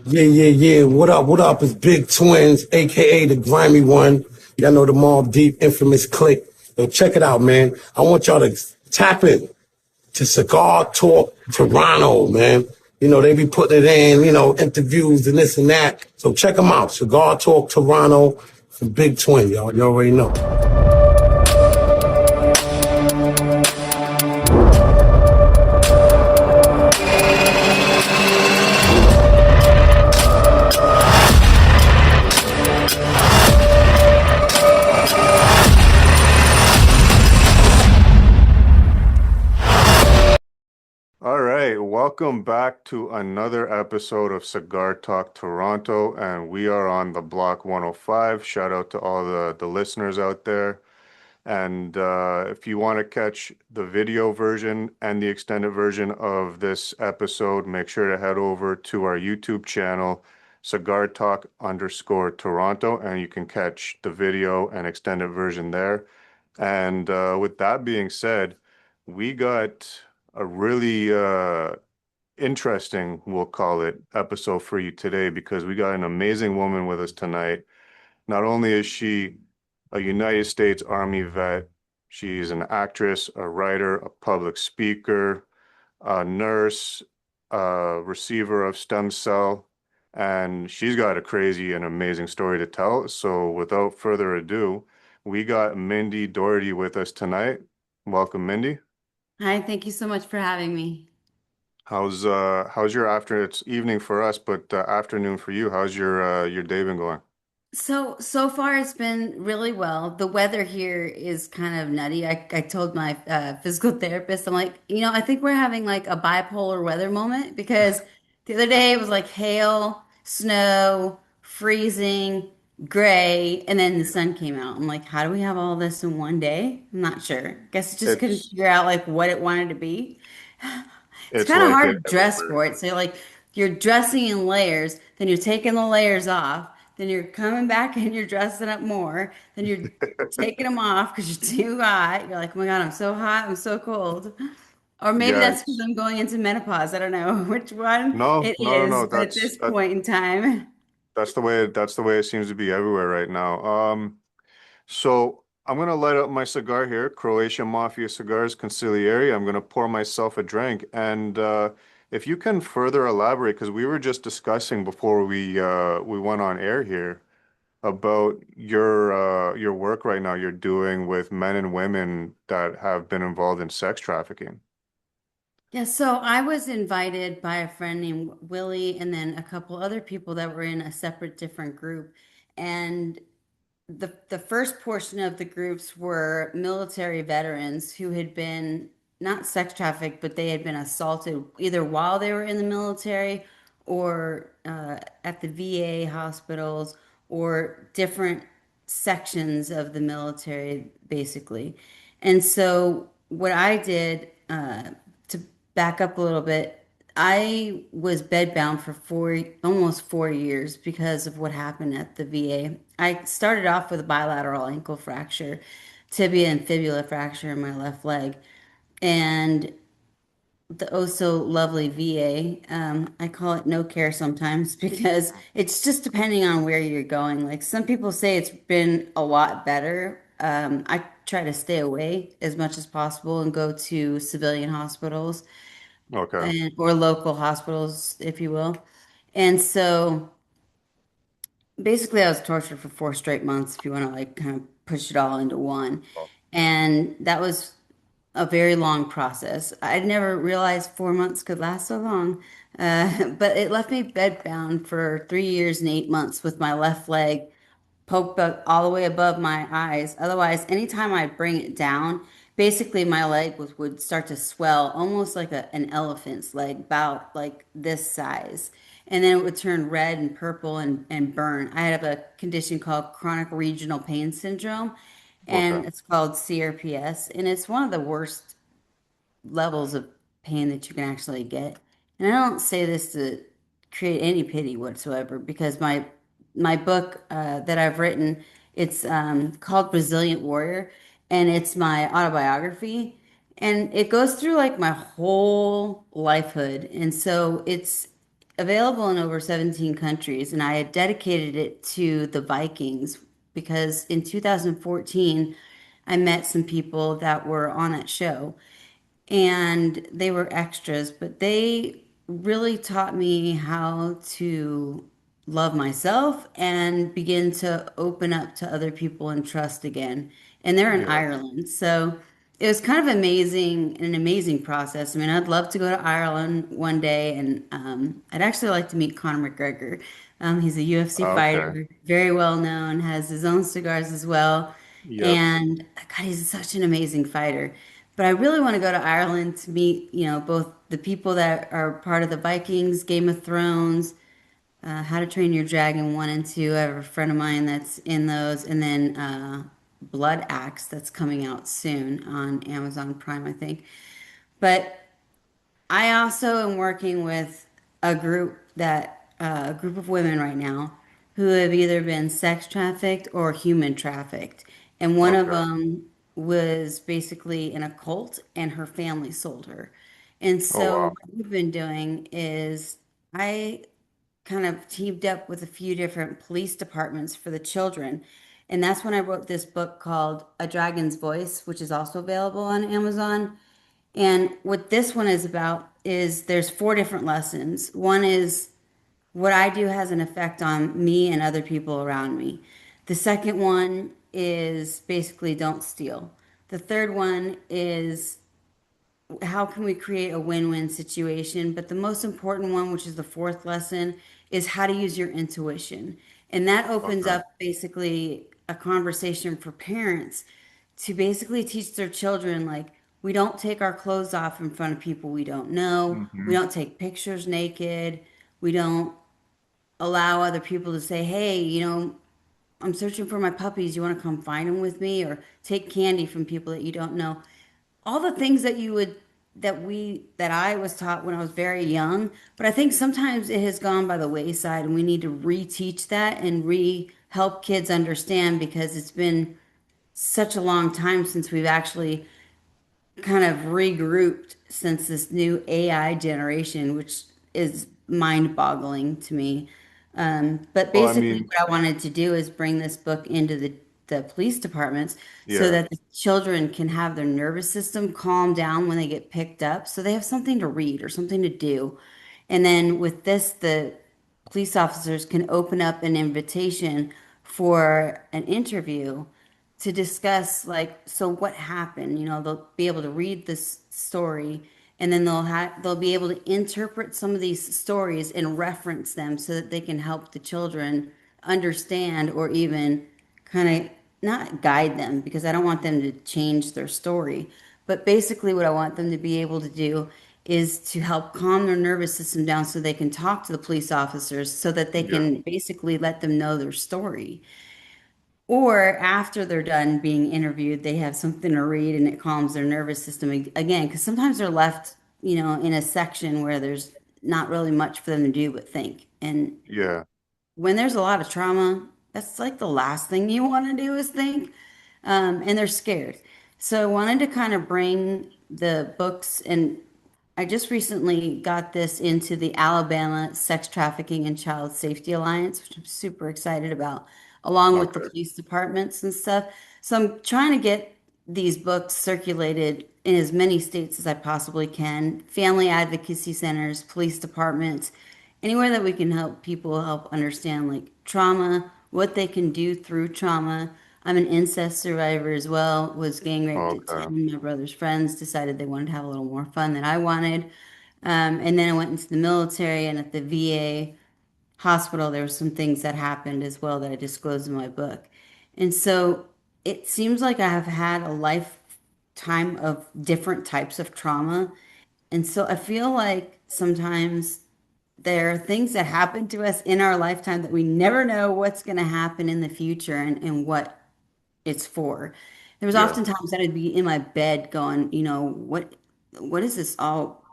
Yeah, yeah, yeah. What up? What up? It's Big Twins, aka the grimy one. Y'all know the Mobb Deep infamous clique. Yo, check it out, man. I want y'all to tap in to Cigar Talk Toronto, man. You know, they be putting it in, interviews and this and that. So check them out. Cigar Talk Toronto from Big Twin, y'all. You already know. All right, welcome back to another episode of Cigar Talk Toronto, and we are on the Block 105. Shout out to all the listeners out there. And if you want to catch the video version and the extended version of this episode, make sure to head over to our YouTube channel, Cigar Talk _ Toronto, and you can catch the video and extended version there. And with that being said, we got a really interesting, we'll call it, episode for you today because we got an amazing woman with us tonight. Not only is she a United States Army vet, she's an actress, a writer, a public speaker, a nurse, a receiver of stem cell, and she's got a crazy and amazing story to tell. So without further ado, we got Mindy Dougherty with us tonight. Welcome, Mindy. Hi, thank you so much for having me. How's your after? It's evening for us, but afternoon for you. How's your day been going? So far it's been really well. The weather here is kind of nutty. I told my physical therapist, I'm like, I think we're having like a bipolar weather moment because the other day it was like hail, snow, freezing, gray, and then the sun came out. I'm like, how do we have all this in one day? I'm not sure. Guess it just couldn't It's figure out like what it wanted to be. It's it's kind of like it hard to dress everywhere. for it. So like you're dressing in layers, then you're taking the layers off, then you're coming back and you're dressing up more, then you're taking them off because you're too hot. You're like, oh my God, I'm so hot, I'm so cold. Or maybe Yeah, that's because it's I'm going into menopause. I don't know which one no, it no, no, is, no. but at this point in time. That's the way it seems to be everywhere right now. So I'm gonna light up my cigar here, Croatian Mafia Cigars Consigliere. I'm gonna pour myself a drink, and if you can further elaborate, because we were just discussing before we went on air here about your work right now you're doing with men and women that have been involved in sex trafficking. Yeah, so I was invited by a friend named Willie and then a couple other people that were in a separate different group. And the first portion of the groups were military veterans who had been not sex trafficked, but they had been assaulted either while they were in the military or at the VA hospitals or different sections of the military, basically. And so what I did to back up a little bit, I was bedbound for almost 4 years because of what happened at the VA. I started off with a bilateral ankle fracture, tibia and fibula fracture in my left leg, and the oh so lovely VA. I call it no care sometimes because it's just depending on where you're going. Like some people say it's been a lot better. I try to stay away as much as possible and go to civilian hospitals Okay. and or local hospitals, if you will. And so basically I was tortured for 4 straight months, if you want to like kind of push it all into one. And that was a very long process. I'd never realized 4 months could last so long. But it left me bedbound for 3 years and 8 months with my left leg poked up all the way above my eyes. Otherwise, anytime I bring it down, basically my leg would start to swell, almost like an elephant's leg, about like this size. And then it would turn red and purple and burn. I have a condition called chronic regional pain syndrome, Okay. and it's called CRPS, and it's one of the worst levels of pain that you can actually get. And I don't say this to create any pity whatsoever because my book that I've written, it's called Resilient Warrior, and it's my autobiography, and it goes through like my whole lifehood, and so available in over 17 countries, and I had dedicated it to the Vikings because in 2014, I met some people that were on that show and they were extras, but they really taught me how to love myself and begin to open up to other people and trust again. And they're in Yeah. Ireland. So it was kind of amazing, an amazing process. I mean, I'd love to go to Ireland one day, and I'd actually like to meet Conor McGregor. He's a UFC Okay. fighter, very well known, has his own cigars as well. Yep. And God, he's such an amazing fighter. But I really want to go to Ireland to meet, both the people that are part of the Vikings, Game of Thrones, How to Train Your Dragon 1 and 2. I have a friend of mine that's in those, and then Blood Axe that's coming out soon on Amazon Prime, I think. But I also am working with a group of women right now who have either been sex trafficked or human trafficked, and one of Okay. them was basically in a cult, and her family sold her. And Oh so wow. what we've been doing is I kind of teamed up with a few different police departments for the children. And that's when I wrote this book called A Dragon's Voice, which is also available on Amazon. And what this one is about is there's four different lessons. One is what I do has an effect on me and other people around me. The second one is basically don't steal. The third one is how can we create a win-win situation? But the most important one, which is the fourth lesson, is how to use your intuition. And that opens Okay. up basically a conversation for parents to basically teach their children like we don't take our clothes off in front of people we don't know. We Hmm. don't take pictures naked. We don't allow other people to say, "Hey, I'm searching for my puppies. You want to come find them with me?" Or take candy from people that you don't know. All the things that you would that I was taught when I was very young, but I think sometimes it has gone by the wayside and we need to reteach that and re help kids understand because it's been such a long time since we've actually kind of regrouped since this new AI generation, which is mind-boggling to me. But Well, I basically, mean, what I wanted to do is bring this book into the police departments so yeah. that the children can have their nervous system calm down when they get picked up, so they have something to read or something to do. And then with this, the police officers can open up an invitation for an interview to discuss like so what happened. They'll be able to read this story and then they'll be able to interpret some of these stories and reference them so that they can help the children understand or even kind of not guide them because I don't want them to change their story. But basically, what I want them to be able to do is to help calm their nervous system down so they can talk to the police officers so that they Yeah. can basically let them know their story. Or after they're done being interviewed, they have something to read and it calms their nervous system again. Because sometimes they're left, in a section where there's not really much for them to do but think. And Yeah. when there's a lot of trauma, that's like the last thing you want to do is think. And they're scared. So I wanted to kind of bring the books, and I just recently got this into the Alabama Sex Trafficking and Child Safety Alliance, which I'm super excited about, along with the Okay. police departments and stuff. So I'm trying to get these books circulated in as many states as I possibly can, family advocacy centers, police departments, anywhere that we can help people help understand like trauma, what they can do through trauma. I'm an incest survivor as well, was gang raped at Okay. 10. My brother's friends decided they wanted to have a little more fun than I wanted. And then I went into the military and at the VA hospital, there were some things that happened as well that I disclosed in my book. And so it seems like I have had a lifetime of different types of trauma. And so I feel like sometimes there are things that happen to us in our lifetime that we never know what's going to happen in the future and what it's for. There was Yeah. often times that I'd be in my bed going, what is this all,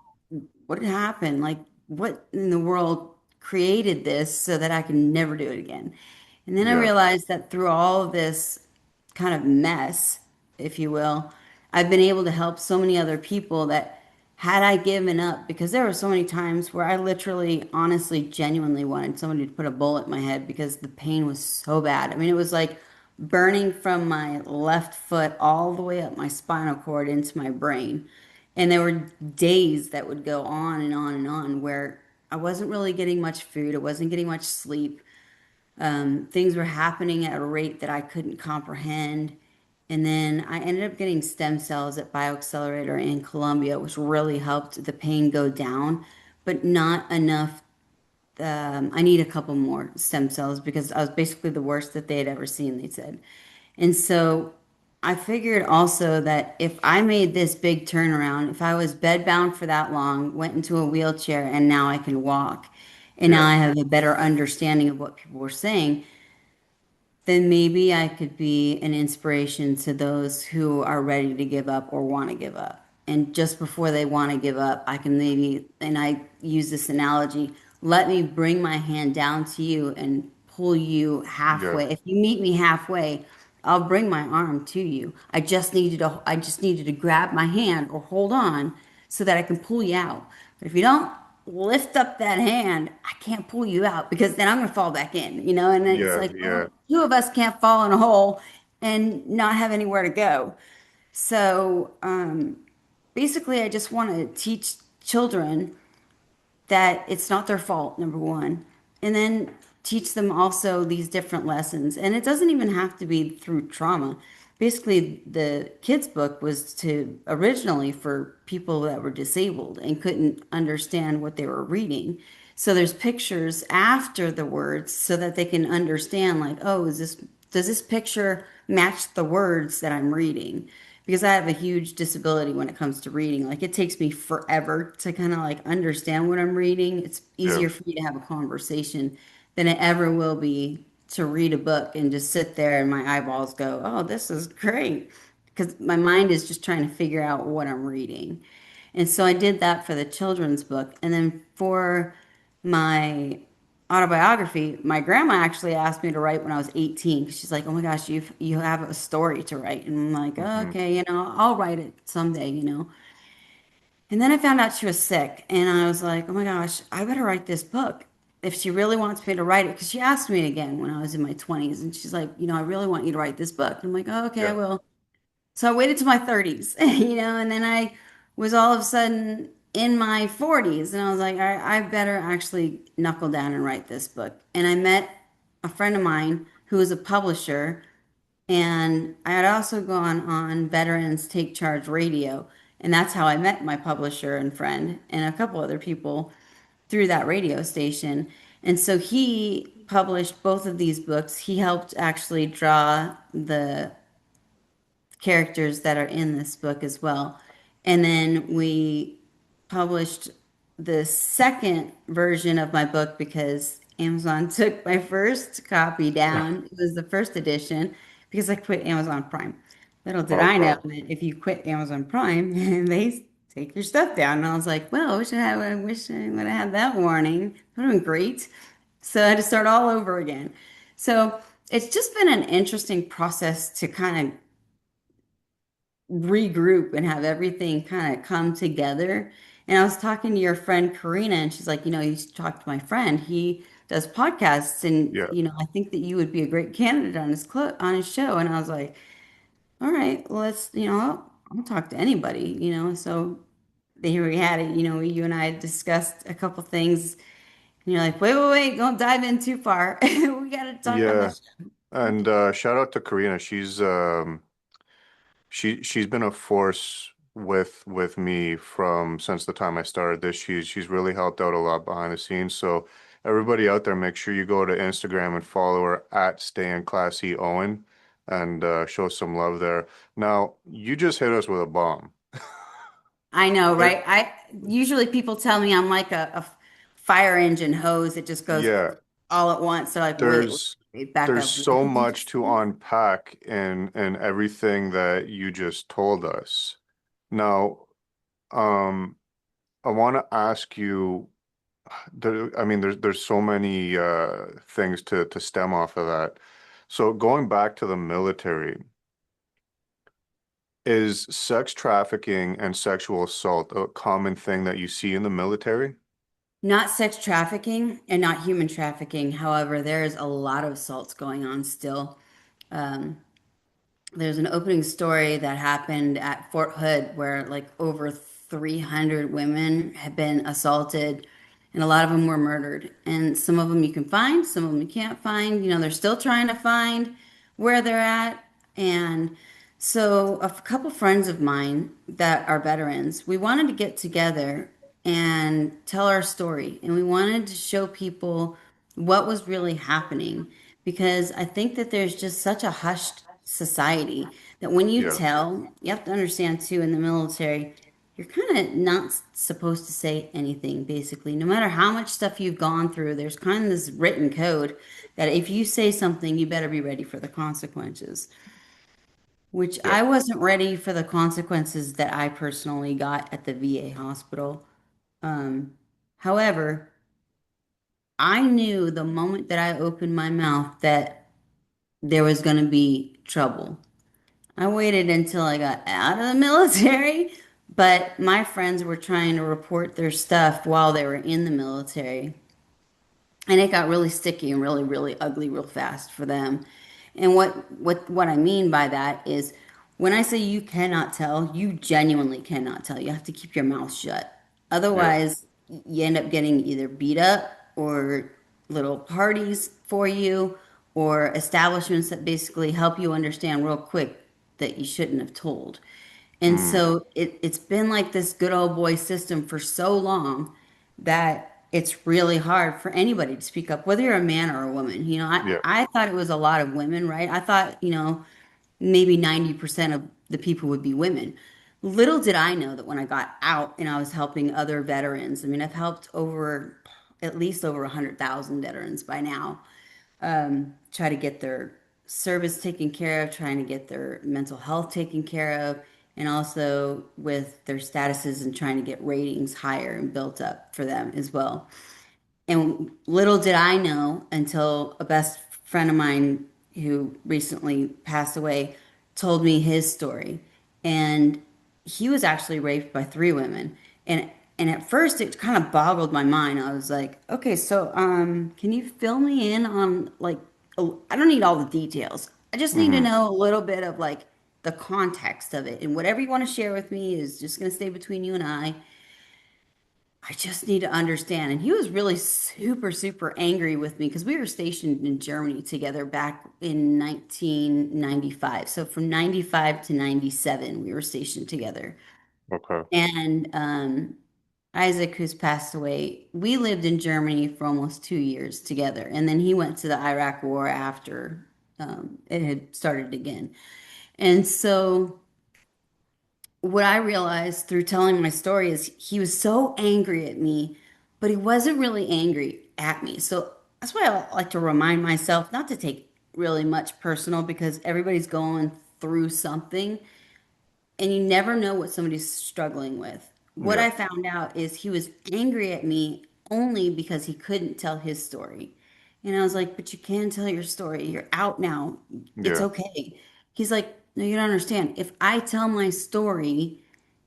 what happened? Like, what in the world created this so that I can never do it again? And then I Yeah. realized that through all of this kind of mess, if you will, I've been able to help so many other people that had I given up, because there were so many times where I literally, honestly, genuinely wanted somebody to put a bullet in my head because the pain was so bad. I mean, it was like burning from my left foot all the way up my spinal cord into my brain. And there were days that would go on and on and on where I wasn't really getting much food, I wasn't getting much sleep. Things were happening at a rate that I couldn't comprehend. And then I ended up getting stem cells at BioAccelerator in Colombia, which really helped the pain go down, but not enough. I need a couple more stem cells because I was basically the worst that they had ever seen, they said. And so I figured also that if I made this big turnaround, if I was bedbound for that long, went into a wheelchair, and now I can walk, and now Yeah. I have a better understanding of what people were saying, then maybe I could be an inspiration to those who are ready to give up or want to give up. And just before they want to give up, I can maybe, and I use this analogy, let me bring my hand down to you and pull you Yeah. halfway. If you meet me halfway, I'll bring my arm to you. I just need you to grab my hand or hold on so that I can pull you out. But if you don't lift up that hand, I can't pull you out because then I'm going to fall back in, you know? And then it's Yeah. like, Yeah. well, two of us can't fall in a hole and not have anywhere to go. So basically, I just want to teach children that it's not their fault, number one, and then teach them also these different lessons. And it doesn't even have to be through trauma. Basically, the kids' book was to originally for people that were disabled and couldn't understand what they were reading. So there's pictures after the words so that they can understand, like, oh, does this picture match the words that I'm reading? Because I have a huge disability when it comes to reading. Like it takes me forever to kind of like understand what I'm reading. It's Yeah. easier for me to have a conversation than it ever will be to read a book and just sit there and my eyeballs go, "Oh, this is great." Because my mind is just trying to figure out what I'm reading. And so I did that for the children's book. And then for my autobiography, my grandma actually asked me to write when I was 18 because she's like, "Oh my gosh, you have a story to write." And I'm like, oh, Hmm. "Okay, I'll write it someday, you know." And then I found out she was sick, and I was like, "Oh my gosh, I better write this book if she really wants me to write it." Because she asked me again when I was in my 20s, and she's like, "I really want you to write this book." And I'm like, "Oh, okay, I Yeah. will." So I waited to my 30s, and then I was all of a sudden in my 40s, and I was like, I better actually knuckle down and write this book. And I met a friend of mine who was a publisher, and I had also gone on Veterans Take Charge Radio, and that's how I met my publisher and friend and a couple other people through that radio station. And so he published both of these books. He helped actually draw the characters that are in this book as well. And then we published the second version of my book because Amazon took my first copy down. It was the first edition because I quit Amazon Prime. Little did Oh I know God. that if you quit Amazon Prime, they take your stuff down. And I was like, well, I wish I would have had that warning. That would have been great. So I had to start all over again. So it's just been an interesting process to kind of regroup and have everything kind of come together. And I was talking to your friend Karina, and she's like, you should talk to my friend. He does podcasts, and Yeah. I think that you would be a great candidate on on his show. And I was like, all right, well, I'll talk to anybody, So here we had it. You and I discussed a couple things, and you're like, wait, don't dive in too far. We got to talk on Yeah. this. And shout out to Karina. She's been a force with me from since the time I started this. She's really helped out a lot behind the scenes. So everybody out there, make sure you go to Instagram and follow her at Staying Classy Owen and show some love there. Now, you just hit us with a bomb. I know, There, right? I usually people tell me I'm like a fire engine hose. It just goes yeah, all at once. They're like, there's wait, back there's up. What so did you much just to say? unpack in everything that you just told us. Now, um, I want to ask you. I mean, there's so many things to stem off of that. So going back to the military, Is sex trafficking and sexual assault a common thing that you see in the military? Not sex trafficking and not human trafficking. However, there's a lot of assaults going on still. Um, there's an opening story that happened at Fort Hood where like over 300 women had been assaulted and a lot of them were murdered. And some of them you can find, some of them you can't find. They're still trying to find where they're at. And so a couple friends of mine that are veterans, we wanted to get together and tell our story. And we wanted to show people what was really happening because I think that there's just such a hushed society that when you Yeah. tell, you have to understand too in the military, you're kind of not supposed to say anything basically. No matter how much stuff you've gone through, there's kind of this written code that if you say something, you better be ready for the consequences, which Yeah. I wasn't ready for the consequences that I personally got at the VA hospital. However, I knew the moment that I opened my mouth that there was going to be trouble. I waited until I got out of the military, but my friends were trying to report their stuff while they were in the military. And it got really sticky and really, really ugly real fast for them. And what I mean by that is when I say you cannot tell, you genuinely cannot tell. You have to keep your mouth shut. Yeah. Otherwise, you end up getting either beat up or little parties for you or establishments that basically help you understand real quick that you shouldn't have told. And Mm. so it's been like this good old boy system for so long that it's really hard for anybody to speak up, whether you're a man or a woman. Yeah. I thought it was a lot of women, right? I thought, maybe 90% of the people would be women. Little did I know that when I got out and I was helping other veterans, I mean, I've helped over at least over 100,000 veterans by now, try to get their service taken care of, trying to get their mental health taken care of, and also with their statuses and trying to get ratings higher and built up for them as well. And little did I know until a best friend of mine who recently passed away told me his story. And he was actually raped by three women. And at first it kind of boggled my mind. I was like, okay, so can you fill me in on like I don't need all the details. I just need to Hmm. know a little bit of like the context of it. And whatever you want to share with me is just gonna stay between you and I. I just need to understand. And he was really super, super angry with me because we were stationed in Germany together back in 1995. So from 95 to 97, we were stationed together. Okay. And Isaac, who's passed away, we lived in Germany for almost 2 years together. And then he went to the Iraq War after it had started again. And so what I realized through telling my story is he was so angry at me, but he wasn't really angry at me. So that's why I like to remind myself not to take really much personal because everybody's going through something and you never know what somebody's struggling with. What Yeah. I found out is he was angry at me only because he couldn't tell his story. And I was like, but you can tell your story. You're out now. It's Yeah. okay. He's like, no, you don't understand. If I tell my story,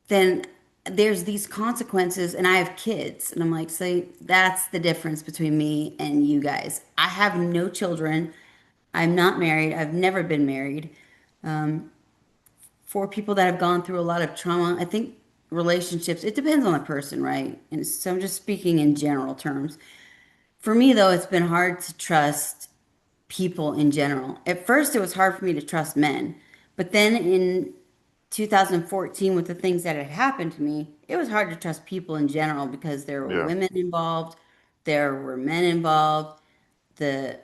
then there's these consequences and I have kids. And I'm like, so that's the difference between me and you guys. I have no children. I'm not married. I've never been married. For people that have gone through a lot of trauma, I think relationships, it depends on the person, right? And so I'm just speaking in general terms. For me, though, it's been hard to trust people in general. At first, it was hard for me to trust men. But then in 2014, with the things that had happened to me, it was hard to trust people in general because there were Yeah. women involved, there were men involved.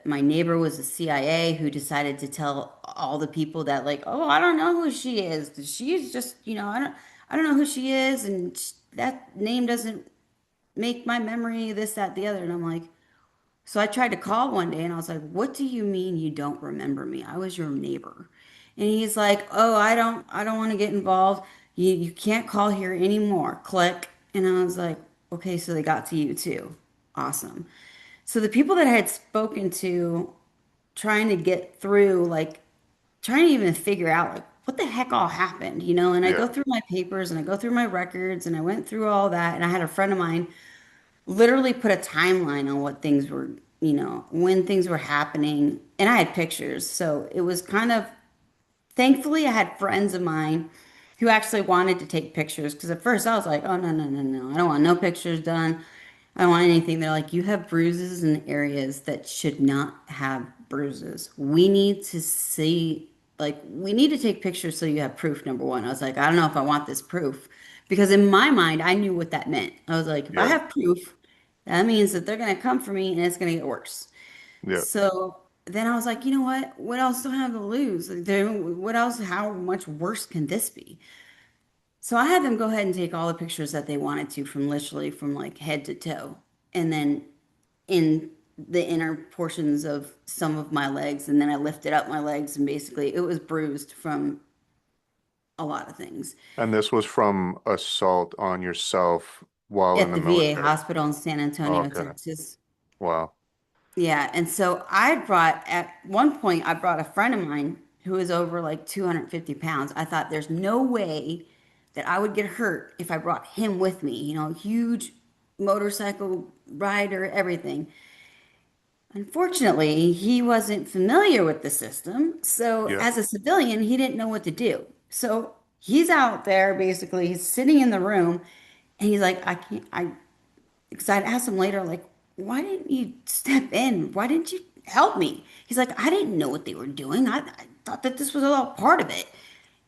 My neighbor was a CIA who decided to tell all the people that like, oh, I don't know who she is. She's just, I don't know who she is, and that name doesn't make my memory this, that, the other. And I'm like, so I tried to call one day and I was like, what do you mean you don't remember me? I was your neighbor. And he's like, oh, I don't want to get involved. You can't call here anymore. Click. And I was like, okay, so they got to you too. Awesome. So the people that I had spoken to trying to get through, like trying to even figure out like what the heck all happened, you know? And I Yeah. go through my papers and I go through my records and I went through all that. And I had a friend of mine literally put a timeline on what things were, you know, when things were happening. And I had pictures. So it was kind of, thankfully, I had friends of mine who actually wanted to take pictures. Because at first I was like, oh, no, no, no, no. I don't want no pictures done. I don't want anything. They're like, you have bruises in areas that should not have bruises. We need to see, like, we need to take pictures so you have proof, number one. I was like, I don't know if I want this proof. Because in my mind, I knew what that meant. I was like, if I Yeah. have proof, that means that they're going to come for me and it's going to get worse. Yeah. So then I was like, you know what? What else do I have to lose? Like, what else? How much worse can this be? So I had them go ahead and take all the pictures that they wanted to from literally from like head to toe. And then in the inner portions of some of my legs, and then I lifted up my legs, and basically it was bruised from a lot of things And this was from assault on yourself while in at the the VA military. hospital in San Antonio, Okay. Texas. Wow. Yeah, and so I brought at one point I brought a friend of mine who was over like 250 pounds. I thought there's no way that I would get hurt if I brought him with me, you know, huge motorcycle rider, everything. Unfortunately, he wasn't familiar with the system. So, Yeah. as a civilian, he didn't know what to do. So, he's out there basically, he's sitting in the room and he's like, I can't, because I'd asked him later, like, why didn't you step in? Why didn't you help me? He's like, I didn't know what they were doing. I thought that this was all part of it.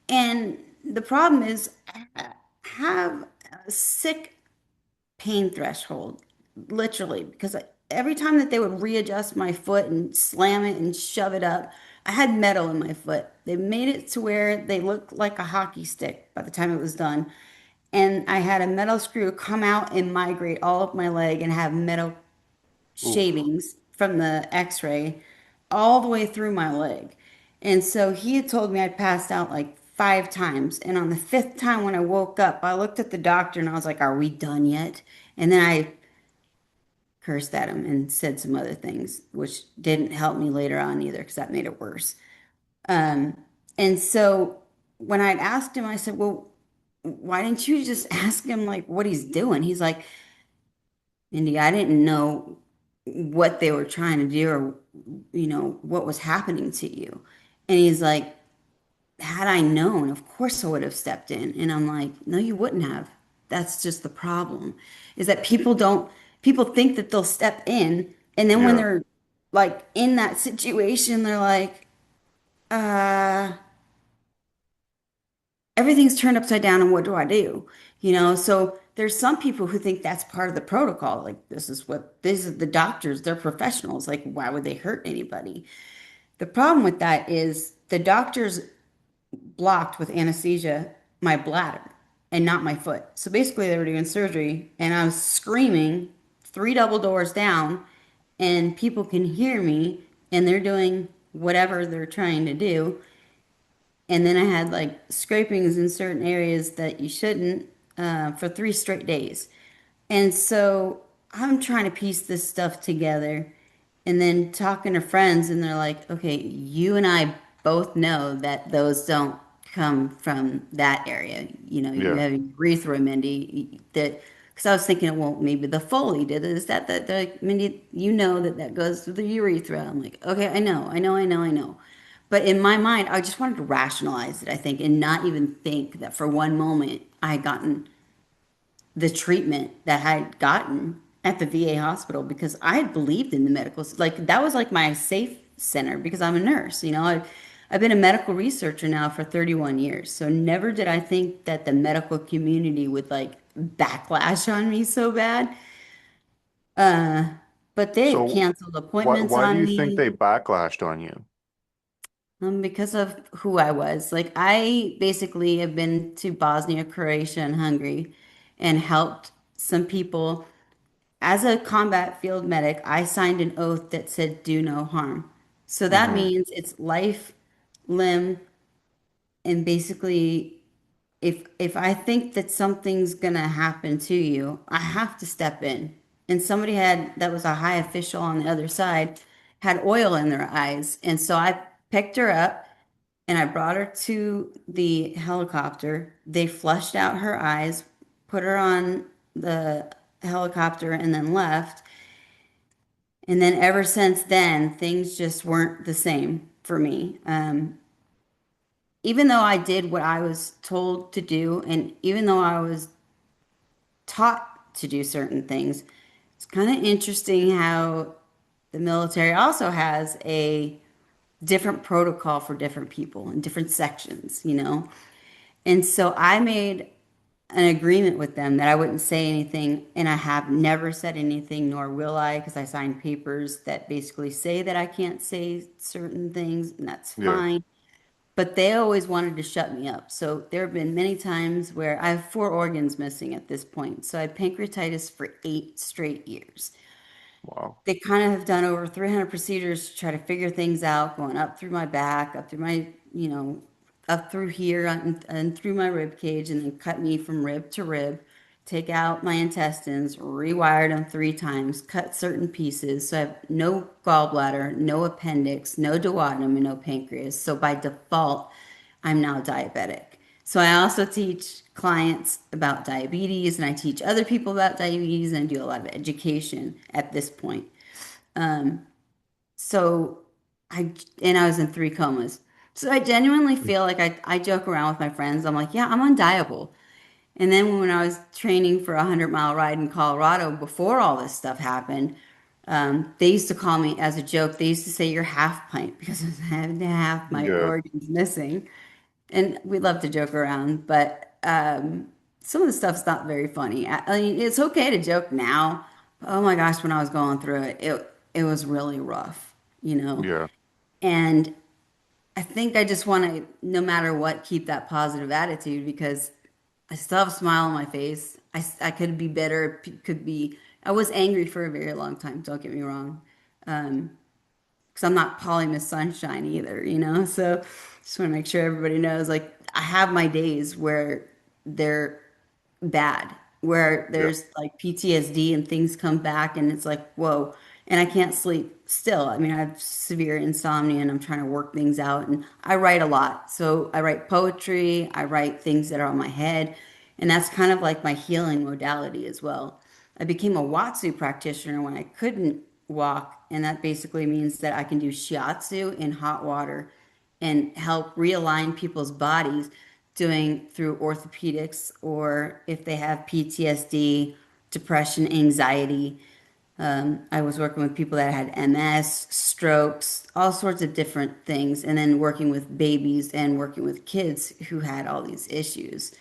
And the problem is, I have a sick pain threshold, literally, because every time that they would readjust my foot and slam it and shove it up, I had metal in my foot. They made it to where they looked like a hockey stick by the time it was done. And I had a metal screw come out and migrate all up my leg and have metal Oof. shavings from the x-ray all the way through my leg. And so he had told me I'd passed out like 5 times. And on the fifth time when I woke up, I looked at the doctor and I was like, are we done yet? And then I cursed at him and said some other things, which didn't help me later on either because that made it worse. Um, and so when I'd asked him, I said, well, why didn't you just ask him like what he's doing? He's like, Mindy, I didn't know what they were trying to do or, you know, what was happening to you. And he's like, had I known, of course I would have stepped in. And I'm like, no, you wouldn't have. That's just the problem, is that people think that they'll step in. And then when Yeah. they're like in that situation, they're like, uh, everything's turned upside down and what do I do? You know, so there's some people who think that's part of the protocol. Like these are the doctors, they're professionals. Like, why would they hurt anybody? The problem with that is the doctors blocked with anesthesia my bladder and not my foot. So basically they were doing surgery and I was screaming three double doors down and people can hear me and they're doing whatever they're trying to do. And then I had like scrapings in certain areas that you shouldn't for 3 straight days. And so I'm trying to piece this stuff together and then talking to friends, and they're like, okay, you and I both know that those don't come from that area. You know, you Yeah. have urethra, Mindy, that because I was thinking, well, maybe the Foley did it. Is that they're like, Mindy, you know that that goes through the urethra. I'm like, okay, I know. But in my mind, I just wanted to rationalize it, I think, and not even think that for one moment I had gotten the treatment that I had gotten at the VA hospital because I had believed in the medical, like that was like my safe center because I'm a nurse. You know, I've been a medical researcher now for 31 years. So never did I think that the medical community would like backlash on me so bad. But they had So canceled why appointments why do on you think me they backlashed on you? because of who I was. Like I basically have been to Bosnia, Croatia, and Hungary and helped some people. As a combat field medic, I signed an oath that said do no harm. So that Hmm. means it's life, limb, and basically if I think that something's gonna happen to you, I have to step in. And somebody had that was a high official on the other side had oil in their eyes. And so I picked her up And I brought her to the helicopter. They flushed out her eyes, put her on the helicopter, and then left. And then ever since then, things just weren't the same for me. Even though I did what I was told to do, and even though I was taught to do certain things, it's kind of interesting how the military also has a different protocol for different people in different sections, you know? And so I made an agreement with them that I wouldn't say anything, and I have never said anything, nor will I, because I signed papers that basically say that I can't say certain things, and that's Yeah. fine. But they always wanted to shut me up. So there have been many times where I have 4 organs missing at this point. So I had pancreatitis for 8 straight years. Wow. They kind of have done over 300 procedures to try to figure things out, going up through my back, up through my, up through here and through my rib cage, and then cut me from rib to rib, take out my intestines, rewired them 3 times, cut certain pieces. So I have no gallbladder, no appendix, no duodenum, and no pancreas. So by default, I'm now diabetic. So I also teach clients about diabetes, and I teach other people about diabetes, and I do a lot of education at this point. So I was in 3 comas. So I genuinely feel like I joke around with my friends. I'm like, yeah, I'm undiable. And then when I was training for a 100-mile ride in Colorado before all this stuff happened, they used to call me as a joke. They used to say you're half pint because I was having half my Yeah. organs missing. And we love to joke around, but some of the stuff's not very funny. I mean, it's okay to joke now. Oh my gosh, when I was going through it, it was really rough, you know. Yeah. And I think I just want to, no matter what, keep that positive attitude because I still have a smile on my face. I could be better. Could be. I was angry for a very long time. Don't get me wrong. Because I'm not Polly Miss Sunshine either, you know? So just want to make sure everybody knows like I have my days where they're bad, where Yeah. there's like PTSD and things come back and it's like, whoa, and I can't sleep still. I mean, I have severe insomnia and I'm trying to work things out and I write a lot. So I write poetry, I write things that are on my head, and that's kind of like my healing modality as well. I became a Watsu practitioner when I couldn't walk, and that basically means that I can do shiatsu in hot water and help realign people's bodies doing through orthopedics or if they have PTSD, depression, anxiety. I was working with people that had MS, strokes, all sorts of different things, and then working with babies and working with kids who had all these issues.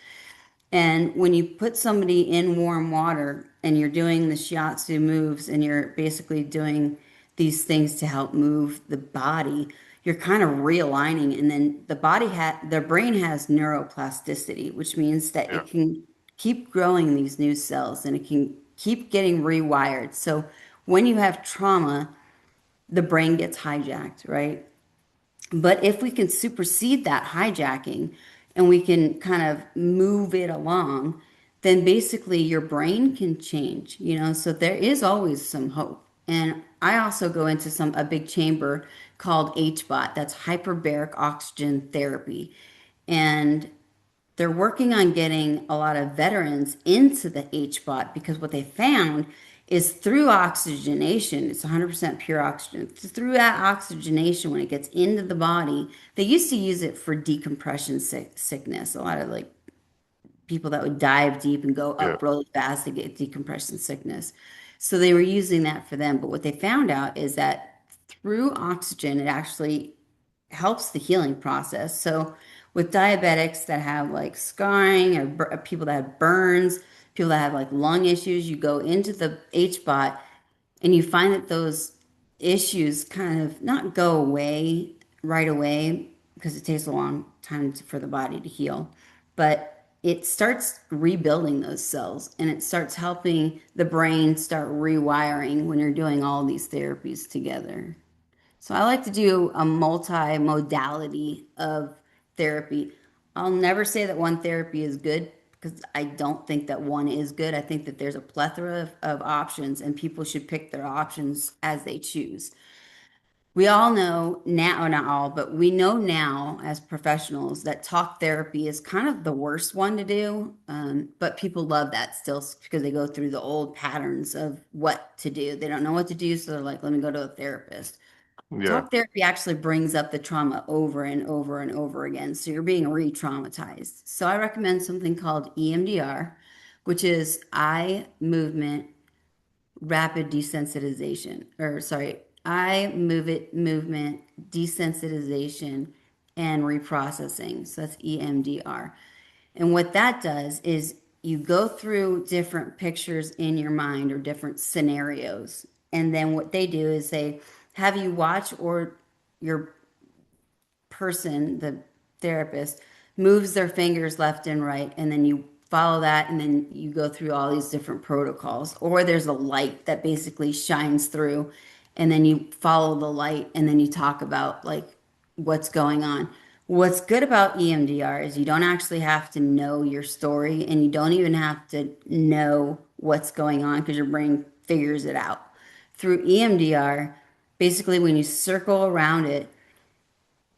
And when you put somebody in warm water and you're doing the shiatsu moves and you're basically doing these things to help move the body, you're kind of realigning. And then the brain has neuroplasticity, which means that Yeah. it can keep growing these new cells and it can keep getting rewired. So when you have trauma, the brain gets hijacked, right? But if we can supersede that hijacking and we can kind of move it along, then basically your brain can change, you know? So there is always some hope. And I also go into a big chamber called HBOT, that's hyperbaric oxygen therapy. And they're working on getting a lot of veterans into the HBOT because what they found is through oxygenation, it's 100% pure oxygen. Through that oxygenation, when it gets into the body, they used to use it for decompression sickness. A lot of like people that would dive deep and go Yeah. up really fast to get decompression sickness. So they were using that for them. But what they found out is that through oxygen, it actually helps the healing process. So with diabetics that have like scarring or people that have burns, people that have like lung issues, you go into the HBOT and you find that those issues kind of not go away right away because it takes a long time for the body to heal, but it starts rebuilding those cells and it starts helping the brain start rewiring when you're doing all these therapies together. So I like to do a multi-modality of therapy. I'll never say that one therapy is good because I don't think that one is good. I think that there's a plethora of options and people should pick their options as they choose. We all know now, or not all, but we know now as professionals that talk therapy is kind of the worst one to do. But people love that still because they go through the old patterns of what to do. They don't know what to do, so they're like, let me go to a therapist. Yeah. Talk therapy actually brings up the trauma over and over and over again. So you're being re-traumatized. So I recommend something called EMDR, which is eye movement rapid desensitization, or sorry, movement desensitization and reprocessing. So that's EMDR. And what that does is you go through different pictures in your mind or different scenarios. And then what they do is they have you watch, or your person, the therapist, moves their fingers left and right, and then you follow that, and then you go through all these different protocols. Or there's a light that basically shines through, and then you follow the light, and then you talk about like what's going on. What's good about EMDR is you don't actually have to know your story, and you don't even have to know what's going on because your brain figures it out. Through EMDR, basically, when you circle around it,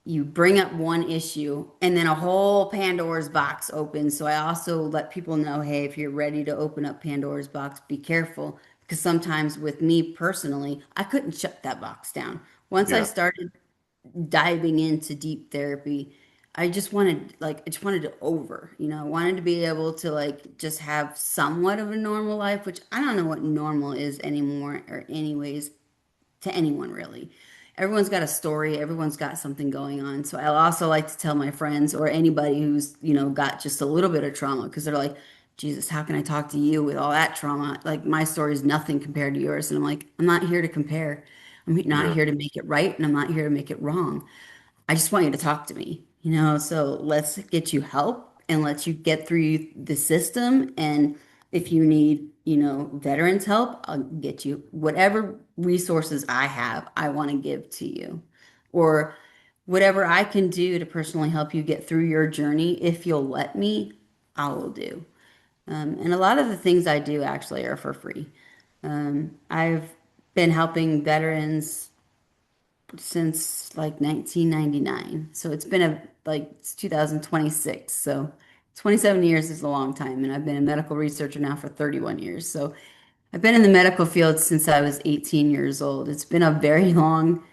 you bring up one issue and then a whole Pandora's box opens. So I also let people know, hey, if you're ready to open up Pandora's box, be careful. Because sometimes with me personally, I couldn't shut that box down. Once I Yeah. started diving into deep therapy, I just wanted it over. I wanted to be able to like just have somewhat of a normal life, which I don't know what normal is anymore or anyways to anyone really. Everyone's got a story, everyone's got something going on. So I also like to tell my friends or anybody who's, got just a little bit of trauma because they're like, Jesus, how can I talk to you with all that trauma? Like my story is nothing compared to yours. And I'm like, I'm not here to compare. I'm not Yeah. here to make it right and I'm not here to make it wrong. I just want you to talk to me, so let's get you help and let you get through the system. And if you need, veterans help, I'll get you whatever resources I have, I want to give to you. Or whatever I can do to personally help you get through your journey, if you'll let me, I will do. And a lot of the things I do actually are for free. I've been helping veterans since like 1999. So it's been it's 2026. So 27 years is a long time. And I've been a medical researcher now for 31 years. So I've been in the medical field since I was 18 years old. It's been a very long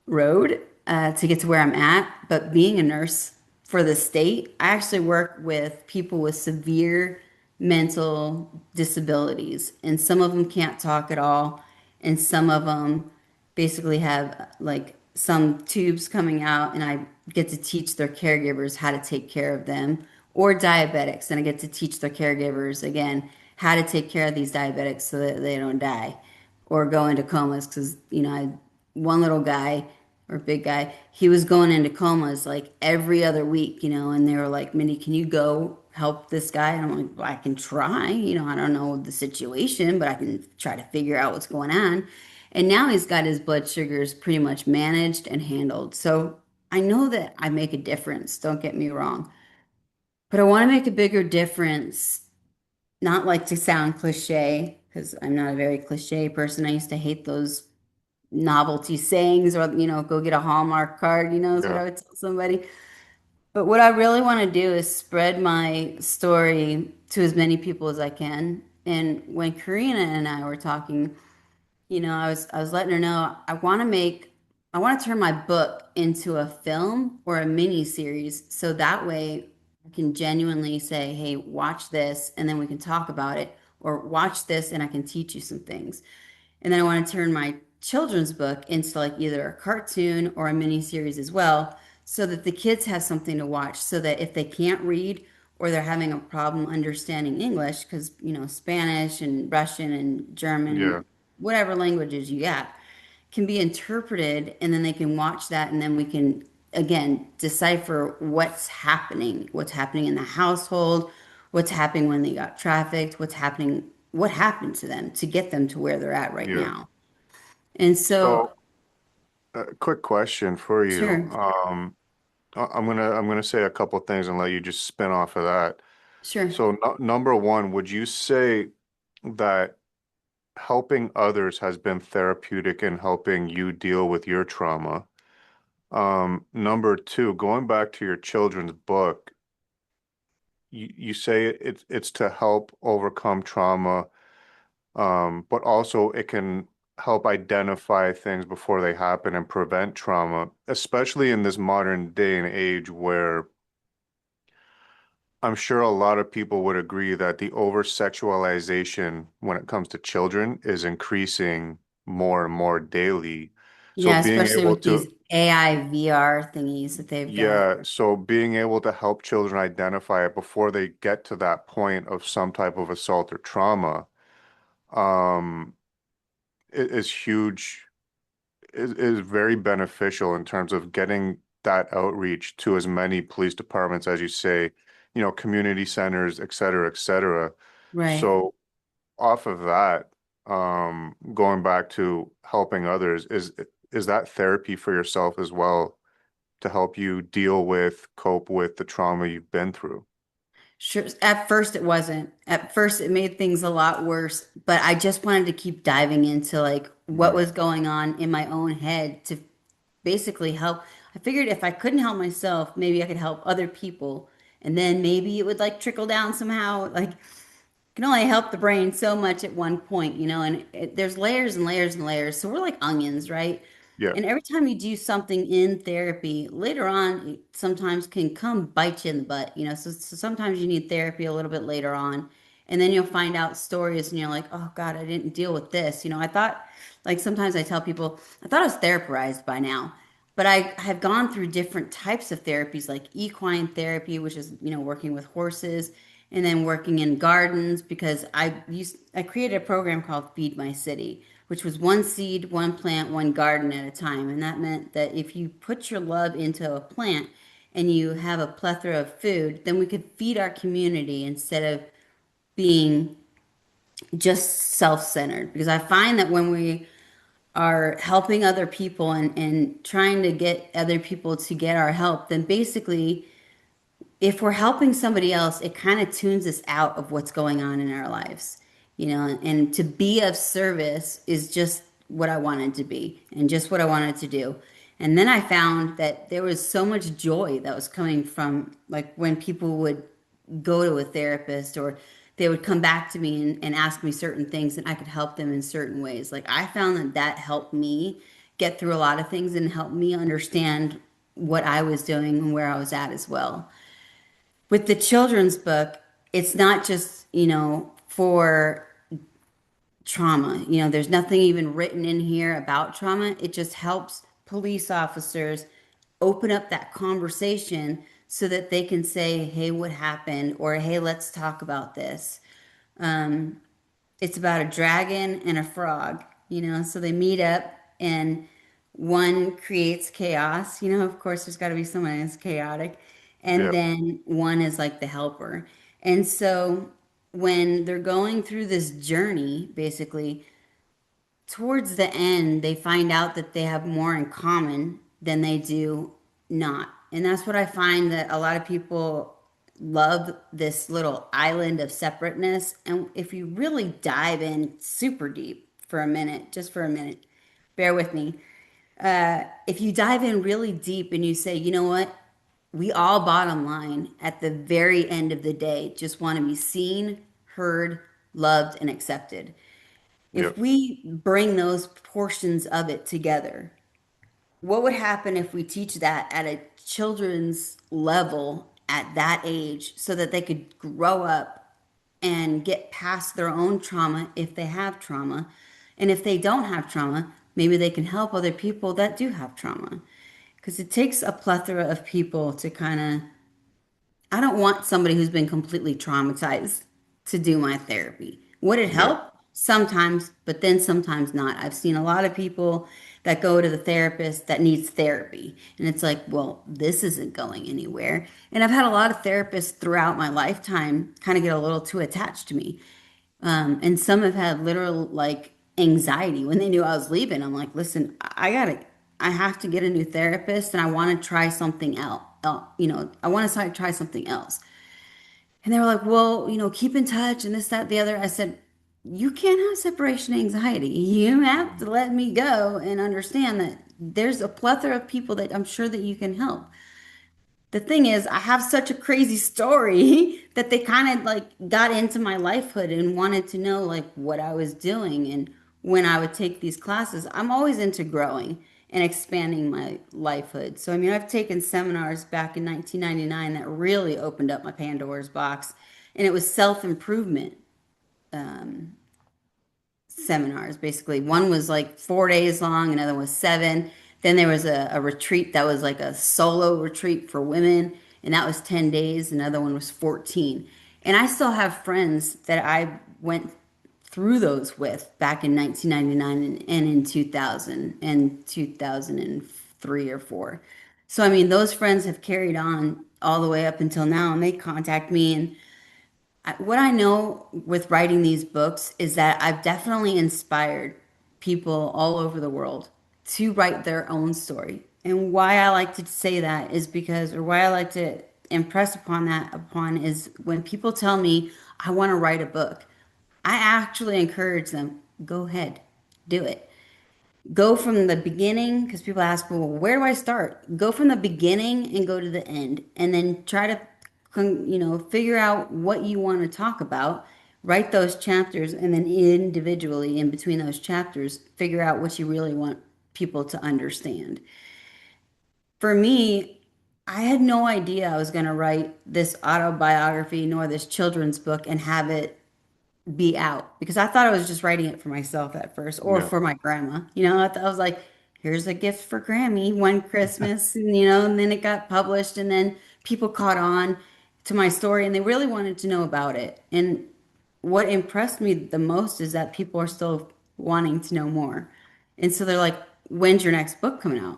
road to get to where I'm at. But being a nurse for the state, I actually work with people with severe mental disabilities, and some of them can't talk at all, and some of them basically have like some tubes coming out, and I get to teach their caregivers how to take care of them, or diabetics, and I get to teach their caregivers again how to take care of these diabetics so that they don't die or go into comas because I had one little guy or big guy, he was going into comas like every other week, and they were like, Mindy, can you go help this guy? And I'm like, well, I can try, I don't know the situation, but I can try to figure out what's going on. And now he's got his blood sugars pretty much managed and handled. So I know that I make a difference, don't get me wrong, but I want to make a bigger difference, not like to sound cliche, because I'm not a very cliche person. I used to hate those novelty sayings or, go get a Hallmark card, is what Yeah. I would tell somebody. But what I really want to do is spread my story to as many people as I can. And when Karina and I were talking, I was letting her know I want to turn my book into a film or a mini series so that way I can genuinely say, hey, watch this and then we can talk about it, or watch this and I can teach you some things. And then I want to turn my children's book into like either a cartoon or a mini series as well, so that the kids have something to watch, so that if they can't read or they're having a problem understanding English, because, Spanish and Russian and German Yeah. and whatever languages you got can be interpreted, and then they can watch that, and then we can again decipher what's happening in the household, what's happening when they got trafficked, what happened to them to get them to where they're at right Yeah. now. And so, So, quick question for you. sure, I'm gonna say a couple things and let you just spin off of that. sure. So, no, number one, would you say that helping others has been therapeutic in helping you deal with your trauma. Number two, going back to your children's book, you say it's to help overcome trauma, but also it can help identify things before they happen and prevent trauma, especially in this modern day and age where I'm sure a lot of people would agree that the over-sexualization when it comes to children is increasing more and more daily. So Yeah, being especially able with these to, AI VR thingies that they've got. yeah, so being able to help children identify it before they get to that point of some type of assault or trauma, um, is huge, is very beneficial in terms of getting that outreach to as many police departments as you say, community centers, et cetera, et cetera. Right. So off of that, going back to helping others, is that therapy for yourself as well to help you deal with, cope with the trauma you've been through? Sure. At first, it wasn't. At first, it made things a lot worse, but I just wanted to keep diving into like what Mhm. was going on in my own head to basically help. I figured if I couldn't help myself, maybe I could help other people, and then maybe it would like trickle down somehow. Like can only help the brain so much at one point, and there's layers and layers and layers. So we're like onions, right? Yeah, And every time you do something in therapy, later on, it sometimes can come bite you in the butt. So sometimes you need therapy a little bit later on. And then you'll find out stories and you're like, oh God, I didn't deal with this. I thought, like sometimes I tell people, I thought I was therapized by now. But I have gone through different types of therapies, like equine therapy, which is, working with horses, and then working in gardens because I created a program called Feed My City, which was one seed, one plant, one garden at a time. And that meant that if you put your love into a plant and you have a plethora of food, then we could feed our community instead of being just self-centered. Because I find that when we are helping other people and trying to get other people to get our help, then basically if we're helping somebody else, it kind of tunes us out of what's going on in our lives, and to be of service is just what I wanted to be and just what I wanted to do. And then I found that there was so much joy that was coming from like when people would go to a therapist or they would come back to me and ask me certain things and I could help them in certain ways. Like I found that that helped me get through a lot of things and helped me understand what I was doing and where I was at as well. With the children's book, it's not just, for trauma. There's nothing even written in here about trauma. It just helps police officers open up that conversation so that they can say, hey, what happened? Or hey, let's talk about this. It's about a dragon and a frog, so they meet up and one creates chaos. Of course, there's got to be someone that's chaotic. And yeah, then one is like the helper. And so when they're going through this journey, basically, towards the end, they find out that they have more in common than they do not. And that's what I find that a lot of people love this little island of separateness. And if you really dive in super deep for a minute, just for a minute, bear with me. If you dive in really deep and you say, you know what? We all bottom line at the very end of the day just want to be seen, heard, loved, and accepted. yeah, If we bring those portions of it together, what would happen if we teach that at a children's level at that age so that they could grow up and get past their own trauma if they have trauma? And if they don't have trauma, maybe they can help other people that do have trauma. Because it takes a plethora of people to kind of I don't want somebody who's been completely traumatized to do my therapy. Would it yeah, help? Sometimes, but then sometimes not. I've seen a lot of people that go to the therapist that needs therapy. And it's like, well, this isn't going anywhere. And I've had a lot of therapists throughout my lifetime kind of get a little too attached to me. And some have had literal like anxiety when they knew I was leaving. I'm like, listen, I have to get a new therapist and I want to try something else. I want to try something else. And they were like, well, keep in touch and this, that, the other. I said, you can't have separation anxiety. You have to let me go and understand that there's a plethora of people that I'm sure that you can help. The thing is, I have such a crazy story that they kind of like got into my lifehood and wanted to know like what I was doing and when I would take these classes. I'm always into growing and expanding my lifehood. So, I mean, I've taken seminars back in 1999 that really opened up my Pandora's box, and it was self-improvement seminars basically. One was like 4 days long, another was seven. Then there was a retreat that was like a solo retreat for women, and that was 10 days. Another one was 14. And I still have friends that I went through those with back in 1999 and in 2000 and 2003 or 4. So, I mean, those friends have carried on all the way up until now, and they contact me. And what I know with writing these books is that I've definitely inspired people all over the world to write their own story. And why I like to say that is because, or why I like to impress upon is when people tell me I want to write a book, I actually encourage them, go ahead, do it. Go from the beginning because people ask, well, where do I start? Go from the beginning and go to the end, and then try to, figure out what you want to talk about. Write those chapters, and then individually in between those chapters, figure out what you really want people to understand. For me, I had no idea I was going to write this autobiography nor this children's book and have it be out because I thought I was just writing it for myself at first or Yeah. for my grandma. I was like, here's a gift for Grammy one Christmas, and and then it got published, and then people caught on to my story and they really wanted to know about it. And what impressed me the most is that people are still wanting to know more. And so they're like, when's your next book coming out?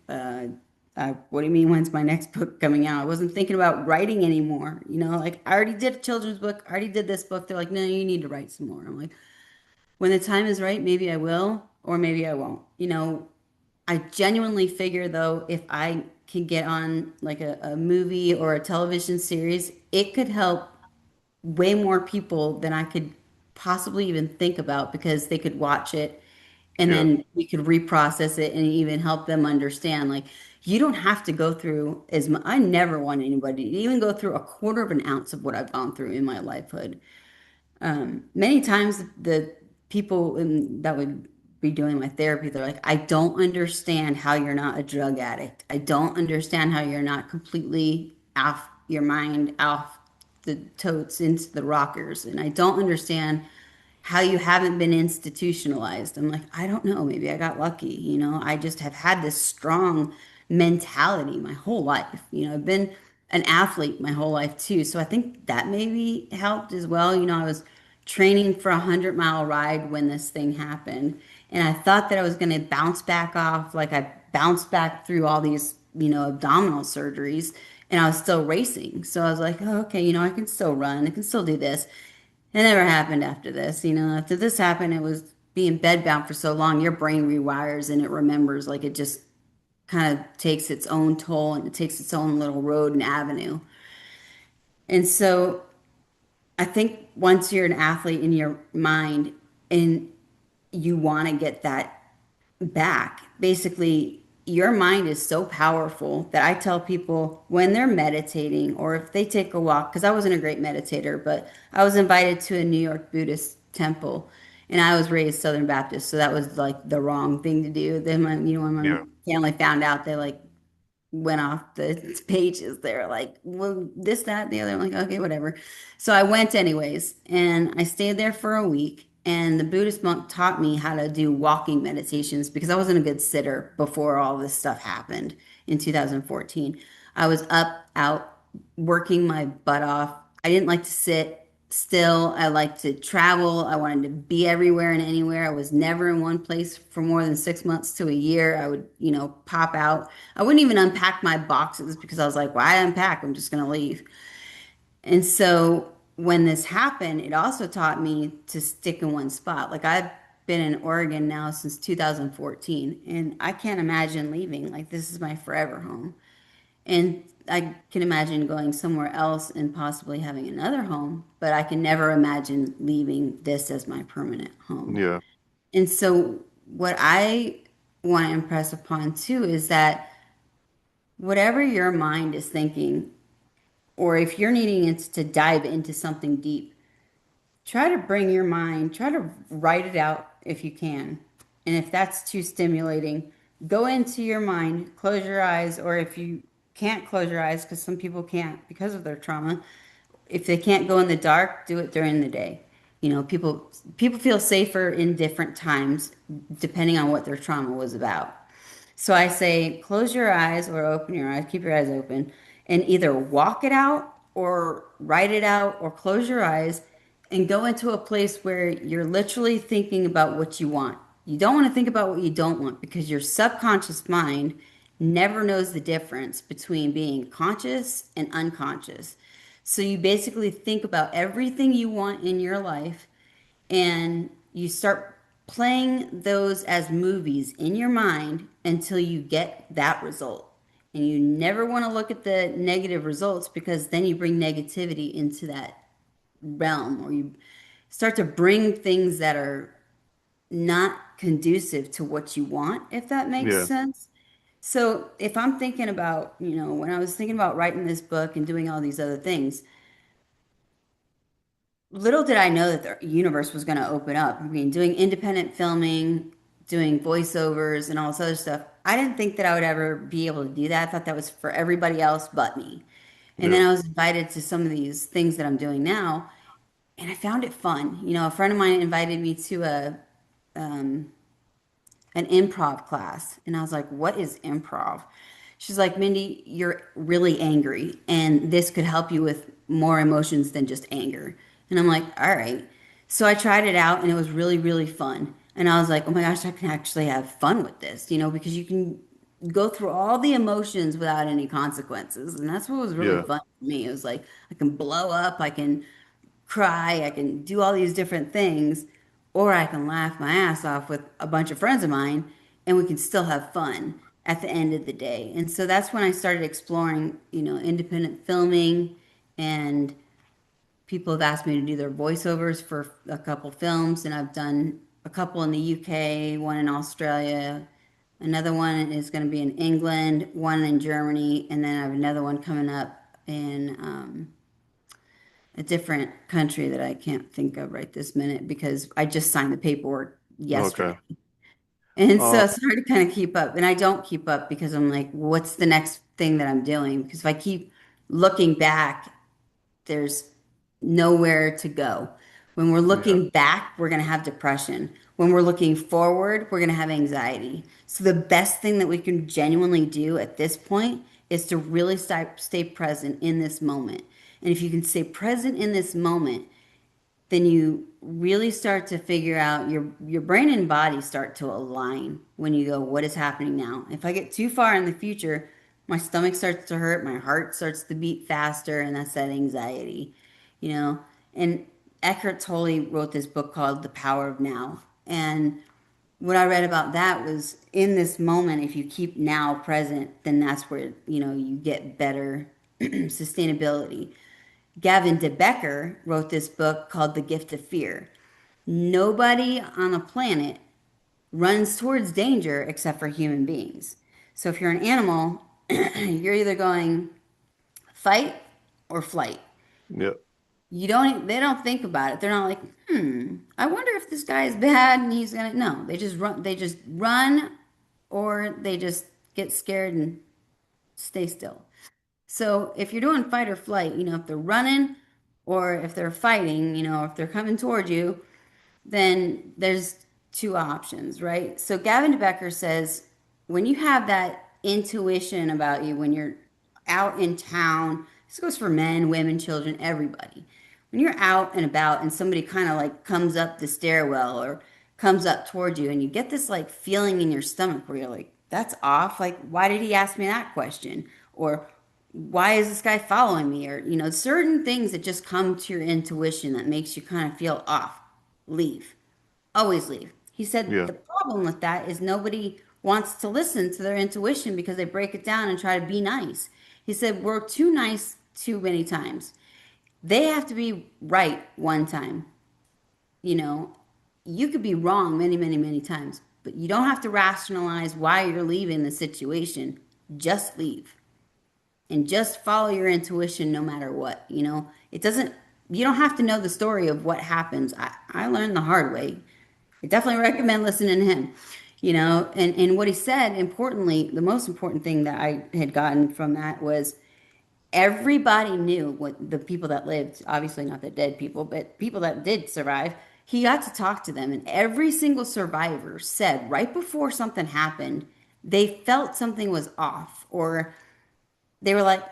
I'm like, what do you mean, when's my next book coming out? I wasn't thinking about writing anymore. Like I already did a children's book, I already did this book. They're like, no, you need to write some more. I'm like, when the time is right, maybe I will, or maybe I won't. I genuinely figure though, if I could get on like a movie or a television series, it could help way more people than I could possibly even think about because they could watch it and Yeah. then we could reprocess it and even help them understand. Like, you don't have to go through as much. I never want anybody to even go through a quarter of an ounce of what I've gone through in my lifehood. Many times, the people that would be doing my therapy, they're like, I don't understand how you're not a drug addict. I don't understand how you're not completely off your mind, off the totes into the rockers. And I don't understand how you haven't been institutionalized. I'm like, I don't know. Maybe I got lucky. I just have had this strong mentality my whole life. I've been an athlete my whole life too. So I think that maybe helped as well. I was training for 100-mile ride when this thing happened. And I thought that I was going to bounce back off. Like I bounced back through all these, abdominal surgeries and I was still racing. So I was like, oh, okay, I can still run. I can still do this. It never happened after this. After this happened, it was being bedbound for so long, your brain rewires and it remembers, like it just kind of takes its own toll and it takes its own little road and avenue. And so I think once you're an athlete in your mind and you want to get that back. Basically, your mind is so powerful that I tell people when they're meditating or if they take a walk, because I wasn't a great meditator, but I was invited to a New York Buddhist temple and I was raised Southern Baptist. So that was like the wrong thing to do. Then when my Yeah. family found out, they like went off the pages. They were like, well, this, that, the other. I'm like, okay, whatever. So I went anyways, and I stayed there for a week. And the Buddhist monk taught me how to do walking meditations because I wasn't a good sitter before all this stuff happened in 2014. I was up, out, working my butt off. I didn't like to sit still. I liked to travel. I wanted to be everywhere and anywhere. I was never in one place for more than 6 months to a year. I would, pop out. I wouldn't even unpack my boxes because I was like, why unpack? I'm just going to leave. And so when this happened, it also taught me to stick in one spot. Like I've been in Oregon now since 2014, and I can't imagine leaving. Like this is my forever home. And I can imagine going somewhere else and possibly having another home, but I can never imagine leaving this as my permanent home. Yeah. And so, what I want to impress upon too is that whatever your mind is thinking, or if you're needing it to dive into something deep, try to bring your mind, try to write it out if you can. And if that's too stimulating, go into your mind, close your eyes, or if you can't close your eyes, because some people can't because of their trauma, if they can't go in the dark, do it during the day. People feel safer in different times depending on what their trauma was about. So I say, close your eyes or open your eyes, keep your eyes open, and either walk it out or write it out or close your eyes and go into a place where you're literally thinking about what you want. You don't want to think about what you don't want because your subconscious mind never knows the difference between being conscious and unconscious. So you basically think about everything you want in your life and you start playing those as movies in your mind until you get that result. And you never want to look at the negative results because then you bring negativity into that realm or you start to bring things that are not conducive to what you want, if that makes Yeah. sense. So if I'm thinking about, when I was thinking about writing this book and doing all these other things, little did I know that the universe was going to open up. I mean, doing independent filming, doing voiceovers, and all this other stuff. I didn't think that I would ever be able to do that. I thought that was for everybody else but me. And Yeah. then I was invited to some of these things that I'm doing now, and I found it fun. A friend of mine invited me to an improv class. And I was like, what is improv? She's like, Mindy, you're really angry, and this could help you with more emotions than just anger. And I'm like, all right. So I tried it out, and it was really, really fun. And I was like, oh my gosh, I can actually have fun with this, because you can go through all the emotions without any consequences. And that's what was really Yeah. fun for me. It was like, I can blow up, I can cry, I can do all these different things, or I can laugh my ass off with a bunch of friends of mine and we can still have fun at the end of the day. And so that's when I started exploring, independent filming, and people have asked me to do their voiceovers for a couple films, and I've done a couple in the UK, one in Australia, another one is going to be in England, one in Germany, and then I have another one coming up in a different country that I can't think of right this minute because I just signed the paperwork Okay. yesterday. And so Uh, it's hard to kind of keep up. And I don't keep up because I'm like, what's the next thing that I'm doing? Because if I keep looking back, there's nowhere to go. When we're yeah. looking back, we're going to have depression. When we're looking forward, we're going to have anxiety. So the best thing that we can genuinely do at this point is to really stay present in this moment. And if you can stay present in this moment, then you really start to figure out your brain and body start to align when you go, what is happening now? If I get too far in the future, my stomach starts to hurt, my heart starts to beat faster, and that's that anxiety, you know. And Eckhart Tolle wrote this book called The Power of Now. And what I read about that was in this moment, if you keep now present, then that's where, you get better sustainability. Gavin DeBecker wrote this book called The Gift of Fear. Nobody on the planet runs towards danger except for human beings. So if you're an animal, you're either going fight or flight. Yeah. They don't think about it. They're not like, I wonder if this guy is bad and he's gonna, no, they just run or they just get scared and stay still. So if you're doing fight or flight, if they're running or if they're fighting, if they're coming toward you, then there's two options, right? So Gavin DeBecker says when you have that intuition about you, when you're out in town, this goes for men, women, children, everybody. When you're out and about and somebody kind of like comes up the stairwell or comes up toward you and you get this like feeling in your stomach where you're like, that's off. Like, why did he ask me that question? Or why is this guy following me? Or, certain things that just come to your intuition that makes you kind of feel off. Leave. Always leave. He said Yeah. the problem with that is nobody wants to listen to their intuition because they break it down and try to be nice. He said, we're too nice too many times. They have to be right one time. You know, you could be wrong many, many, many times, but you don't have to rationalize why you're leaving the situation. Just leave and just follow your intuition no matter what. It doesn't, you don't have to know the story of what happens. I learned the hard way. I definitely recommend listening to him. And what he said, importantly, the most important thing that I had gotten from that was everybody knew what the people that lived, obviously not the dead people, but people that did survive. He got to talk to them, and every single survivor said right before something happened, they felt something was off, or they were like,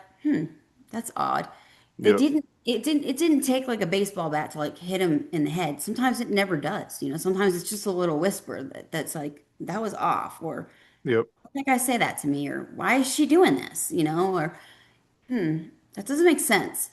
that's odd. They Yep. didn't take like a baseball bat to like hit him in the head. Sometimes it never does. Sometimes it's just a little whisper that's like, that was off, or Yep. I think I say that to me, or why is she doing this? Or that doesn't make sense.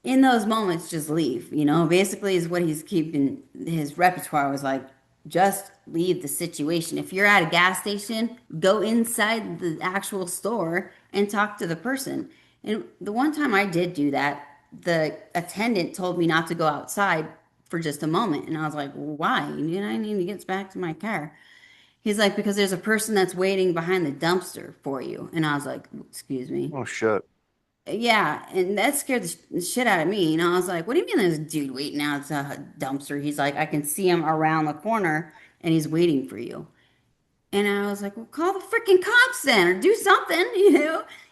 In those moments, just leave, basically is what he's keeping his repertoire was like, just leave the situation. If you're at a gas station, go inside the actual store and talk to the person. And the one time I did do that, the attendant told me not to go outside for just a moment. And I was like, why? I need to get back to my car. He's like, because there's a person that's waiting behind the dumpster for you. And I was like, excuse me. Oh shit. Yeah, and that scared the shit out of me. I was like, what do you mean there's a dude waiting out a dumpster? He's like, I can see him around the corner and he's waiting for you. And I was like, well, call the freaking cops then or do something.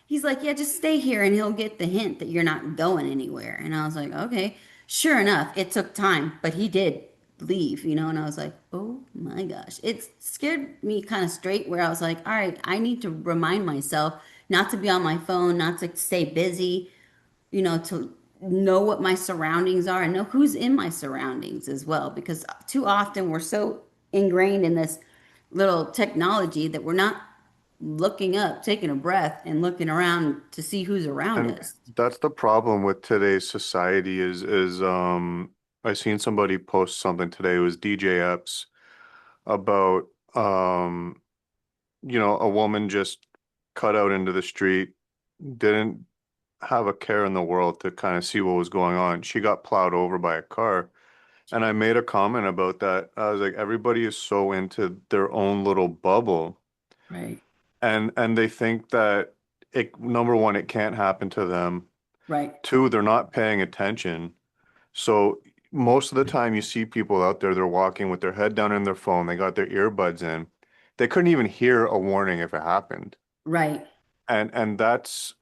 He's like, yeah, just stay here and he'll get the hint that you're not going anywhere. And I was like, okay. Sure enough, it took time, but he did leave, and I was like, oh my gosh. It scared me kind of straight where I was like, all right, I need to remind myself not to be on my phone, not to stay busy, to know what my surroundings are and know who's in my surroundings as well. Because too often we're so ingrained in this little technology that we're not looking up, taking a breath, and looking around to see who's around And us. that's the problem with today's society is I seen somebody post something today. It was DJ Epps about a woman just cut out into the street, didn't have a care in the world to kind of see what was going on. She got plowed over by a car. And I made a comment about that. I was like, everybody is so into their own little bubble, Right, and they think that it, number one, it can't happen to them. right, Two, they're not paying attention. So most of the time you see people out there, they're walking with their head down in their phone, they got their earbuds in. They couldn't even hear a warning if it happened. right. And that's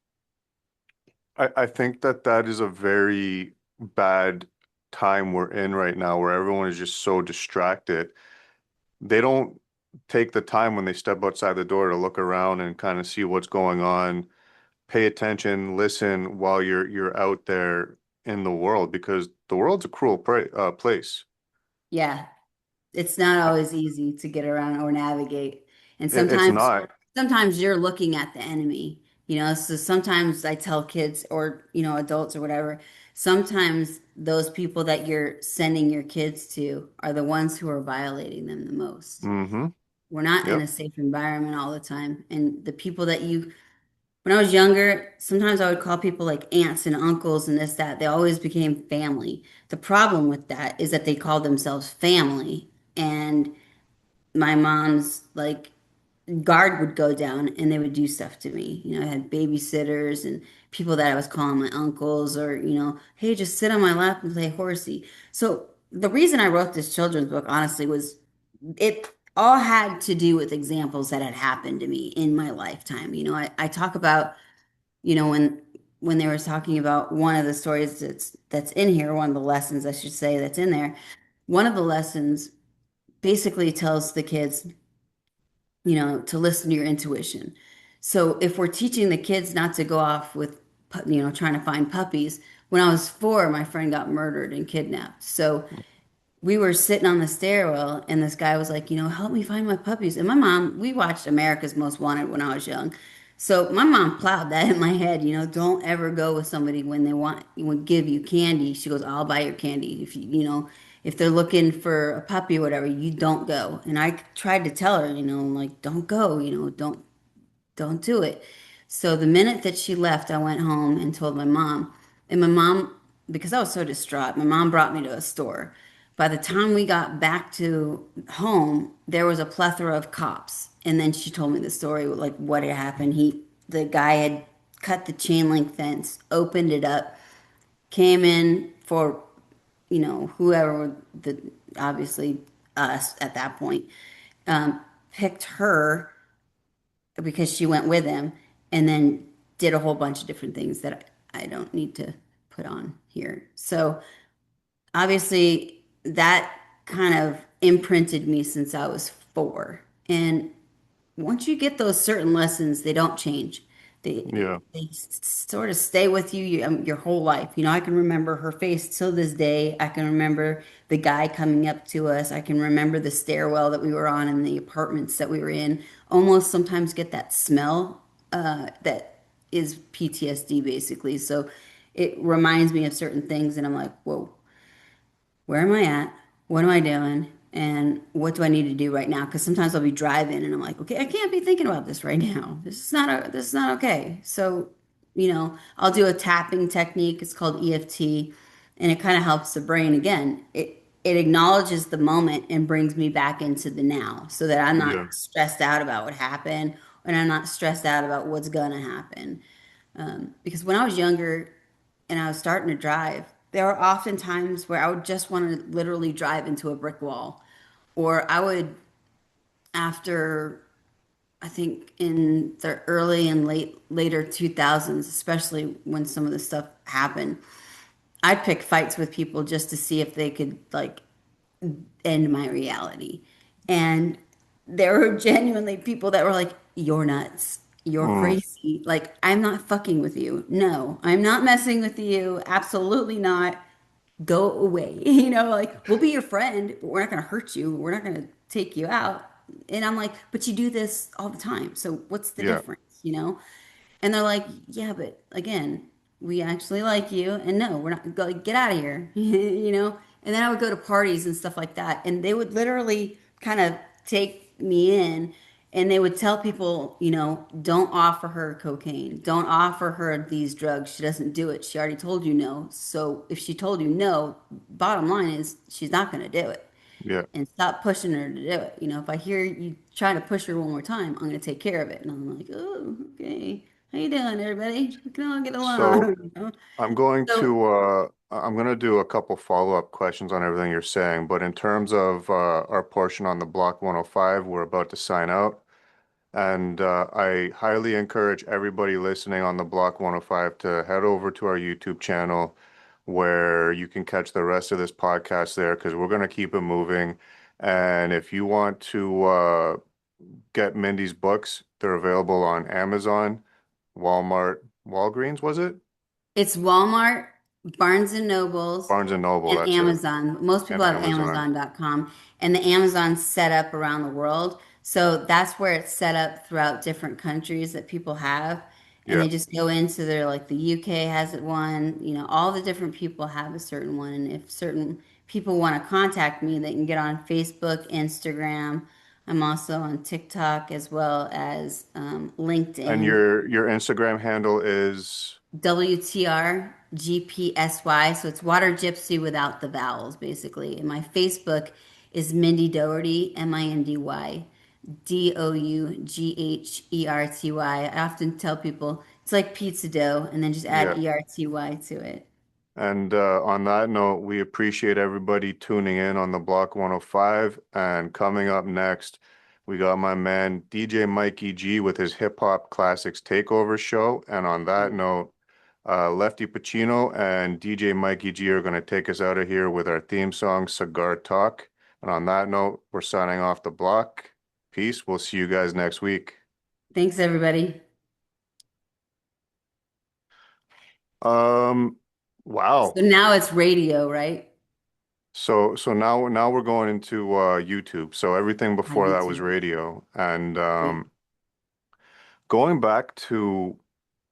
I think that that is a very bad time we're in right now where everyone is just so distracted. They don't take the time when they step outside the door to look around and kind of see what's going on, pay attention, listen while you're out there in the world because the world's a cruel place. Yeah, it's not always easy to get around or navigate. And It's not. sometimes you're looking at the enemy, so sometimes I tell kids or, adults or whatever, sometimes those people that you're sending your kids to are the ones who are violating them the most. Mm-hmm. We're not in Yep. a safe environment all the time. And the people that when I was younger, sometimes I would call people like aunts and uncles and this, that. They always became family. The problem with that is that they called themselves family. And my mom's like guard would go down and they would do stuff to me. I had babysitters and people that I was calling my uncles or, hey, just sit on my lap and play horsey. So the reason I wrote this children's book, honestly, was it all had to do with examples that had happened to me in my lifetime. I talk about, when they were talking about one of the stories that's in here, one of the lessons I should say that's in there, one of the lessons basically tells the kids, to listen to your intuition. So if we're teaching the kids not to go off with, trying to find puppies, when I was 4, my friend got murdered and kidnapped. So we were sitting on the stairwell and this guy was like, help me find my puppies. And my mom, we watched America's Most Wanted when I was young. So my mom plowed that in my head, don't ever go with somebody when they would give you candy. She goes, I'll buy your candy. If they're looking for a puppy or whatever, you don't go. And I tried to tell her, like, don't go, don't do it. So the minute that she left, I went home and told my mom. And my mom, because I was so distraught, my mom brought me to a store. By the time we got back to home, there was a plethora of cops. And then she told me the story, like what had happened. The guy had cut the chain link fence, opened it up, came in for, whoever the obviously us at that point, picked her because she went with him, and then did a whole bunch of different things that I don't need to put on here. So obviously that kind of imprinted me since I was 4. And once you get those certain lessons, they don't change. Yeah. They sort of stay with you your whole life. I can remember her face till this day. I can remember the guy coming up to us. I can remember the stairwell that we were on in the apartments that we were in. Almost sometimes get that smell that is PTSD basically. So it reminds me of certain things, and I'm like, whoa, where am I at? What am I doing? And what do I need to do right now? Because sometimes I'll be driving and I'm like, okay, I can't be thinking about this right now. This is not okay. So, I'll do a tapping technique. It's called EFT, and it kind of helps the brain again. It acknowledges the moment and brings me back into the now, so that I'm Yeah. not stressed out about what happened, and I'm not stressed out about what's gonna happen. Because when I was younger and I was starting to drive, there were often times where I would just want to literally drive into a brick wall. Or I would, after, I think in the early and later 2000s, especially when some of this stuff happened, I'd pick fights with people just to see if they could like end my reality. And there were genuinely people that were like, "You're nuts. You're Mm, crazy. Like, I'm not fucking with you. No, I'm not messing with you. Absolutely not. Go away." Like, we'll be your friend, but we're not going to hurt you. We're not going to take you out. And I'm like, but you do this all the time. So what's the yeah. difference? And they're like, yeah, but again, we actually like you. And no, we're not go get out of here, And then I would go to parties and stuff like that. And they would literally kind of take me in, and they would tell people, don't offer her cocaine. Don't offer her these drugs. She doesn't do it. She already told you no. So if she told you no, bottom line is she's not going to do it. Yeah. And stop pushing her to do it. If I hear you try to push her one more time, I'm going to take care of it. And I'm like, oh, okay. How you doing, everybody? We can all get So along. So I'm going to do a couple follow-up questions on everything you're saying, but in terms of our portion on the Block 105, we're about to sign out. And I highly encourage everybody listening on the Block 105 to head over to our YouTube channel where you can catch the rest of this podcast there because we're going to keep it moving. And if you want to get Mindy's books, they're available on Amazon, Walmart, Walgreens, was it? it's Walmart, Barnes and Nobles, Barnes and Noble, and that's it. Amazon. Most people And have Amazon. Amazon.com, and the Amazon's set up around the world. So that's where it's set up throughout different countries that people have. And Yeah. they just go into their, like the UK has it one, all the different people have a certain one. And if certain people want to contact me, they can get on Facebook, Instagram. I'm also on TikTok as well as And LinkedIn. your Instagram handle is WTRGPSY. So it's Water Gypsy without the vowels, basically. And my Facebook is Mindy Dougherty, MindyDougherty. I often tell people it's like pizza dough, and then just yeah. add ERTY to it. And on that note, we appreciate everybody tuning in on the Block 105. And coming up next, we got my man DJ Mikey G with his Hip Hop Classics Takeover show. And on that note, Lefty Pacino and DJ Mikey G are going to take us out of here with our theme song, Cigar Talk. And on that note, we're signing off the block. Peace. We'll see you guys next week. Thanks, everybody. Um, So wow. now it's radio, right? So now we're going into YouTube. So everything On before that was YouTube. radio. And Great. going back to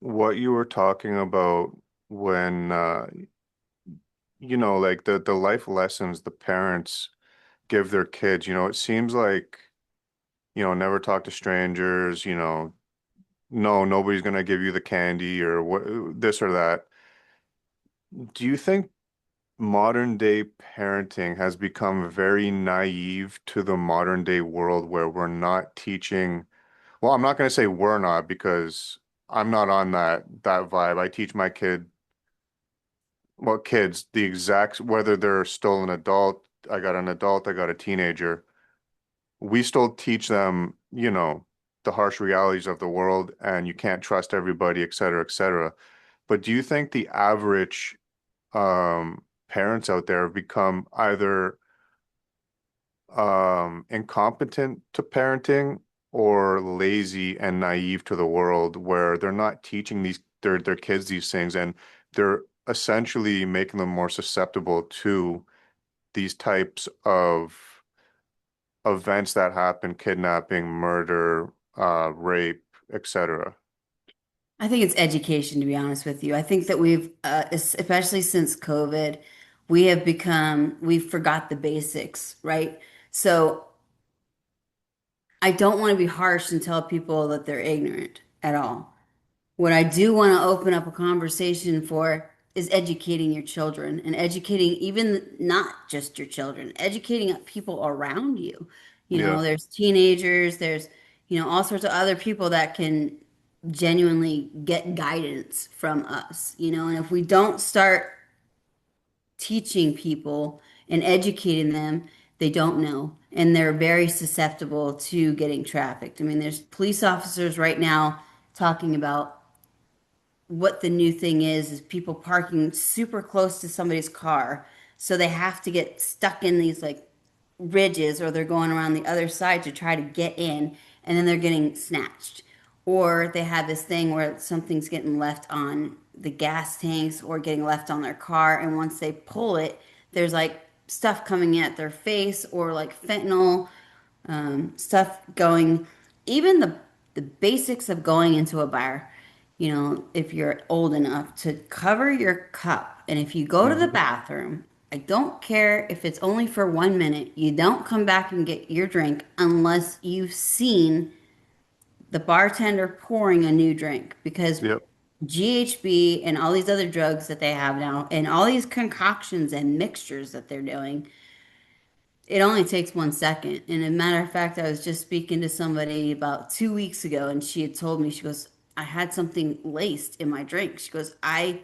what you were talking about when like the life lessons the parents give their kids, it seems like, never talk to strangers, no, nobody's gonna give you the candy or what, this or that. Do you think modern day parenting has become very naive to the modern day world where we're not teaching? Well, I'm not going to say we're not because I'm not on that vibe. I teach my kids, the exact whether they're still an adult, I got an adult, I got a teenager. We still teach them, the harsh realities of the world and you can't trust everybody, et cetera, et cetera. But do you think the average parents out there have become either incompetent to parenting or lazy and naive to the world where they're not teaching their kids these things and they're essentially making them more susceptible to these types of events that happen, kidnapping, murder, rape, etc. I think it's education, to be honest with you. I think that especially since COVID, we've forgot the basics, right? So I don't want to be harsh and tell people that they're ignorant at all. What I do want to open up a conversation for is educating your children and educating even not just your children, educating people around you. Yeah, There's teenagers, there's, all sorts of other people that can genuinely get guidance from us, and if we don't start teaching people and educating them, they don't know. And they're very susceptible to getting trafficked. I mean, there's police officers right now talking about what the new thing is people parking super close to somebody's car. So they have to get stuck in these like ridges or they're going around the other side to try to get in and then they're getting snatched. Or they have this thing where something's getting left on the gas tanks or getting left on their car. And once they pull it, there's like stuff coming at their face or like fentanyl stuff going, even the basics of going into a bar, if you're old enough to cover your cup. And if you go to the hmm, bathroom, I don't care if it's only for 1 minute, you don't come back and get your drink unless you've seen the bartender pouring a new drink because yep, GHB and all these other drugs that they have now and all these concoctions and mixtures that they're doing, it only takes 1 second. And a matter of fact, I was just speaking to somebody about 2 weeks ago, and she had told me, she goes, I had something laced in my drink. She goes, I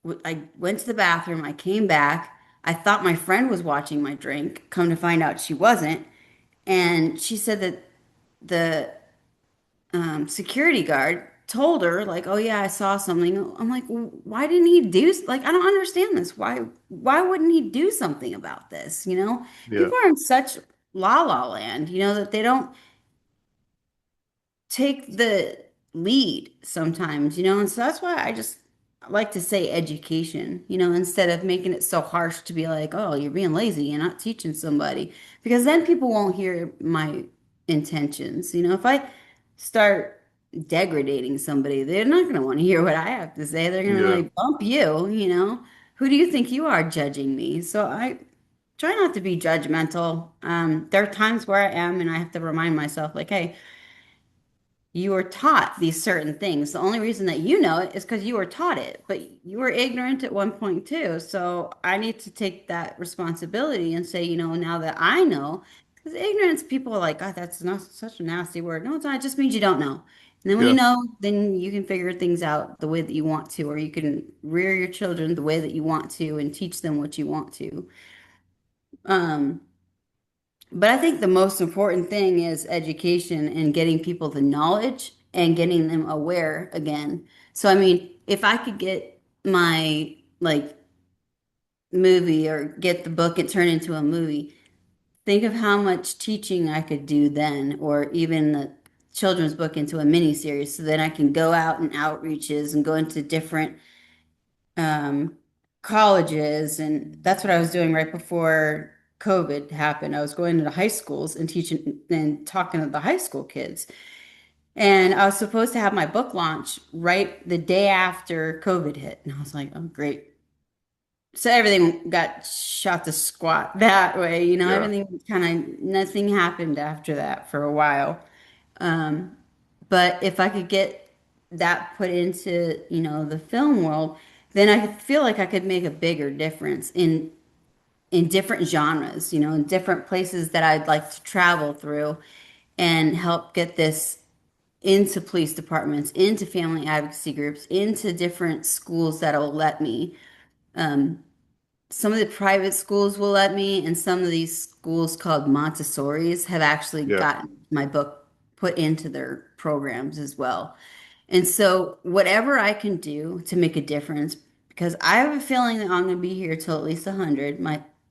went to the bathroom, I came back, I thought my friend was watching my drink. Come to find out, she wasn't. And she said that the security guard told her like, "Oh yeah, I saw something." I'm like, "Why didn't he do like I don't understand this. Why wouldn't he do something about this?" yeah, People are in such la la land, that they don't take the lead sometimes, and so that's why I just like to say education, instead of making it so harsh to be like, oh, you're being lazy, you're not teaching somebody, because then people won't hear my intentions. If I start degrading somebody, they're not going to want to hear what I have to say. They're going to yeah, like bump you. Who do you think you are judging me? So I try not to be judgmental. There are times where I am, and I have to remind myself, like, hey, you were taught these certain things. The only reason that you know it is because you were taught it, but you were ignorant at one point too. So I need to take that responsibility and say, now that I know, because ignorance, people are like, God, that's not such a nasty word. No, it's not. It just means you don't know. And then when you yeah, know, then you can figure things out the way that you want to, or you can rear your children the way that you want to and teach them what you want to. Um, but I think the most important thing is education and getting people the knowledge and getting them aware again. So, I mean, if I could get my like movie or get the book and turn into a movie, think of how much teaching I could do then, or even the children's book into a mini series. So then I can go out and outreaches and go into different um, colleges, and that's what I was doing right before COVID happened. I was going to the high schools and teaching and talking to the high school kids. And I was supposed to have my book launch right the day after COVID hit. And I was like, oh, great. So everything got shot to squat that way. yeah, Everything kind of, nothing happened after that for a while. Um, But if I could get that put into, the film world, then I feel like I could make a bigger difference in different genres, in different places that I'd like to travel through and help get this into police departments, into family advocacy groups, into different schools that'll let me. Some of the private schools will let me, and some of these schools called Montessori's have actually Yeah. gotten my book put into their programs as well. And so, whatever I can do to make a difference, because I have a feeling that I'm going to be here till at least 100.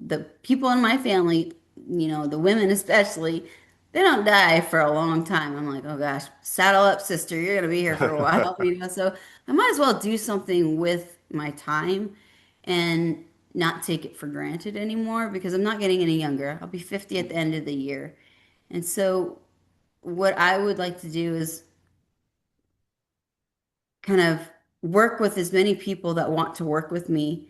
The people in my family, the women especially, they don't die for a long time. I'm like, oh gosh, saddle up, sister. You're going to be here for a while, So I might as well do something with my time and not take it for granted anymore because I'm not getting any younger. I'll be 50 at the end of the year. And so, what I would like to do is kind of work with as many people that want to work with me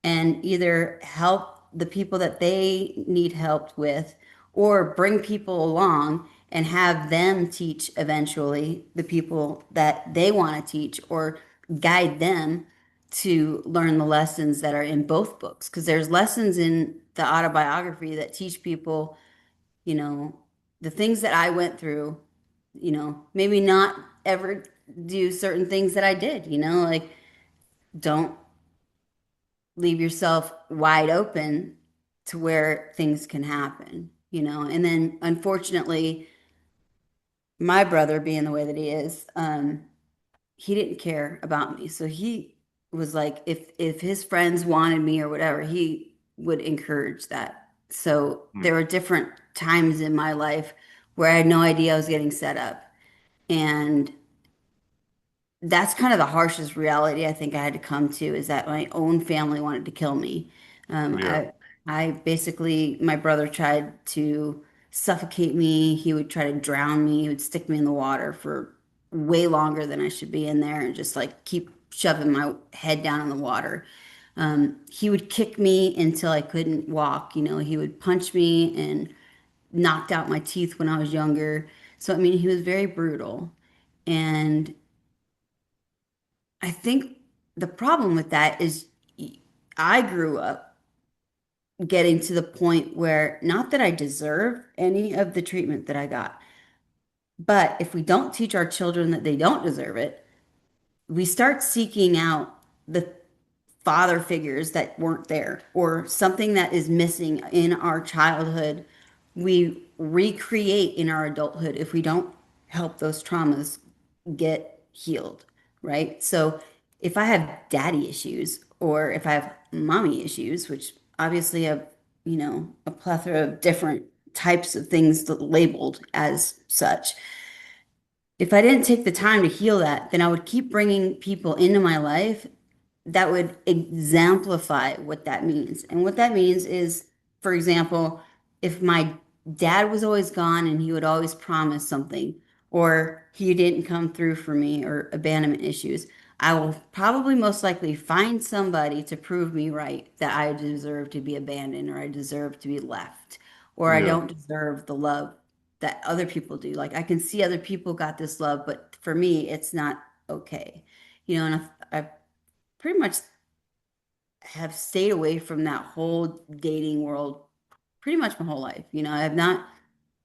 and either help the people that they need help with or bring people along and have them teach eventually the people that they want to teach or guide them to learn the lessons that are in both books because there's lessons in the autobiography that teach people you know, the things that I went through, maybe not ever do certain things that I did, like don't leave yourself wide open to where things can happen, and then unfortunately, my brother being the way that he is, he didn't care about me. So he was like, if his friends wanted me or whatever, he would encourage that. So there were different times in my life where I had no idea I was getting set up. And that's kind of the harshest reality I think I had to come to is that my own family wanted to kill me. Um, Yeah. I, I basically, my brother tried to suffocate me. He would try to drown me. He would stick me in the water for way longer than I should be in there and just like keep shoving my head down in the water. He would kick me until I couldn't walk. He would punch me and knocked out my teeth when I was younger. So, I mean, he was very brutal. And I think the problem with that is I grew up getting to the point where not that I deserve any of the treatment that I got, but if we don't teach our children that they don't deserve it, we start seeking out the father figures that weren't there or something that is missing in our childhood. We recreate in our adulthood if we don't help those traumas get healed, right? So if I have daddy issues or if I have mommy issues, which obviously have, a plethora of different types of things labeled as such, if I didn't take the time to heal that, then I would keep bringing people into my life that would exemplify what that means. And what that means is, for example, if my dad was always gone and he would always promise something, or he didn't come through for me, or abandonment issues, I will probably most likely find somebody to prove me right that I deserve to be abandoned, or I deserve to be left, or I Yeah. don't deserve the love that other people do. Like I can see other people got this love, but for me, it's not okay. And I've pretty much have stayed away from that whole dating world pretty much my whole life. I have not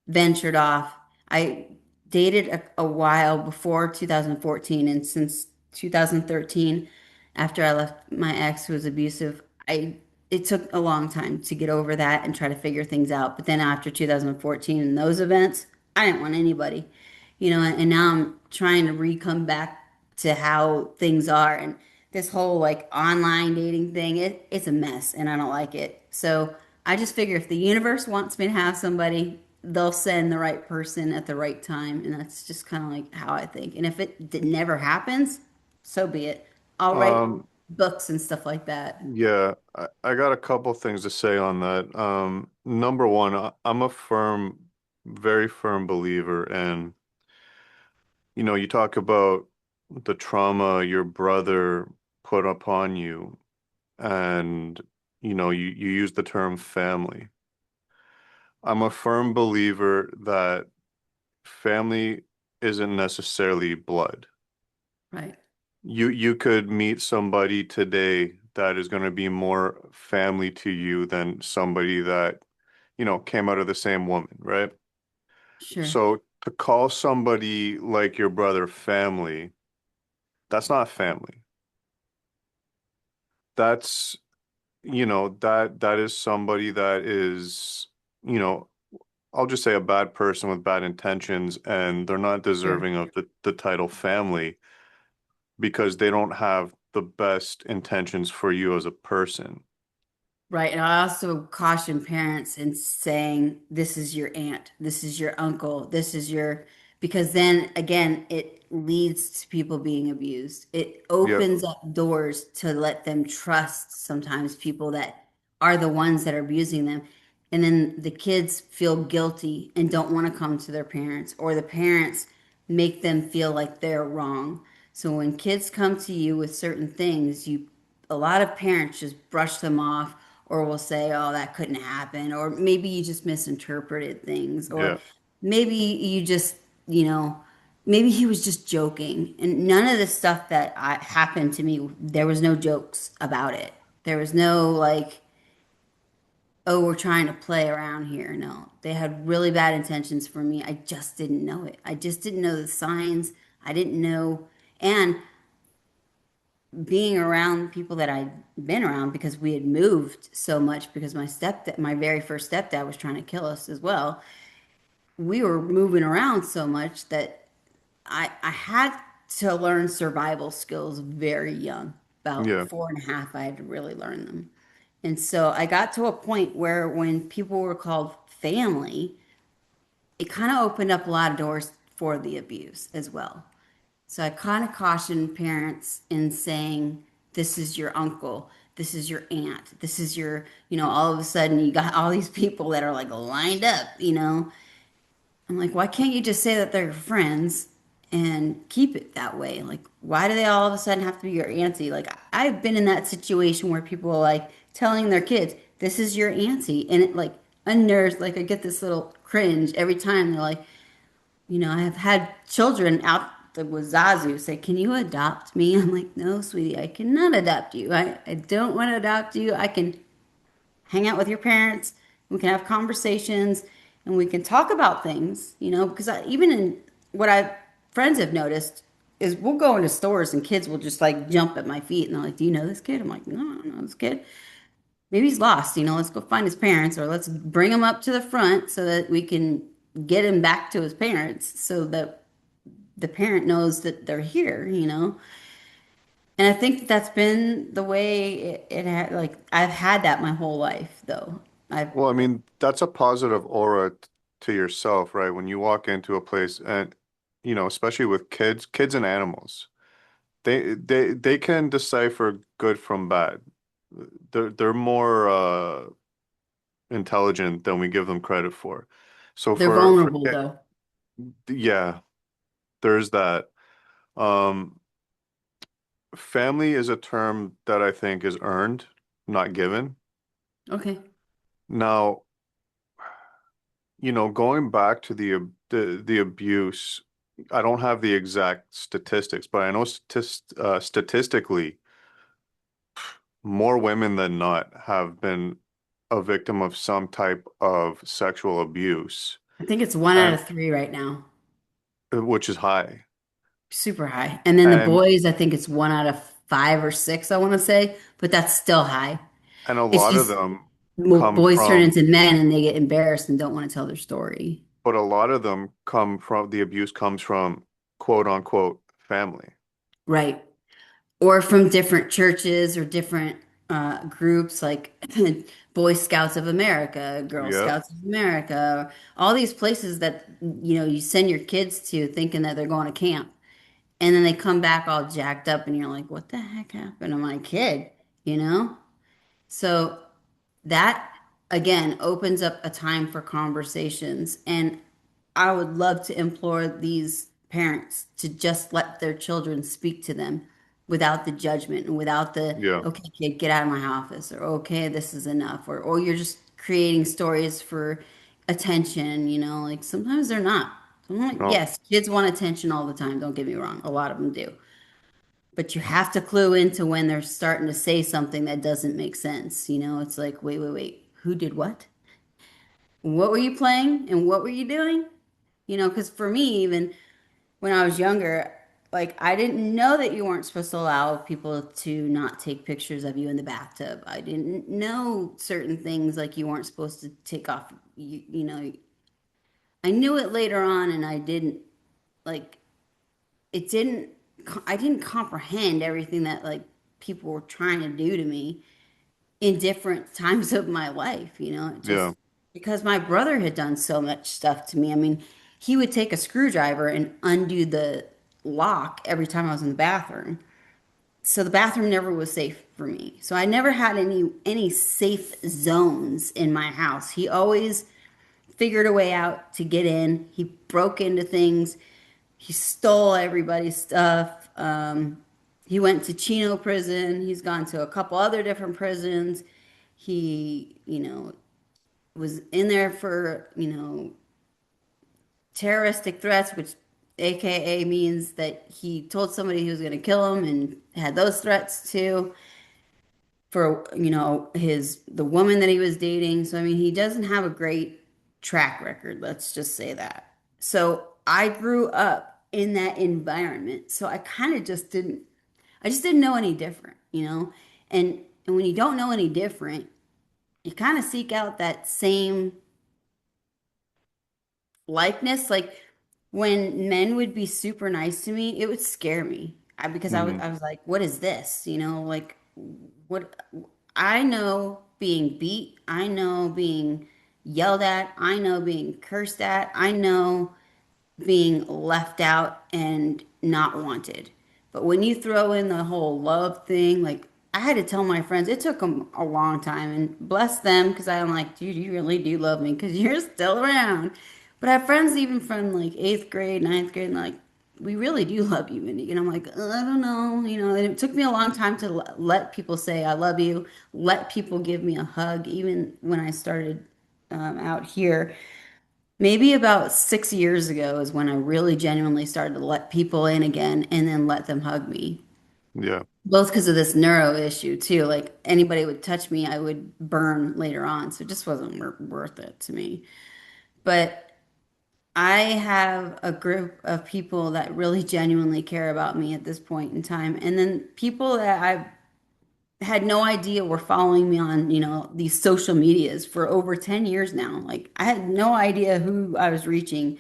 ventured off. I dated a while before 2014, and since 2013, after I left my ex who was abusive, I it took a long time to get over that and try to figure things out. But then after 2014 and those events, I didn't want anybody, and now I'm trying to come back to how things are. And this whole like online dating thing, it's a mess and I don't like it. So I just figure if the universe wants me to have somebody, they'll send the right person at the right time. And that's just kind of like how I think. And if never happens, so be it. I'll write Um, books and stuff like that. yeah, I got a couple things to say on that. Number one, I'm a very firm believer in, you talk about the trauma your brother put upon you, and you use the term family. I'm a firm believer that family isn't necessarily blood. Right. You could meet somebody today that is going to be more family to you than somebody that, came out of the same woman, right? Sure. So to call somebody like your brother family, that's not family. That's, that is somebody that is, you know, I'll just say a bad person with bad intentions, and they're not Sure. deserving of the title family because they don't have the best intentions for you as a person. Right. And I also caution parents in saying, this is your aunt, this is your uncle, this is your, because then again, it leads to people being abused. It Yeah, opens up doors to let them trust sometimes people that are the ones that are abusing them. And then the kids feel guilty and don't want to come to their parents, or the parents make them feel like they're wrong. So when kids come to you with certain things, a lot of parents just brush them off or will say, "Oh, that couldn't happen," or maybe you just misinterpreted things, or yeah, maybe you just, you know, maybe he was just joking. And none of the stuff that happened to me, there was no jokes about it. There was no like, "Oh, we're trying to play around here." No, they had really bad intentions for me. I just didn't know it. I just didn't know the signs. I didn't know, and being around people that I'd been around because we had moved so much because my very first stepdad was trying to kill us as well. We were moving around so much that I had to learn survival skills very young. About yeah. 4.5, I had to really learn them. And so I got to a point where when people were called family, it kind of opened up a lot of doors for the abuse as well. So I kind of caution parents in saying, this is your uncle, this is your aunt, this is your, all of a sudden you got all these people that are like lined up. I'm like, why can't you just say that they're your friends and keep it that way? Like, why do they all of a sudden have to be your auntie? Like, I've been in that situation where people are like telling their kids, this is your auntie. And it like unnerves, like I get this little cringe every time they're like, I have had children out with Zazu say, "Can you adopt me?" I'm like, "No, sweetie, I cannot adopt you. I don't want to adopt you. I can hang out with your parents. We can have conversations and we can talk about things, because even in what friends have noticed is we'll go into stores and kids will just like jump at my feet and they're like, "Do you know this kid?" I'm like, "No, I don't know this kid. Maybe he's lost. Let's go find his parents or let's bring him up to the front so that we can get him back to his parents so that the parent knows that they're here. And I think that's been the way it had, like, I've had that my whole life, though. I've, Well, I mean, that's a positive aura to yourself, right? When you walk into a place and, especially with kids and animals, they can decipher good from bad. They're more intelligent than we give them credit for. So they're for vulnerable, though. yeah, there's that. Um, Family is a term that I think is earned, not given. Okay. Now, going back to the abuse, I don't have the exact statistics, but I know statistically, more women than not have been a victim of some type of sexual abuse, I think it's one out and of three right now. which is high. Super high. And then the And boys, I think it's 1 out of 5 or 6, I want to say, but that's still high. and a It's lot of just them come boys turn from, into men and they get embarrassed and don't want to tell their story. but a lot of them come from the abuse comes from quote unquote family. Right. Or from different churches or different groups like Boy Scouts of America, Girl Yeah. Scouts of America, all these places that you send your kids to thinking that they're going to camp, and then they come back all jacked up, and you're like, "What the heck happened to my kid?" You know? So that again opens up a time for conversations. And I would love to implore these parents to just let their children speak to them without the judgment and without the, Yeah. "Okay, kid, get out of my office," or "Okay, this is enough," or you're just creating stories for attention, like sometimes they're not. No. Yes, kids want attention all the time. Don't get me wrong. A lot of them do. But you have to clue into when they're starting to say something that doesn't make sense. It's like, wait, wait, wait. Who did what? What were you playing? And what were you doing? Because for me, even when I was younger, like I didn't know that you weren't supposed to allow people to not take pictures of you in the bathtub. I didn't know certain things like you weren't supposed to take off. I knew it later on, and I didn't like it. Didn't I didn't comprehend everything that like people were trying to do to me in different times of my life. Yeah. Just because my brother had done so much stuff to me. I mean, he would take a screwdriver and undo the lock every time I was in the bathroom. So the bathroom never was safe for me. So I never had any safe zones in my house. He always figured a way out to get in. He broke into things. He stole everybody's stuff. He went to Chino prison. He's gone to a couple other different prisons. He, was in there for, terroristic threats, which AKA means that he told somebody he was going to kill him and had those threats too for, the woman that he was dating. So, I mean, he doesn't have a great track record, let's just say that. So I grew up in that environment. So I just didn't know any different. And when you don't know any different, you kind of seek out that same likeness. Like when men would be super nice to me, it would scare me. Because Hmm. I was like, what is this? Like what I know being beat, I know being yelled at, I know being cursed at, I know being left out and not wanted. But when you throw in the whole love thing, like I had to tell my friends, it took them a long time, and bless them because I'm like, dude, you really do love me because you're still around. But I have friends even from like eighth grade, ninth grade, and like, we really do love you, Mindy. And I'm like, I don't know. And it took me a long time to let people say, I love you, let people give me a hug, even when I started out here. Maybe about 6 years ago is when I really genuinely started to let people in again and then let them hug me. Yeah. Both because of this neuro issue too. Like anybody would touch me, I would burn later on. So it just wasn't worth it to me. But I have a group of people that really genuinely care about me at this point in time. And then people that I've had no idea were following me on, these social medias for over 10 years now. Like I had no idea who I was reaching.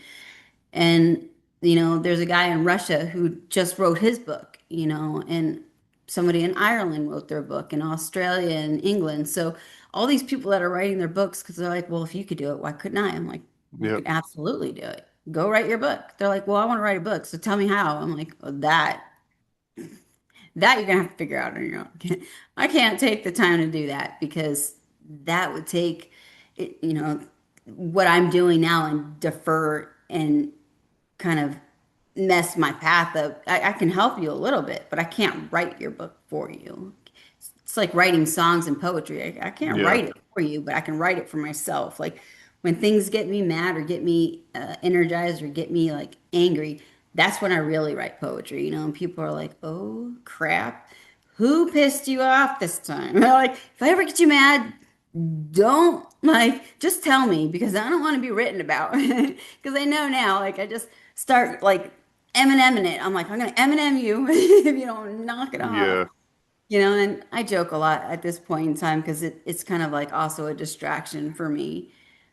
And, there's a guy in Russia who just wrote his book, and somebody in Ireland wrote their book, and Australia and England. So all these people that are writing their books, because they're like, well, if you could do it, why couldn't I? I'm like, you Yeah. could absolutely do it. Go write your book. They're like, well, I want to write a book. So tell me how. I'm like, well, that you're gonna have to figure out on your own. I can't take the time to do that because that would take, what I'm doing now and defer and kind of mess my path up. I can help you a little bit, but I can't write your book for you. It's like writing songs and poetry. I can't Yeah. write it for you, but I can write it for myself. Like when things get me mad or get me energized or get me like angry, that's when I really write poetry, and people are like, oh crap, who pissed you off this time? They're like, if I ever get you mad, don't like just tell me because I don't want to be written about because I know now like I just start like Eminem in it. I'm like I'm gonna Eminem you if you don't knock it off. Yeah. And I joke a lot at this point in time because it's kind of like also a distraction for me.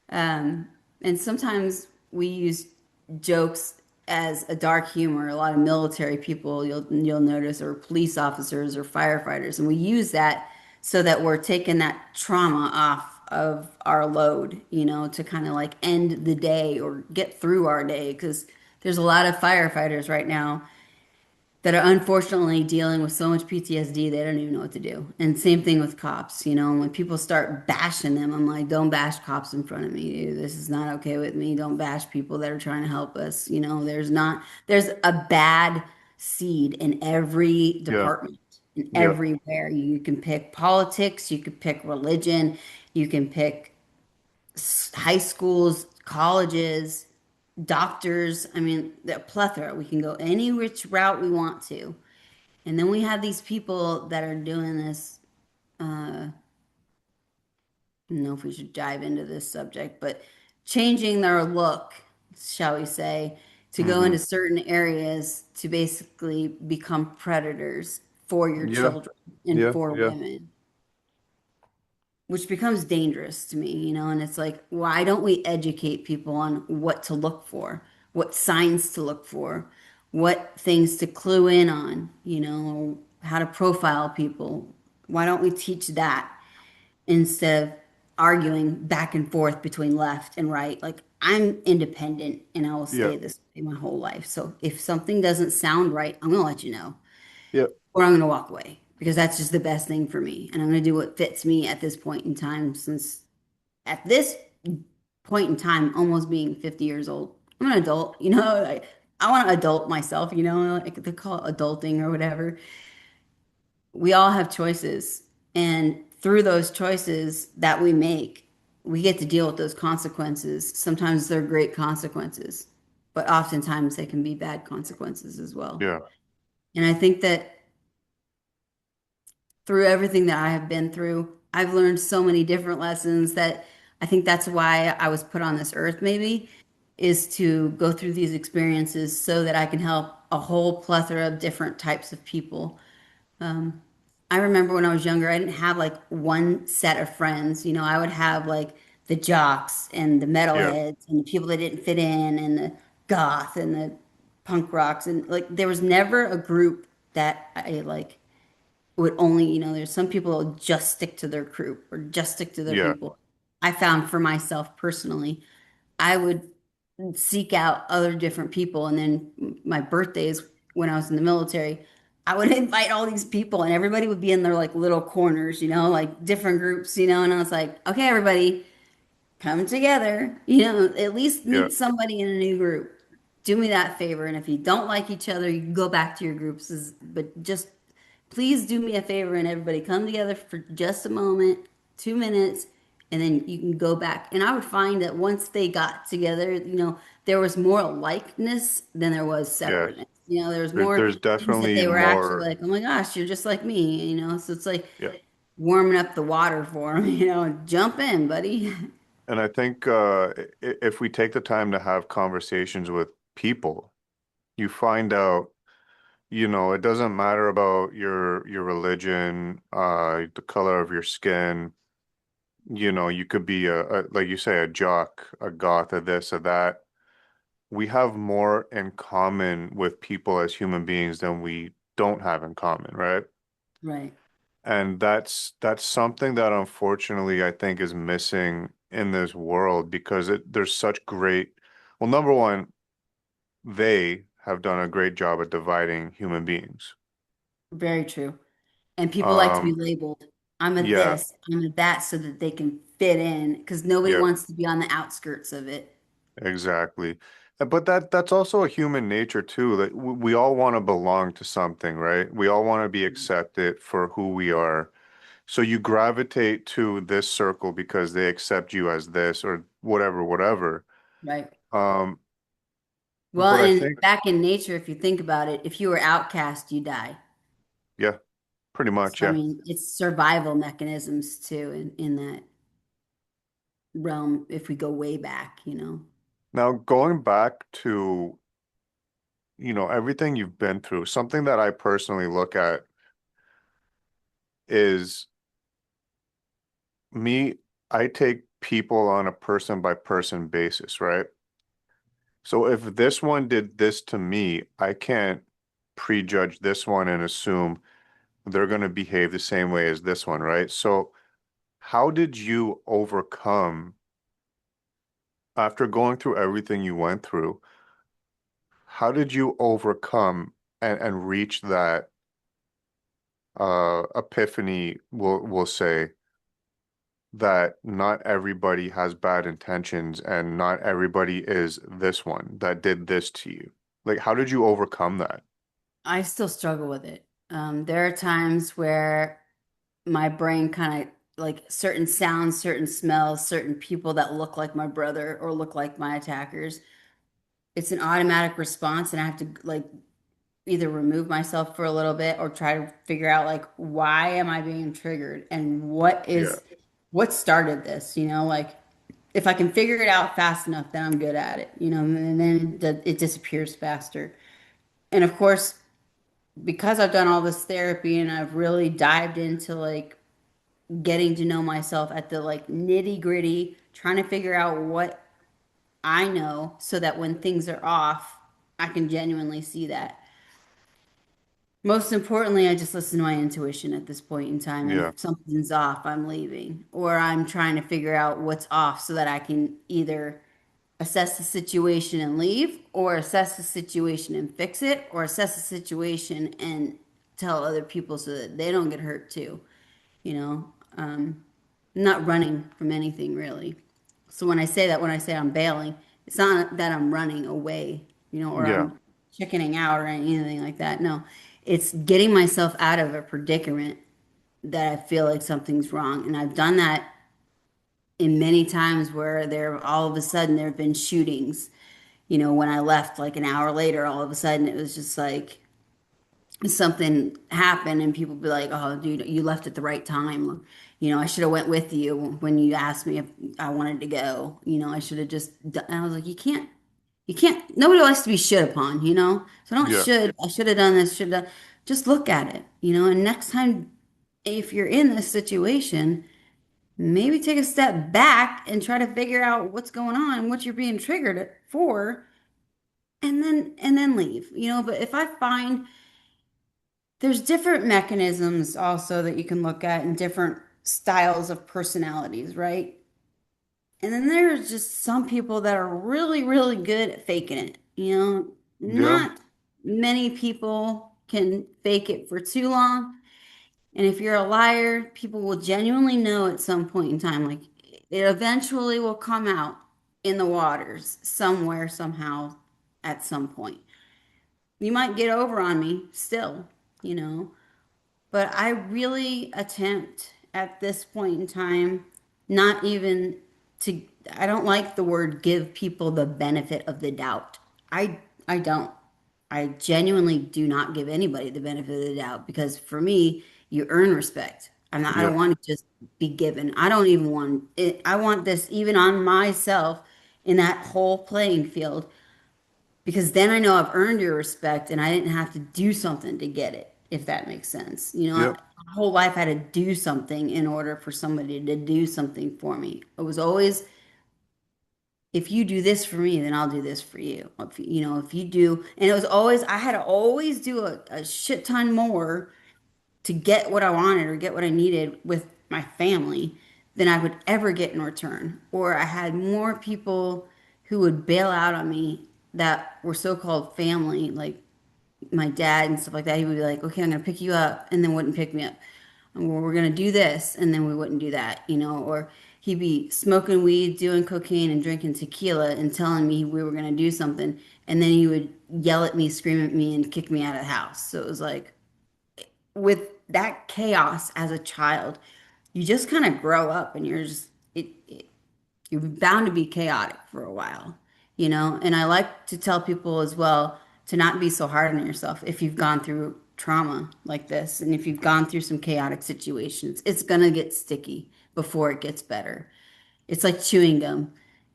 And sometimes we use jokes as a dark humor. A lot of military people you'll notice, or police officers or firefighters, and we use that so that we're taking that trauma off of our load, to kind of like end the day or get through our day. Because there's a lot of firefighters right now that are unfortunately dealing with so much PTSD they don't even know what to do. And same thing with cops, when people start bashing them, I'm like, don't bash cops in front of me, dude. This is not okay with me. Don't bash people that are trying to help us. There's a bad seed in every Yeah. department and Yeah. everywhere. You can pick politics, you can pick religion, you can pick high schools, colleges. doctors. I mean, the plethora. We can go any which route we want to. And then we have these people that are doing this. I don't know if we should dive into this subject, but changing their look, shall we say, to go Mm-hmm. into certain areas to basically become predators for your Yeah, children and yeah, for yeah, women, which becomes dangerous to me, and it's like, why don't we educate people on what to look for, what signs to look for, what things to clue in on, how to profile people? Why don't we teach that instead of arguing back and forth between left and right? Like, I'm independent and I will yeah, stay this way my whole life. So if something doesn't sound right, I'm going to let you know, yeah, or I'm going to walk away because that's just the best thing for me. And I'm going to do what fits me at this point in time, since at this point in time, almost being 50 years old, I'm an adult, like, I want to adult myself, like they call it adulting or whatever. We all have choices. And through those choices that we make, we get to deal with those consequences. Sometimes they're great consequences, but oftentimes they can be bad consequences as well. yeah, And I think that through everything that I have been through, I've learned so many different lessons that I think that's why I was put on this earth, maybe, is to go through these experiences so that I can help a whole plethora of different types of people. I remember when I was younger, I didn't have like one set of friends. I would have like the jocks and the yeah, metalheads and the people that didn't fit in and the goth and the punk rocks. And like, there was never a group that I like would only, there's some people that will just stick to their group or just stick to their yeah, people. I found for myself personally, I would seek out other different people. And then my birthdays, when I was in the military, I would invite all these people and everybody would be in their like little corners, like different groups, and I was like, okay, everybody come together, at least yeah, meet somebody in a new group. Do me that favor. And if you don't like each other, you can go back to your groups. But just please do me a favor and everybody come together for just a moment, 2 minutes, and then you can go back. And I would find that once they got together, there was more likeness than there was yeah. separateness. There was more There's things that definitely they were actually more. like, oh my gosh, you're just like me, So it's like Yeah. warming up the water for them, jump in, buddy. And I think if we take the time to have conversations with people, you find out, it doesn't matter about your religion, the color of your skin. You could be like you say, a jock, a goth, a this, a that. We have more in common with people as human beings than we don't have in common, right? Right. And that's something that unfortunately I think is missing in this world because there's such great, well, number one, they have done a great job at dividing human beings. Very true. And people like to be Um, labeled. I'm a yeah, this, I'm a that, so that they can fit in because nobody yeah, wants to be on the outskirts of it. exactly. But that's also a human nature too, that we all want to belong to something, right? We all want to be accepted for who we are. So you gravitate to this circle because they accept you as this or whatever, whatever. Right. Um, Well, but I and think, back in nature, if you think about it, if you were outcast, you die. yeah, pretty much, So, I yeah. mean, it's survival mechanisms too in that realm if we go way back. Now, going back to, everything you've been through, something that I personally look at is me, I take people on a person by person basis, right? So if this one did this to me, I can't prejudge this one and assume they're going to behave the same way as this one, right? So how did you overcome, after going through everything you went through, how did you overcome and reach that epiphany, we'll say, that not everybody has bad intentions and not everybody is this one that did this to you? Like, how did you overcome that? I still struggle with it. There are times where my brain kind of like certain sounds, certain smells, certain people that look like my brother or look like my attackers. it's an automatic response, and I have to like either remove myself for a little bit or try to figure out like why am I being triggered and Yeah. what started this, like if I can figure it out fast enough, then I'm good at it, and then it disappears faster. And of course, because I've done all this therapy and I've really dived into like getting to know myself at the like nitty gritty, trying to figure out what I know so that when things are off, I can genuinely see that. Most importantly, I just listen to my intuition at this point in time. And Yeah. if something's off, I'm leaving, or I'm trying to figure out what's off so that I can either assess the situation and leave, or assess the situation and fix it, or assess the situation and tell other people so that they don't get hurt too. You know, not running from anything really. So when I say that, when I say I'm bailing, it's not that I'm running away, or Yeah. I'm chickening out or anything like that. No, it's getting myself out of a predicament that I feel like something's wrong. And I've done that in many times where there all of a sudden there have been shootings. When I left like an hour later, all of a sudden it was just like something happened and people be like, "Oh, dude, you left at the right time." Or, I should have went with you when you asked me if I wanted to go. I should have just done. I was like, you can't. Nobody likes to be shit upon, So I don't Yeah. should. I should have done this. Should have. Just look at it, And next time, if you're in this situation, maybe take a step back and try to figure out what's going on, what you're being triggered for, and then leave. But if I find there's different mechanisms also that you can look at and different styles of personalities, right? And then there's just some people that are really, really good at faking it. Yeah. Not many people can fake it for too long. And if you're a liar, people will genuinely know at some point in time, like it eventually will come out in the waters somewhere, somehow, at some point. You might get over on me still, you know. But I really attempt at this point in time not even to, I don't like the word give people the benefit of the doubt. I don't. I genuinely do not give anybody the benefit of the doubt because for me, you earn respect. I Yeah. don't want to just be given. I don't even want it. I want this even on myself in that whole playing field because then I know I've earned your respect and I didn't have to do something to get it, if that makes sense. Yep. My whole life I had to do something in order for somebody to do something for me. It was always, if you do this for me, then I'll do this for you. If you do, and it was always, I had to always do a shit ton more to get what I wanted or get what I needed with my family than I would ever get in return. Or I had more people who would bail out on me that were so-called family, like my dad and stuff like that. He would be like, "Okay, I'm gonna pick you up," and then wouldn't pick me up. And we're gonna do this, and then we wouldn't do that, Or he'd be smoking weed, doing cocaine, and drinking tequila, and telling me we were gonna do something, and then he would yell at me, scream at me, and kick me out of the house. So it was like with that chaos as a child, you just kind of grow up and you're bound to be chaotic for a while, And I like to tell people as well to not be so hard on yourself if you've gone through trauma like this and if you've gone through some chaotic situations, it's gonna get sticky before it gets better. It's like chewing gum.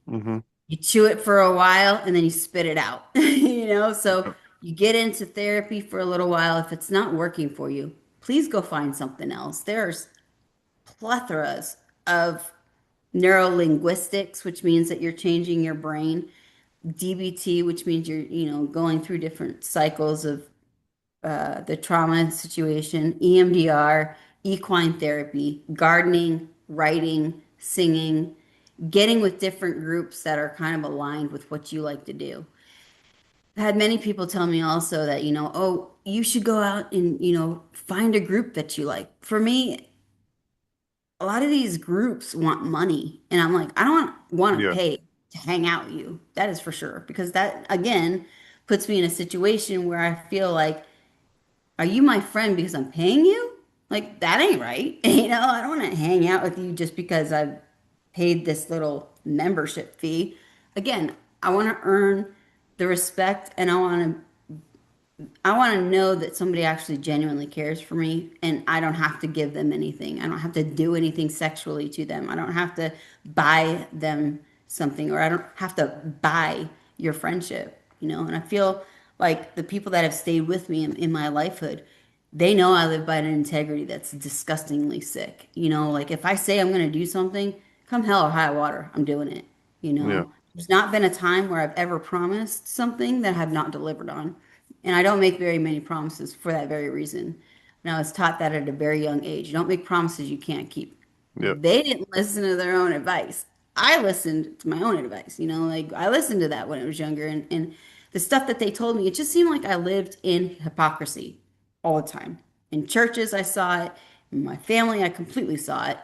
Mm-hmm. You chew it for a while and then you spit it out, So you get into therapy for a little while. If it's not working for you, please go find something else. There's plethoras of neurolinguistics, which means that you're changing your brain, DBT, which means you're, going through different cycles of the trauma situation, EMDR, equine therapy, gardening, writing, singing, getting with different groups that are kind of aligned with what you like to do. I had many people tell me also that, oh, you should go out and, find a group that you like. For me, a lot of these groups want money. And I'm like, I don't want to Yeah. pay to hang out with you. That is for sure. Because that, again, puts me in a situation where I feel like, are you my friend because I'm paying you? Like, that ain't right. I don't want to hang out with you just because I've paid this little membership fee. Again, I want to earn the respect, and I want to know that somebody actually genuinely cares for me, and I don't have to give them anything. I don't have to do anything sexually to them. I don't have to buy them something, or I don't have to buy your friendship, you know? And I feel like the people that have stayed with me in my lifehood, they know I live by an integrity that's disgustingly sick. You know, like if I say I'm going to do something, come hell or high water, I'm doing it. You Yeah. know, there's not been a time where I've ever promised something that I have not delivered on. And I don't make very many promises for that very reason. And I was taught that at a very young age. You don't make promises you can't keep. Yep. They didn't listen to their own advice. I listened to my own advice, you know, like I listened to that when I was younger. And the stuff that they told me, it just seemed like I lived in hypocrisy all the time. In churches, I saw it. In my family, I completely saw it.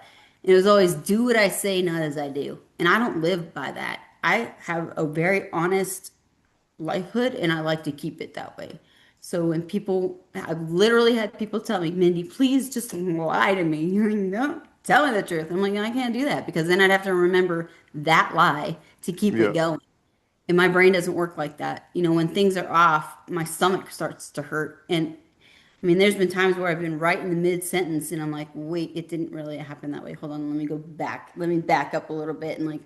And it was always do what I say, not as I do. And I don't live by that. I have a very honest lifehood and I like to keep it that way. So when people, I've literally had people tell me, Mindy, please just lie to me. You're like, no, tell me the truth. I'm like, I can't do that because then I'd have to remember that lie to keep it Yeah. going. And my brain doesn't work like that. You know, when things are off, my stomach starts to hurt. And I mean, there's been times where I've been right in the mid sentence and I'm like, wait, it didn't really happen that way. Hold on, let me go back. Let me back up a little bit and like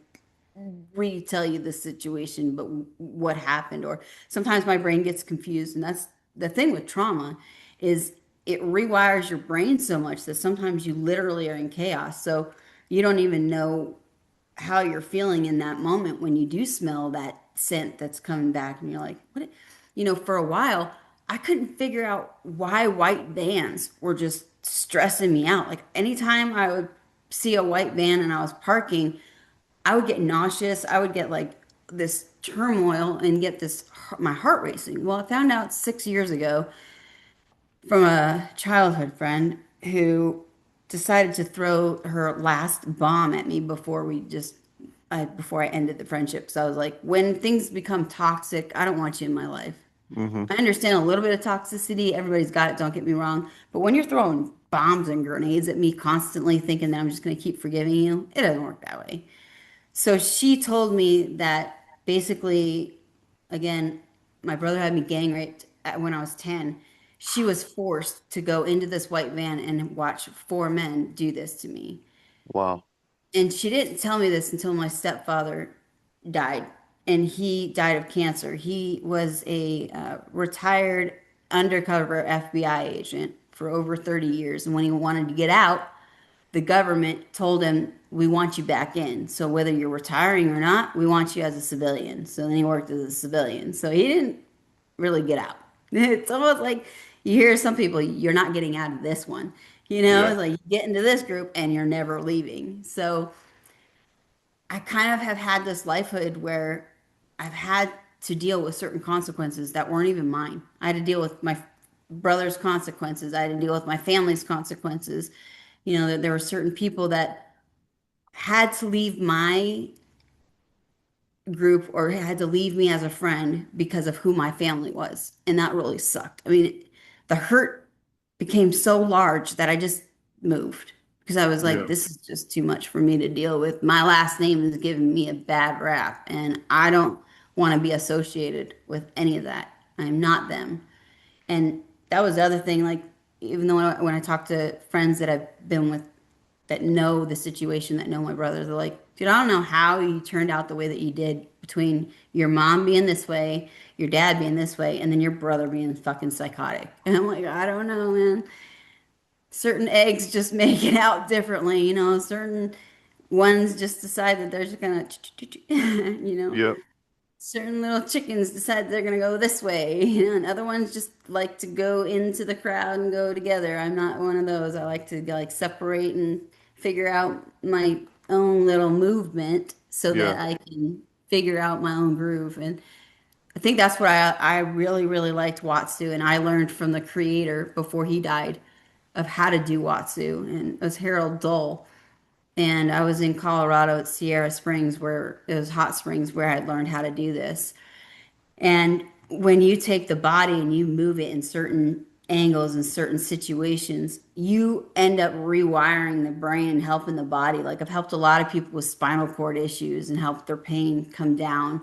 retell you the situation, but what happened. Or sometimes my brain gets confused, and that's the thing with trauma is it rewires your brain so much that sometimes you literally are in chaos. So you don't even know how you're feeling in that moment when you do smell that scent that's coming back, and you're like, what? You know, for a while, I couldn't figure out why white vans were just stressing me out. Like anytime I would see a white van and I was parking, I would get nauseous. I would get like this turmoil and get this my heart racing. Well, I found out 6 years ago from a childhood friend who decided to throw her last bomb at me before I ended the friendship. So I was like, when things become toxic, I don't want you in my life. Mm-hmm. I understand a little bit of toxicity. Everybody's got it, don't get me wrong. But when you're throwing bombs and grenades at me constantly thinking that I'm just going to keep forgiving you, it doesn't work that way. So she told me that basically, again, my brother had me gang raped when I was 10. She was forced to go into this white van and watch four men do this to me. Wow. And she didn't tell me this until my stepfather died, and he died of cancer. He was a retired undercover FBI agent for over 30 years. And when he wanted to get out, the government told him, we want you back in. So whether you're retiring or not, we want you as a civilian. So then he worked as a civilian. So he didn't really get out. It's almost like you hear some people, you're not getting out of this one. You know, Yeah. it's like you get into this group and you're never leaving. So I kind of have had this lifehood where I've had to deal with certain consequences that weren't even mine. I had to deal with my brother's consequences. I had to deal with my family's consequences. You know, that there were certain people that had to leave my group or had to leave me as a friend because of who my family was. And that really sucked. I mean, the hurt became so large that I just moved because I was like, Yeah. this is just too much for me to deal with. My last name is giving me a bad rap, and I don't want to be associated with any of that. I'm not them. And that was the other thing. Like, even though when I talk to friends that I've been with that know the situation, that know my brother, they're like, dude, I don't know how you turned out the way that you did between your mom being this way, your dad being this way, and then your brother being fucking psychotic. And I'm like, I don't know, man. Certain eggs just make it out differently, you know, certain ones just decide that they're just gonna, you know, Yep. certain little chickens decide they're gonna go this way, you know, and other ones just like to go into the crowd and go together. I'm not one of those. I like to like separate and figure out my own little movement so Yeah. that I can figure out my own groove. And I think that's what I really, really liked Watsu. And I learned from the creator before he died of how to do Watsu. And it was Harold Dole. And I was in Colorado at Sierra Springs, where it was hot springs, where I learned how to do this. And when you take the body and you move it in certain angles and certain situations, you end up rewiring the brain and helping the body. Like I've helped a lot of people with spinal cord issues and helped their pain come down.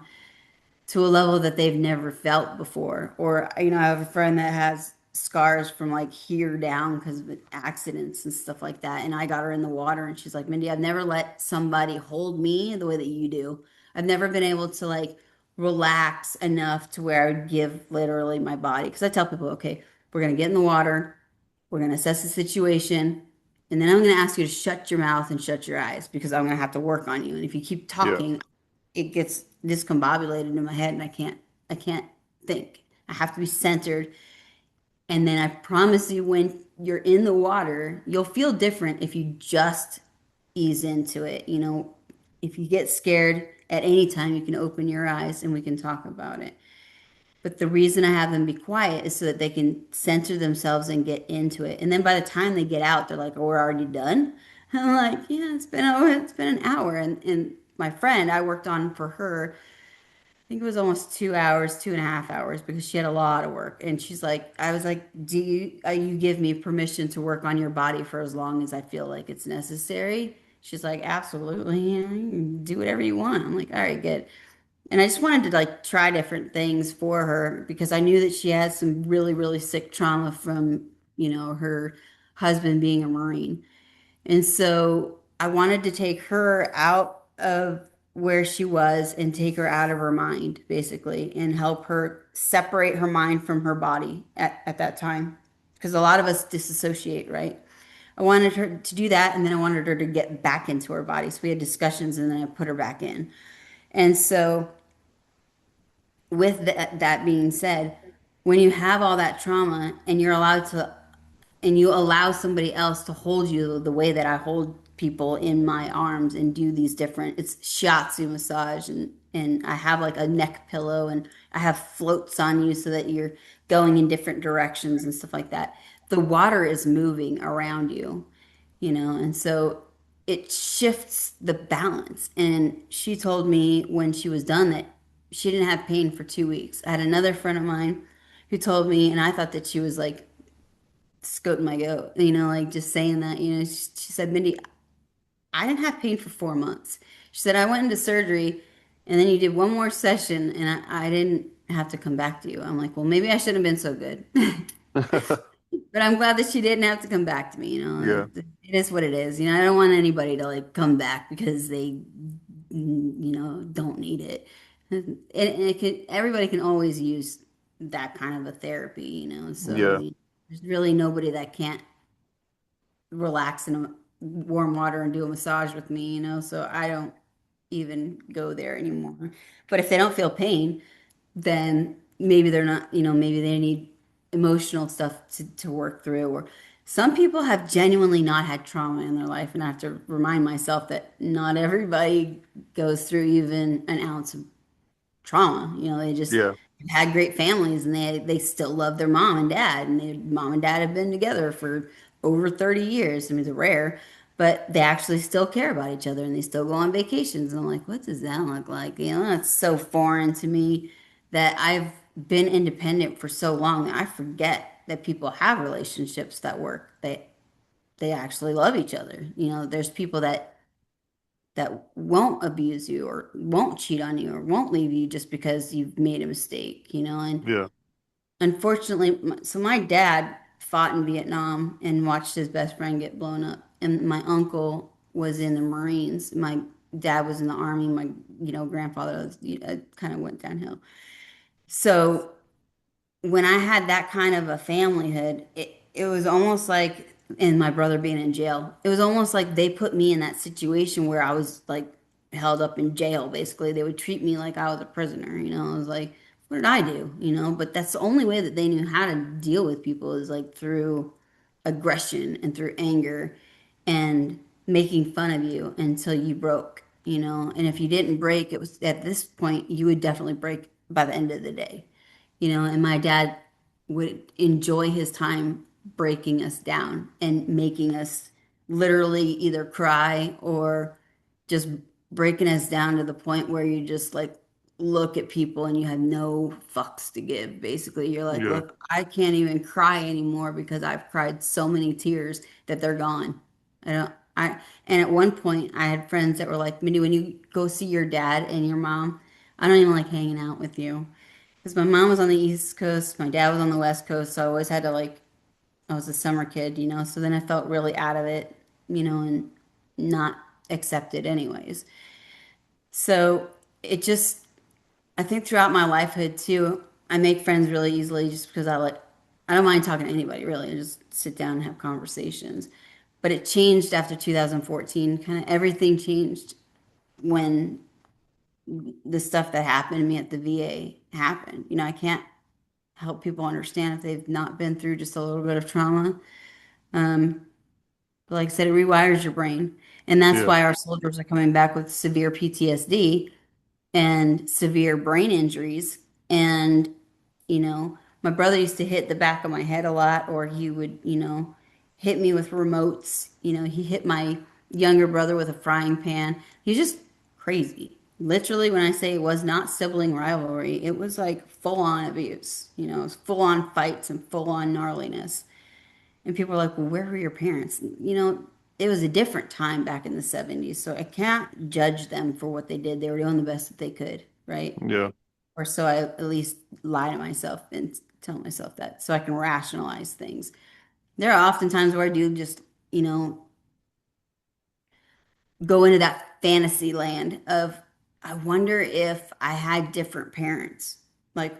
to a level that they've never felt before. Or, I have a friend that has scars from like here down because of accidents and stuff like that. And I got her in the water and she's like, Mindy, I've never let somebody hold me the way that you do. I've never been able to like relax enough to where I would give literally my body. Because I tell people, okay, we're going to get in the water, we're going to assess the situation. And then I'm going to ask you to shut your mouth and shut your eyes because I'm going to have to work on you. And if you keep Yeah. talking, it gets discombobulated in my head and I can't think. I have to be centered. And then I promise you when you're in the water, you'll feel different if you just ease into it. If you get scared at any time, you can open your eyes and we can talk about it. But the reason I have them be quiet is so that they can center themselves and get into it. And then by the time they get out, they're like, "Oh, we're already done." I'm like, "Yeah, it's been an hour." And my friend, I worked on for her. I think it was almost 2 hours, 2.5 hours, because she had a lot of work. And she's like, I was like, you give me permission to work on your body for as long as I feel like it's necessary? She's like, absolutely, you can do whatever you want. I'm like, all right, good. And I just wanted to like try different things for her because I knew that she had some really, really sick trauma from, her husband being a Marine. And so I wanted to take her out of where she was and take her out of her mind, basically, and help her separate her mind from her body at that time. Because a lot of us disassociate, right? I wanted her to do that, and then I wanted her to get back into her body. So we had discussions, and then I put her back in. And so, with that being said, when you have all that trauma and you're allowed to and you allow somebody else to hold you the way that I hold people in my arms and do these different it's shiatsu massage and I have like a neck pillow and I have floats on you so that you're going in different directions and stuff like that. The water is moving around you, and so it shifts the balance. And she told me when she was done that she didn't have pain for 2 weeks. I had another friend of mine who told me, and I thought that she was like scoting my goat, like just saying that, she said, Mindy, I didn't have pain for 4 months. She said, I went into surgery and then you did one more session and I didn't have to come back to you. I'm like, well, maybe I shouldn't have been so good. But I'm glad that she didn't have to come back to me. Yeah. It is what it is. I don't want anybody to like come back because they, don't need it. And everybody can always use that kind of a therapy, So Yeah. there's really nobody that can't relax in a warm water and do a massage with me, So I don't even go there anymore. But if they don't feel pain, then maybe they're not, maybe they need emotional stuff to work through. Or some people have genuinely not had trauma in their life, and I have to remind myself that not everybody goes through even an ounce of trauma. They just Yeah. had great families and they still love their mom and dad, and their mom and dad have been together for over 30 years. I mean, it's rare, but they actually still care about each other and they still go on vacations. And I'm like, what does that look like? That's so foreign to me that I've been independent for so long that I forget that people have relationships that work. They actually love each other. There's people that won't abuse you or won't cheat on you or won't leave you just because you've made a mistake, and Yeah. unfortunately, so my dad fought in Vietnam and watched his best friend get blown up, and my uncle was in the Marines. My dad was in the Army. My, grandfather was, kind of went downhill. So when I had that kind of a familyhood, it was almost like, and my brother being in jail, it was almost like they put me in that situation where I was like held up in jail, basically. They would treat me like I was a prisoner, I was like, what did I do? But that's the only way that they knew how to deal with people is like through aggression and through anger and making fun of you until you broke, and if you didn't break, it was at this point you would definitely break by the end of the day, and my dad would enjoy his time breaking us down and making us literally either cry or just breaking us down to the point where you just like look at people and you have no fucks to give. Basically, you're like, Yeah. look, I can't even cry anymore because I've cried so many tears that they're gone. I don't, I, and at one point I had friends that were like, Minnie, when you go see your dad and your mom, I don't even like hanging out with you. Because my mom was on the East Coast, my dad was on the West Coast, so I always had to like, I was a summer kid, so then I felt really out of it, and not accepted anyways. So it just, I think throughout my lifehood too, I make friends really easily just because I don't mind talking to anybody really. I just sit down and have conversations. But it changed after 2014. Kind of everything changed when the stuff that happened to me at the VA happened. I can't help people understand if they've not been through just a little bit of trauma. But like I said, it rewires your brain. And that's Yeah. why our soldiers are coming back with severe PTSD and severe brain injuries. And, my brother used to hit the back of my head a lot, or he would, hit me with remotes. He hit my younger brother with a frying pan. He's just crazy. Literally, when I say it was not sibling rivalry, it was like full on abuse. It was full on fights and full on gnarliness. And people are like, well, where were your parents? It was a different time back in the 70s. So I can't judge them for what they did. They were doing the best that they could, right? Yeah. Or so I at least lie to myself and tell myself that so I can rationalize things. There are often times where I do just, you know, go into that fantasy land of, I wonder if I had different parents. Like,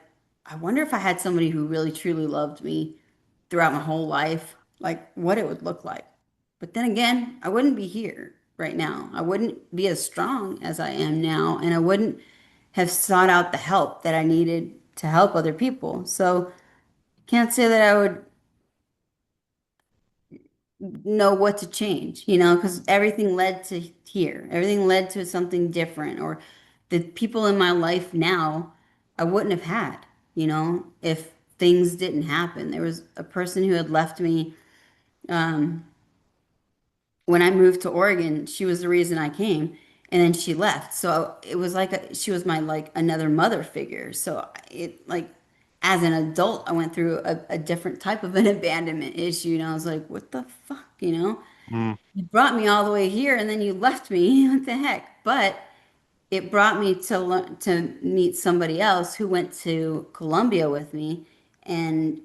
I wonder if I had somebody who really truly loved me throughout my whole life, like what it would look like. But then again, I wouldn't be here right now. I wouldn't be as strong as I am now, and I wouldn't have sought out the help that I needed to help other people. So, can't say that I would know what to change, because everything led to here. Everything led to something different, or the people in my life now I wouldn't have had, if things didn't happen. There was a person who had left me when I moved to Oregon. She was the reason I came, and then she left. So it was like she was my like another mother figure. So it like as an adult, I went through a different type of an abandonment issue, and I was like, what the fuck, Mm. You brought me all the way here and then you left me. What the heck? But it brought me to to meet somebody else who went to Columbia with me, and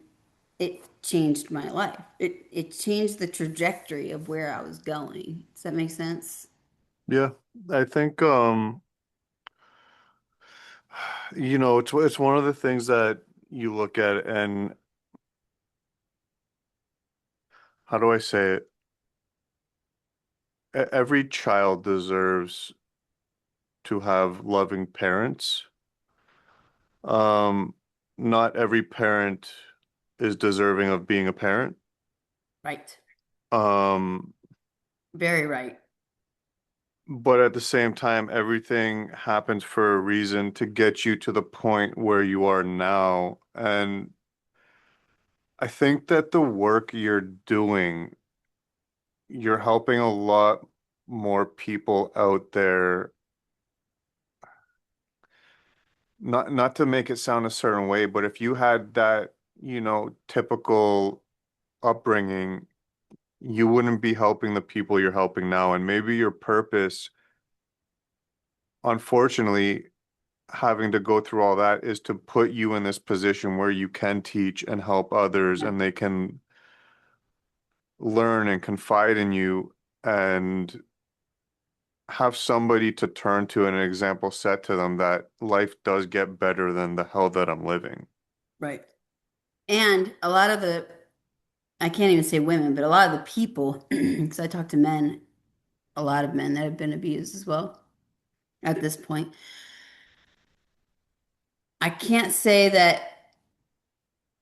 it changed my life. It changed the trajectory of where I was going. Does that make sense? Yeah. I think it's one of the things that you look at, and how do I say it? Every child deserves to have loving parents. Um, Not every parent is deserving of being a parent. Right. Um, Very right. but at the same time, everything happens for a reason to get you to the point where you are now. And I think that the work you're doing, you're helping a lot more people out there. Not to make it sound a certain way, but if you had that, typical upbringing, you wouldn't be helping the people you're helping now. And maybe your purpose, unfortunately, having to go through all that is to put you in this position where you can teach and help others Yeah. and they can learn and confide in you and have somebody to turn to and an example set to them that life does get better than the hell that I'm living. Right. And a lot of I can't even say women, but a lot of the people, because I talk to men, a lot of men that have been abused as well at this point. I can't say that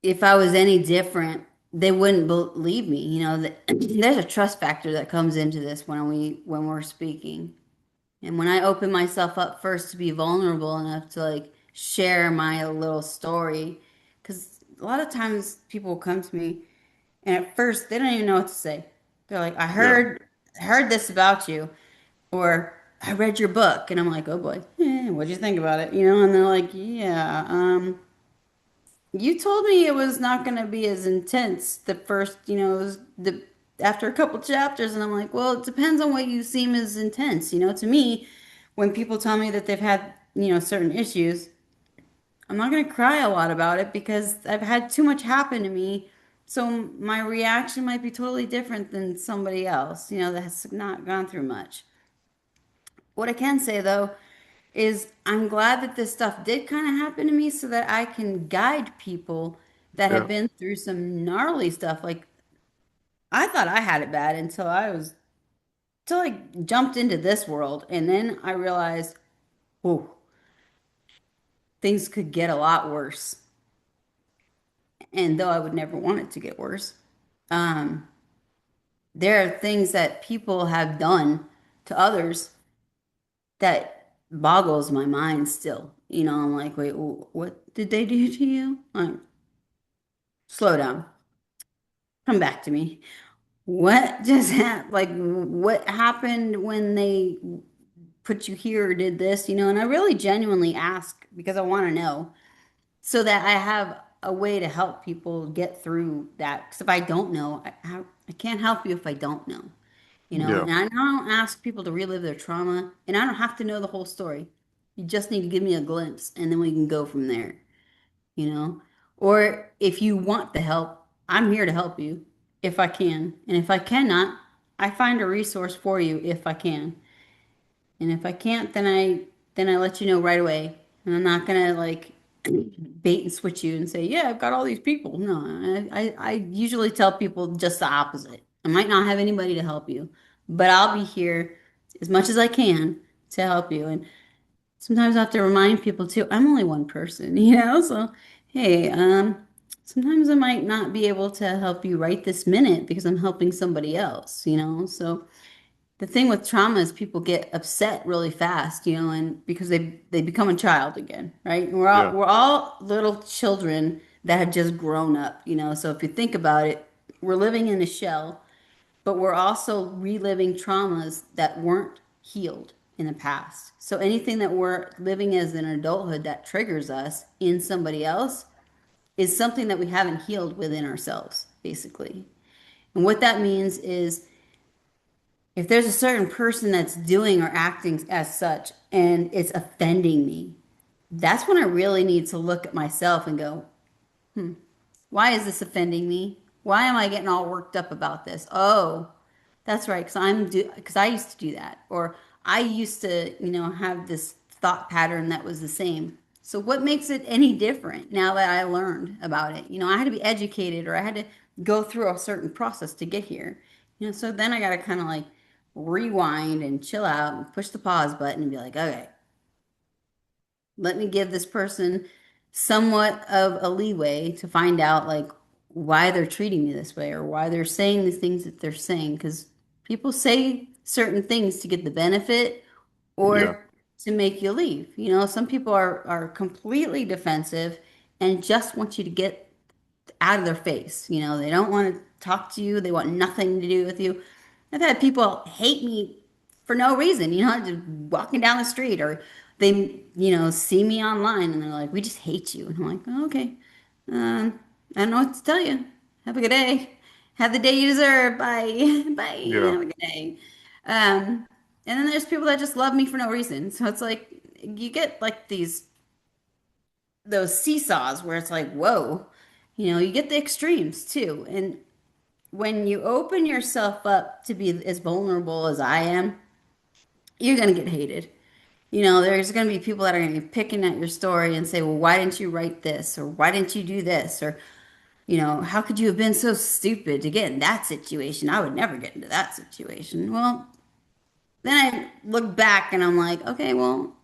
if I was any different, they wouldn't believe me. There's a trust factor that comes into this when we're speaking. And when I open myself up first to be vulnerable enough to like share my little story, because a lot of times people will come to me and at first they don't even know what to say. They're like, Yeah. I heard this about you, or I read your book, and I'm like, oh boy, what'd you think about it? And they're like, yeah, you told me it was not going to be as intense the first, it was the after a couple chapters, and I'm like, well, it depends on what you seem as intense. To me, when people tell me that they've had certain issues, I'm not going to cry a lot about it because I've had too much happen to me. So my reaction might be totally different than somebody else, that has not gone through much. What I can say though is I'm glad that this stuff did kind of happen to me so that I can guide people that have Yeah. been through some gnarly stuff. Like I thought I had it bad until I jumped into this world and then I realized, whoa, things could get a lot worse. And though I would never want it to get worse, um, there are things that people have done to others that boggles my mind still. I'm like, wait, what did they do to you? Like, slow down. Come back to me. What just happened? Like, what happened when they put you here or did this? And I really genuinely ask because I want to know so that I have a way to help people get through that. Because if I don't know, I can't help you if I don't know. Yeah. And I don't ask people to relive their trauma, and I don't have to know the whole story. You just need to give me a glimpse, and then we can go from there, you know? Or if you want the help, I'm here to help you if I can. And if I cannot, I find a resource for you if I can. And if I can't, then I let you know right away. And I'm not gonna like bait and switch you and say, yeah, I've got all these people. No, I usually tell people just the opposite. I might not have anybody to help you, but I'll be here as much as I can to help you. And sometimes I have to remind people too, I'm only one person, So hey, sometimes I might not be able to help you right this minute because I'm helping somebody else. So the thing with trauma is people get upset really fast, and because they become a child again, right? And we're all Yeah. we're all little children that have just grown up. So if you think about it, we're living in a shell, but we're also reliving traumas that weren't healed in the past. So anything that we're living as an adulthood that triggers us in somebody else is something that we haven't healed within ourselves, basically. And what that means is if there's a certain person that's doing or acting as such and it's offending me, that's when I really need to look at myself and go, why is this offending me? Why am I getting all worked up about this? Oh, that's right, because I used to do that, or I used to, have this thought pattern that was the same. So what makes it any different now that I learned about it? I had to be educated, or I had to go through a certain process to get here. So then I got to kind of like rewind and chill out and push the pause button and be like, okay, let me give this person somewhat of a leeway to find out like why they're treating me this way or why they're saying the things that they're saying. Because people say certain things to get the benefit Yeah. or to make you leave. Some people are completely defensive and just want you to get out of their face. They don't want to talk to you. They want nothing to do with you. I've had people hate me for no reason, just walking down the street or they, see me online and they're like, we just hate you. And I'm like, oh, okay. I don't know what to tell you. Have a good day. Have the day you deserve. Bye. Bye. Yeah. Have a good day. Um, and then there's people that just love me for no reason. So it's like you get like those seesaws where it's like, whoa, you get the extremes too. And when you open yourself up to be as vulnerable as I am, you're going to get hated. There's going to be people that are going to be picking at your story and say, well, why didn't you write this? Or why didn't you do this? Or, how could you have been so stupid to get in that situation? I would never get into that situation. Well, then I look back and I'm like, okay, well,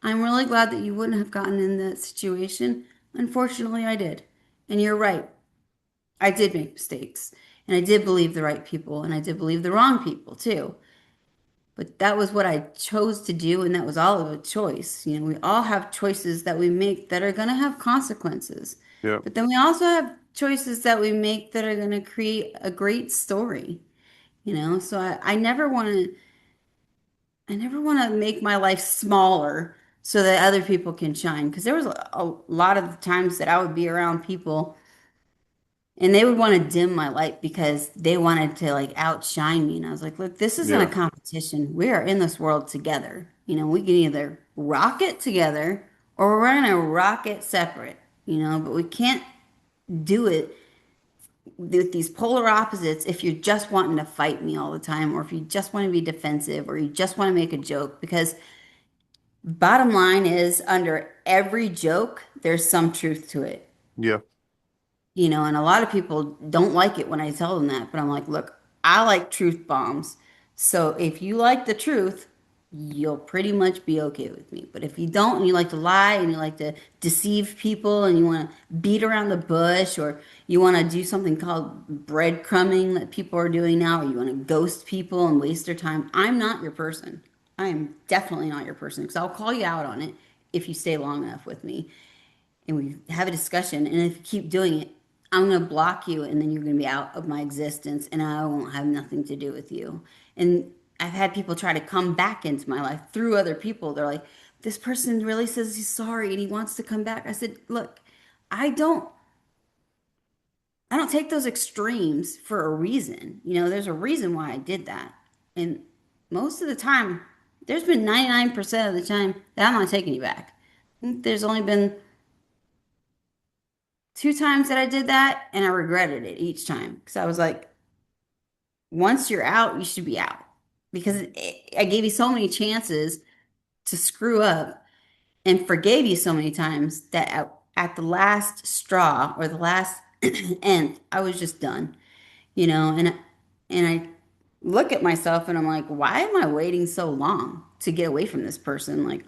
I'm really glad that you wouldn't have gotten in that situation. Unfortunately, I did. And you're right. I did make mistakes. And I did believe the right people. And I did believe the wrong people too. But that was what I chose to do. And that was all of a choice. We all have choices that we make that are going to have consequences. Yeah. But then we also have choices that we make that are going to create a great story. So I never want to make my life smaller so that other people can shine. Because there was a lot of the times that I would be around people and they would want to dim my light because they wanted to like outshine me. And I was like, look, this isn't a Yeah. competition. We are in this world together. We can either rock it together or we're gonna rock it separate, but we can't do it with these polar opposites if you're just wanting to fight me all the time, or if you just want to be defensive, or you just want to make a joke. Because bottom line is, under every joke, there's some truth to it. Yeah. And a lot of people don't like it when I tell them that, but I'm like, look, I like truth bombs. So if you like the truth, you'll pretty much be okay with me. But if you don't, and you like to lie and you like to deceive people and you want to beat around the bush, or you want to do something called breadcrumbing that people are doing now, or you want to ghost people and waste their time, I'm not your person. I am definitely not your person, because I'll call you out on it if you stay long enough with me and we have a discussion. And if you keep doing it, I'm going to block you, and then you're going to be out of my existence, and I won't have nothing to do with you. And I've had people try to come back into my life through other people. They're like, this person really says he's sorry and he wants to come back. I said, look, I don't I don't take those extremes for a reason. There's a reason why I did that. And most of the time, there's been 99% of the time that I'm not taking you back. I think there's only been 2 times that I did that, and I regretted it each time, because I was like, once you're out, you should be out. Because I gave you so many chances to screw up and forgave you so many times that at the last straw, or the last nth, I was just done. And I look at myself and I'm like, why am I waiting so long to get away from this person? Like,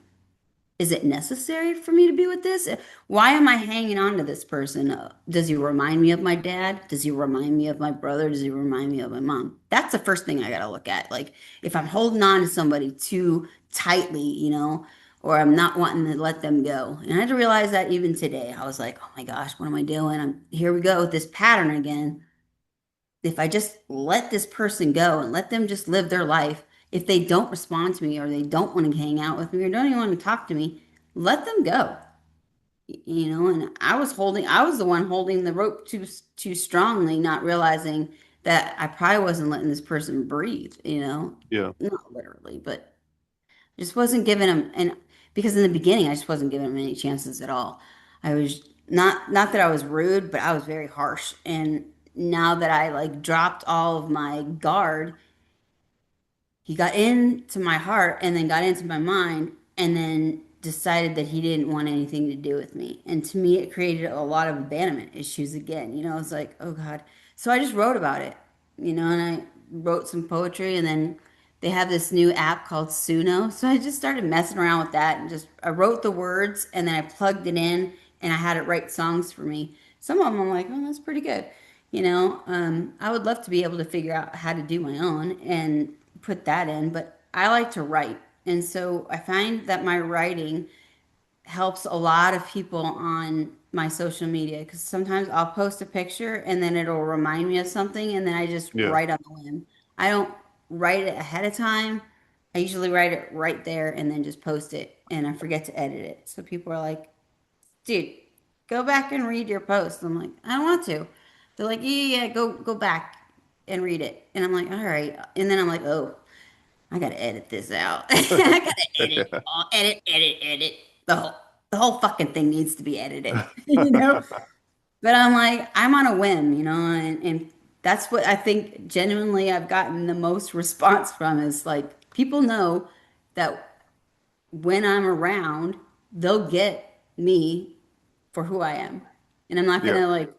is it necessary for me to be with this? Why am I hanging on to this person? Does he remind me of my dad? Does he remind me of my brother? Does he remind me of my mom? That's the first thing I got to look at. Like, if I'm holding on to somebody too tightly, or I'm not wanting to let them go. And I had to realize that even today. I was like, oh my gosh, what am I doing? Here we go with this pattern again. If I just let this person go and let them just live their life, if they don't respond to me, or they don't want to hang out with me, or don't even want to talk to me, let them go. And I was the one holding the rope too strongly, not realizing that I probably wasn't letting this person breathe. Yeah. Not literally, but just wasn't giving him. And because in the beginning, I just wasn't giving him any chances at all. I was not that I was rude, but I was very harsh. And now that I like dropped all of my guard, he got into my heart and then got into my mind, and then decided that he didn't want anything to do with me. And to me, it created a lot of abandonment issues again. It's like, oh God. So I just wrote about it, and I wrote some poetry. And then they have this new app called Suno. So I just started messing around with that, and just I wrote the words and then I plugged it in, and I had it write songs for me. Some of them I'm like, oh, that's pretty good. I would love to be able to figure out how to do my own and put that in, but I like to write. And so I find that my writing helps a lot of people on my social media, because sometimes I'll post a picture and then it'll remind me of something, and then I just Yeah. write on the whim. I don't write it ahead of time. I usually write it right there and then just post it, and I forget to edit it. So people are like, dude, go back and read your post. I'm like, I don't want to. They're like, yeah, go back and read it. And I'm like, all right. And then I'm like, oh, I gotta edit this out. I gotta edit, edit. The whole fucking thing needs to be edited, you know? But I'm like, I'm on a whim, and that's what I think genuinely I've gotten the most response from, is like, people know that when I'm around, they'll get me for who I am. And I'm not Yeah. gonna like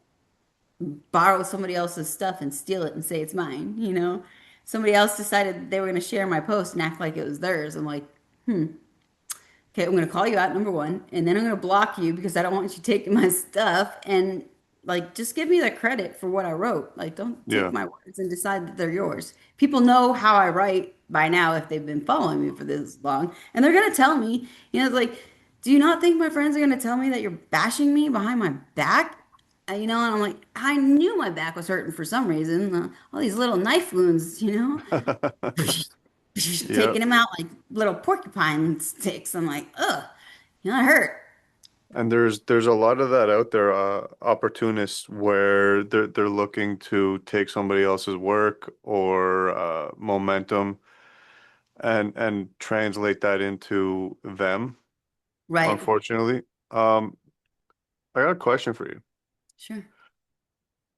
borrow somebody else's stuff and steal it and say it's mine. Somebody else decided they were gonna share my post and act like it was theirs. I'm like, okay, I'm gonna call you out, number one, and then I'm gonna block you because I don't want you taking my stuff. And like, just give me the credit for what I wrote. Like, don't take Yeah. my words and decide that they're yours. People know how I write by now if they've been following me for this long, and they're gonna tell me, like, do you not think my friends are gonna tell me that you're bashing me behind my back? And I'm like, I knew my back was hurting for some reason. All these little knife wounds. Yeah. Taking them out like little porcupine sticks. I'm like, ugh, it hurt. And there's a lot of that out there, opportunists where they're looking to take somebody else's work or momentum, and translate that into them, Right. unfortunately. Um, I got a question for you. Sure.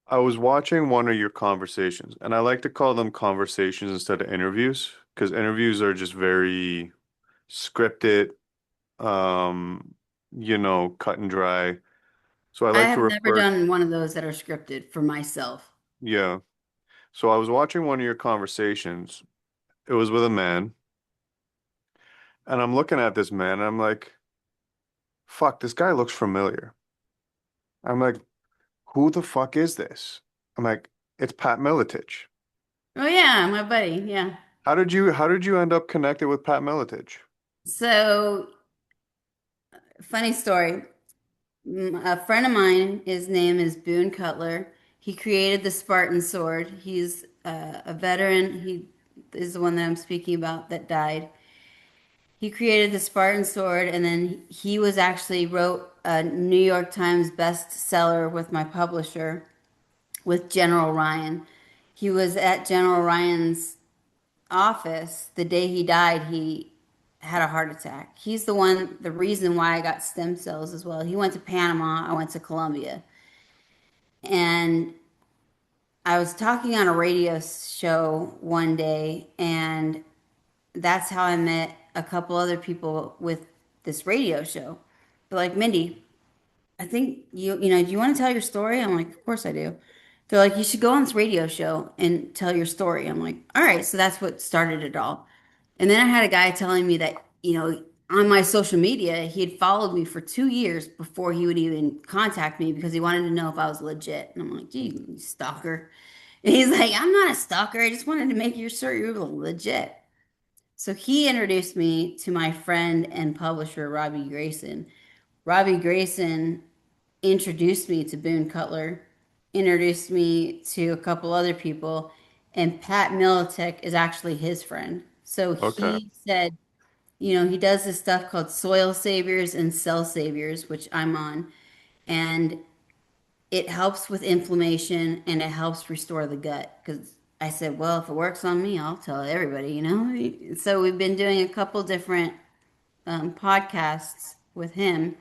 I was watching one of your conversations, and I like to call them conversations instead of interviews, because interviews are just very scripted, um, cut and dry. So I I like to have never refer, done one of those that are scripted for myself. yeah. So I was watching one of your conversations. It was with a man, and I'm looking at this man, and I'm like, fuck, this guy looks familiar. I'm like, who the fuck is this? I'm like, it's Pat Miletich. Oh yeah, my buddy. Yeah. How did you end up connected with Pat Miletich? So funny story. A friend of mine, his name is Boone Cutler. He created the Spartan sword. He's a veteran. He is the one that I'm speaking about that died. He created the Spartan sword, and then he was actually wrote a New York Times bestseller with my publisher with General Ryan. He was at General Ryan's office the day he died. He had a heart attack. He's the reason why I got stem cells as well. He went to Panama, I went to Colombia. And I was talking on a radio show one day, and that's how I met a couple other people with this radio show. They're like, Mindy, I think do you want to tell your story? I'm like, of course I do. They're like, you should go on this radio show and tell your story. I'm like, all right. So that's what started it all. And then I had a guy telling me that, on my social media, he had followed me for 2 years before he would even contact me because he wanted to know if I was legit. And I'm like, gee, you stalker. And he's like, I'm not a stalker. I just wanted to make sure you were legit. So he introduced me to my friend and publisher, Robbie Grayson. Robbie Grayson introduced me to Boone Cutler, introduced me to a couple other people, and Pat Militek is actually his friend. So Okay. he said, he does this stuff called soil saviors and cell saviors, which I'm on, and it helps with inflammation and it helps restore the gut. Because I said, well, if it works on me, I'll tell everybody. So we've been doing a couple different podcasts with him,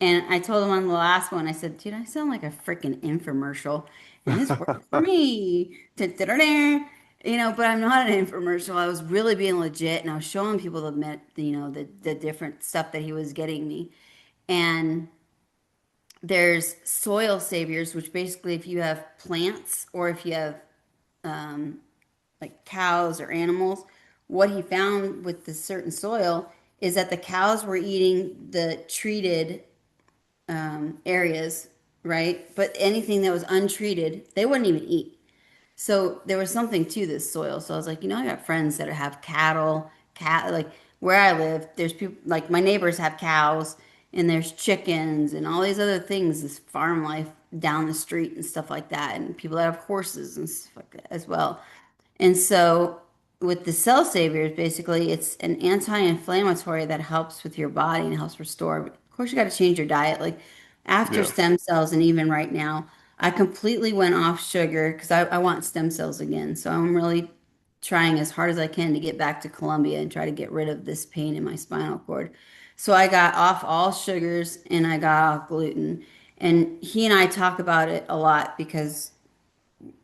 and I told him on the last one, I said, dude, I sound like a freaking infomercial. And this worked for me. Da-da-da-da. But I'm not an infomercial. I was really being legit and I was showing people the different stuff that he was getting me. And there's soil saviors, which basically if you have plants or if you have like cows or animals, what he found with the certain soil is that the cows were eating the treated areas, right? But anything that was untreated, they wouldn't even eat. So there was something to this soil. So I was like, I got friends that have cattle, like where I live, there's people like my neighbors have cows and there's chickens and all these other things, this farm life down the street and stuff like that, and people that have horses and stuff like that as well. And so with the cell saviors, basically, it's an anti-inflammatory that helps with your body and helps restore. But of course, you got to change your diet. Like after Yeah. stem cells, and even right now, I completely went off sugar because I want stem cells again. So I'm really trying as hard as I can to get back to Colombia and try to get rid of this pain in my spinal cord. So I got off all sugars and I got off gluten. And he and I talk about it a lot because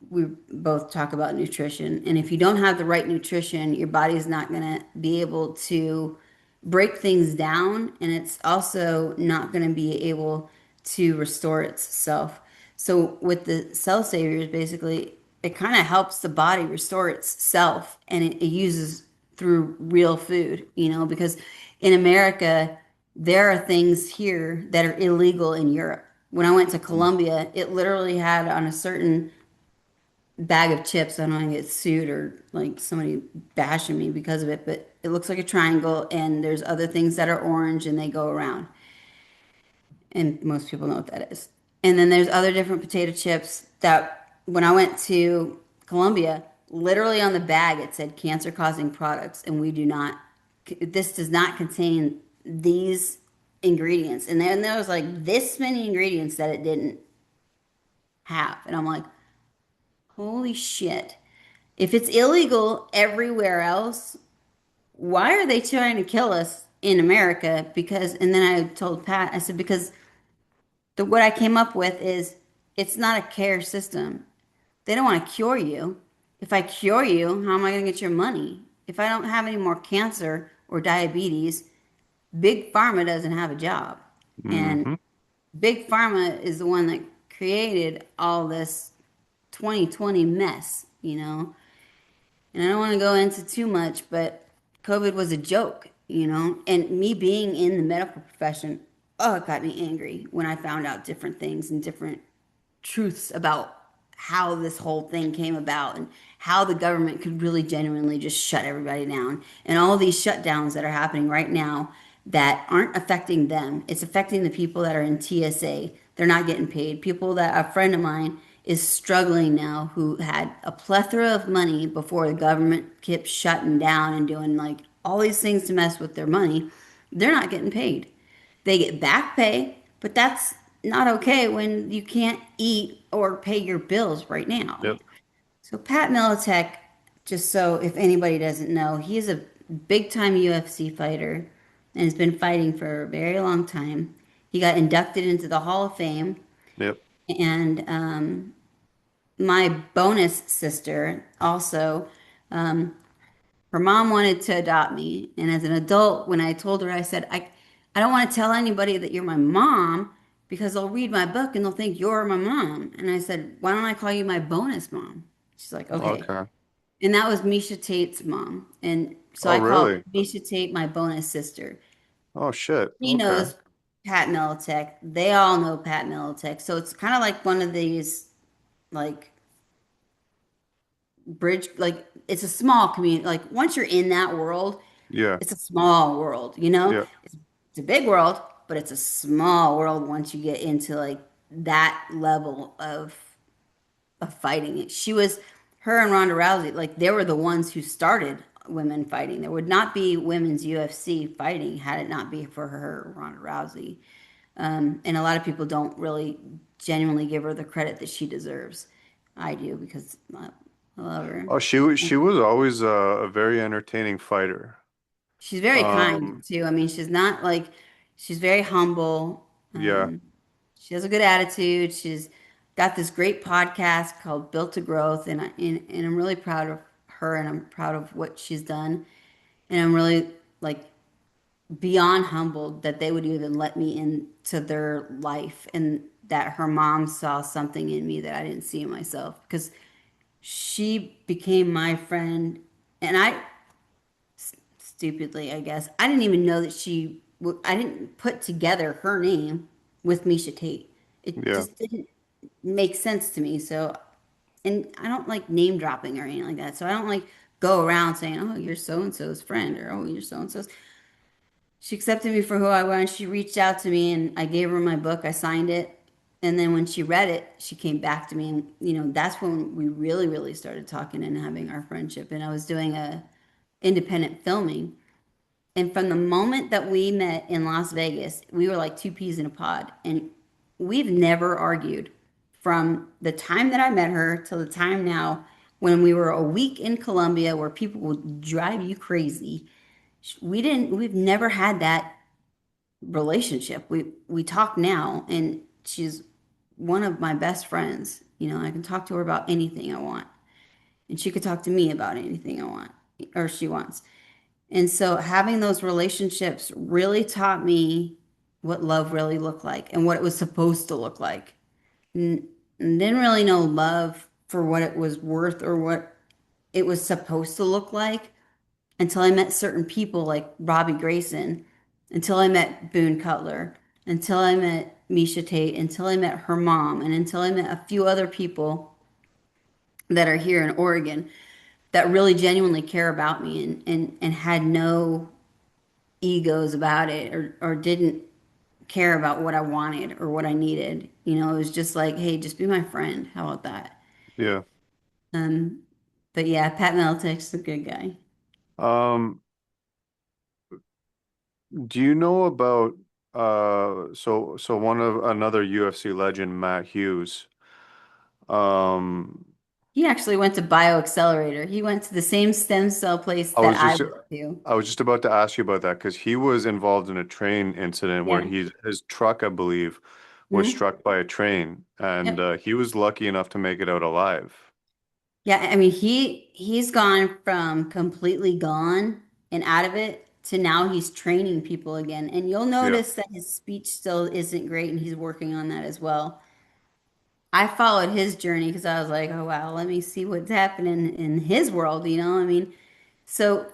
we both talk about nutrition. And if you don't have the right nutrition, your body's not going to be able to break things down. And it's also not going to be able to restore itself. So, with the cell saviors, basically, it kind of helps the body restore itself. And it uses through real food, because in America, there are things here that are illegal in Europe. When I went to Colombia, it literally had on a certain bag of chips. I don't want to get sued or like somebody bashing me because of it, but it looks like a triangle and there's other things that are orange and they go around. And most people know what that is. And then there's other different potato chips that when I went to Colombia, literally on the bag it said cancer causing products and this does not contain these ingredients. And then there was like this many ingredients that it didn't have. And I'm like, holy shit. If it's illegal everywhere else, why are they trying to kill us in America? Because, and then I told Pat, I said, because what I came up with is it's not a care system. They don't want to cure you. If I cure you, how am I going to get your money? If I don't have any more cancer or diabetes, Big Pharma doesn't have a job. And Hmm. Big Pharma is the one that created all this 2020 mess, you know? And I don't want to go into too much, but COVID was a joke, you know? And me being in the medical profession, oh, it got me angry when I found out different things and different truths about how this whole thing came about and how the government could really genuinely just shut everybody down. And all these shutdowns that are happening right now that aren't affecting them, it's affecting the people that are in TSA. They're not getting paid. People that a friend of mine is struggling now who had a plethora of money before the government kept shutting down and doing like all these things to mess with their money. They're not getting paid. They get back pay, but that's not okay when you can't eat or pay your bills right now. Yep. So Pat Militek, just so if anybody doesn't know, he is a big time UFC fighter and has been fighting for a very long time. He got inducted into the Hall of Fame, Yep. and my bonus sister also. Her mom wanted to adopt me, and as an adult, when I told her, I said, I don't want to tell anybody that you're my mom because they'll read my book and they'll think you're my mom. And I said, why don't I call you my bonus mom? She's like, okay. Okay. And that was Misha Tate's mom. And so Oh, I called really? Misha Tate my bonus sister. Oh, shit. He Okay. knows Pat Militek. They all know Pat Militek. So it's kind of like one of these, like, bridge, like, it's a small community. Like, once you're in that world, Yeah. it's a small world, you know? Yeah. It's a big world, but it's a small world once you get into like that level of fighting it. Her and Ronda Rousey, like they were the ones who started women fighting. There would not be women's UFC fighting had it not be for her, Ronda Rousey. And a lot of people don't really genuinely give her the credit that she deserves. I do because I love her. Oh, she was always a very entertaining fighter. She's very kind Um, too. I mean, she's not like she's very humble. yeah. She has a good attitude. She's got this great podcast called Built to Growth, and I'm really proud of her, and I'm proud of what she's done, and I'm really like beyond humbled that they would even let me into their life, and that her mom saw something in me that I didn't see in myself because she became my friend, and I stupidly, I guess. I didn't even know that I didn't put together her name with Misha Tate. It Yeah. just didn't make sense to me. So, and I don't like name dropping or anything like that. So I don't like go around saying, oh, you're so and so's friend or oh, you're so and so's. She accepted me for who I was. She reached out to me and I gave her my book. I signed it. And then when she read it, she came back to me. And, that's when we really, really started talking and having our friendship. And I was doing a independent filming. And from the moment that we met in Las Vegas, we were like two peas in a pod. And we've never argued from the time that I met her till the time now when we were a week in Colombia where people would drive you crazy. We've never had that relationship. We talk now and she's one of my best friends. I can talk to her about anything I want. And she could talk to me about anything I want or she wants. And so having those relationships really taught me what love really looked like and what it was supposed to look like. And didn't really know love for what it was worth or what it was supposed to look like until I met certain people like Robbie Grayson, until I met Boone Cutler, until I met Misha Tate, until I met her mom, and until I met a few other people that are here in Oregon that really genuinely care about me and had no egos about it or didn't care about what I wanted or what I needed. It was just like, hey, just be my friend. How about that? Yeah. Um, but yeah, Pat Militek's a good guy. Um, do you know about one of another UFC legend, Matt Hughes? Um, He actually went to BioAccelerator. He went to the same stem cell place I that was I just went to. I was just about to ask you about that because he was involved in a train incident where Yeah. his truck, I believe, was Mhm. struck by a train, and Yep. he was lucky enough to make it out alive. Yeah, I mean he's gone from completely gone and out of it to now he's training people again. And you'll Yeah, notice that his speech still isn't great and he's working on that as well. I followed his journey because I was like, oh wow, let me see what's happening in his world, you know? I mean, so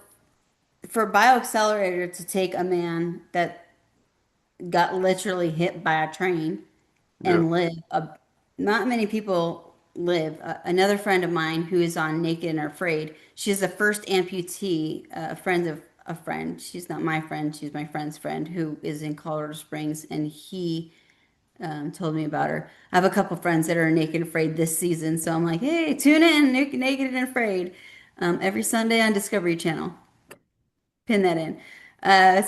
for BioAccelerator to take a man that got literally hit by a train yeah, and live, not many people live. Another friend of mine who is on Naked and Afraid, she's the first amputee, a friend of a friend. She's not my friend, she's my friend's friend who is in Colorado Springs, and he told me about her. I have a couple friends that are Naked and Afraid this season, so I'm like, hey, tune in, Naked and Afraid, every Sunday on Discovery Channel. Pin that in.